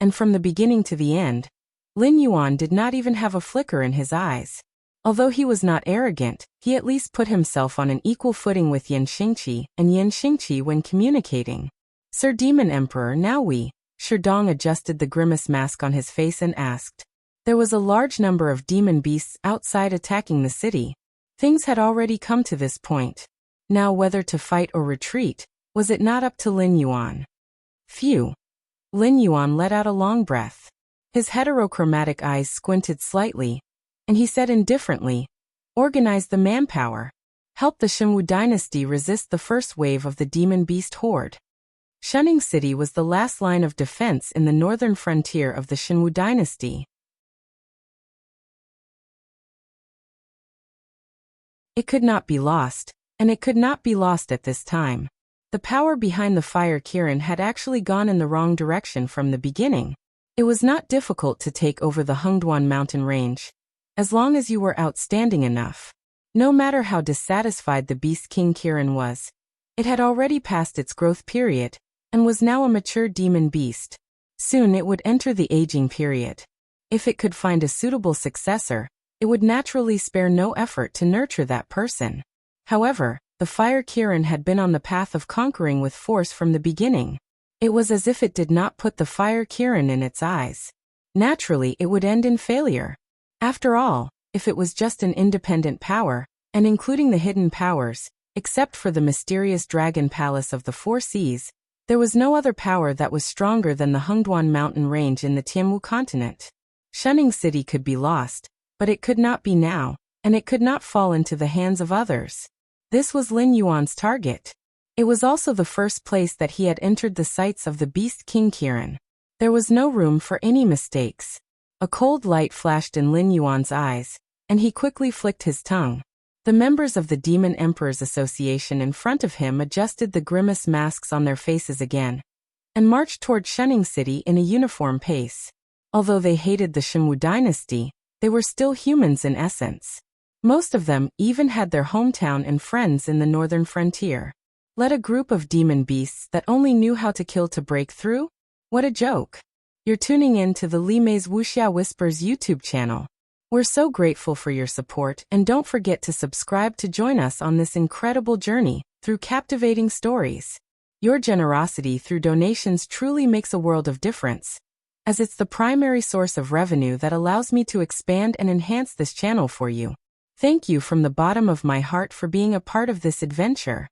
And from the beginning to the end, Lin Yuan did not even have a flicker in his eyes. Although he was not arrogant, he at least put himself on an equal footing with Yan Xingqi and Yan Xingqi when communicating. Sir Demon Emperor, now we. Sherdong adjusted the grimace mask on his face and asked. There was a large number of demon beasts outside attacking the city. Things had already come to this point. Now whether to fight or retreat, was it not up to Lin Yuan? Phew. Lin Yuan let out a long breath. His heterochromatic eyes squinted slightly, and he said indifferently, organize the manpower. Help the Shenwu dynasty resist the first wave of the demon beast horde. Shunning City was the last line of defense in the northern frontier of the Shenwu dynasty. It could not be lost, and it could not be lost at this time. The power behind the fire Kirin had actually gone in the wrong direction from the beginning. It was not difficult to take over the Hengduan mountain range, as long as you were outstanding enough. No matter how dissatisfied the Beast King Kirin was, it had already passed its growth period, and was now a mature demon beast. Soon it would enter the aging period. If it could find a suitable successor, it would naturally spare no effort to nurture that person. However, the fire Kirin had been on the path of conquering with force from the beginning. It was as if it did not put the fire Kirin in its eyes. Naturally, it would end in failure. After all, if it was just an independent power, and including the hidden powers, except for the mysterious dragon palace of the Four Seas, there was no other power that was stronger than the Hengduan mountain range in the Tianwu continent. Shunning City could be lost, but it could not be now, and it could not fall into the hands of others. This was Lin Yuan's target. It was also the first place that he had entered the sights of the Beast King Kirin. There was no room for any mistakes. A cold light flashed in Lin Yuan's eyes, and he quickly flicked his tongue. The members of the Demon Emperors Association in front of him adjusted the grimace masks on their faces again, and marched toward Shunning City in a uniform pace. Although they hated the Shenwu dynasty, they were still humans in essence. Most of them even had their hometown and friends in the northern frontier. Let a group of demon beasts that only knew how to kill to break through? What a joke. You're tuning in to the Li Mei's Wuxia Whispers YouTube channel. We're so grateful for your support, and don't forget to subscribe to join us on this incredible journey through captivating stories. Your generosity through donations truly makes a world of difference, as it's the primary source of revenue that allows me to expand and enhance this channel for you. Thank you from the bottom of my heart for being a part of this adventure.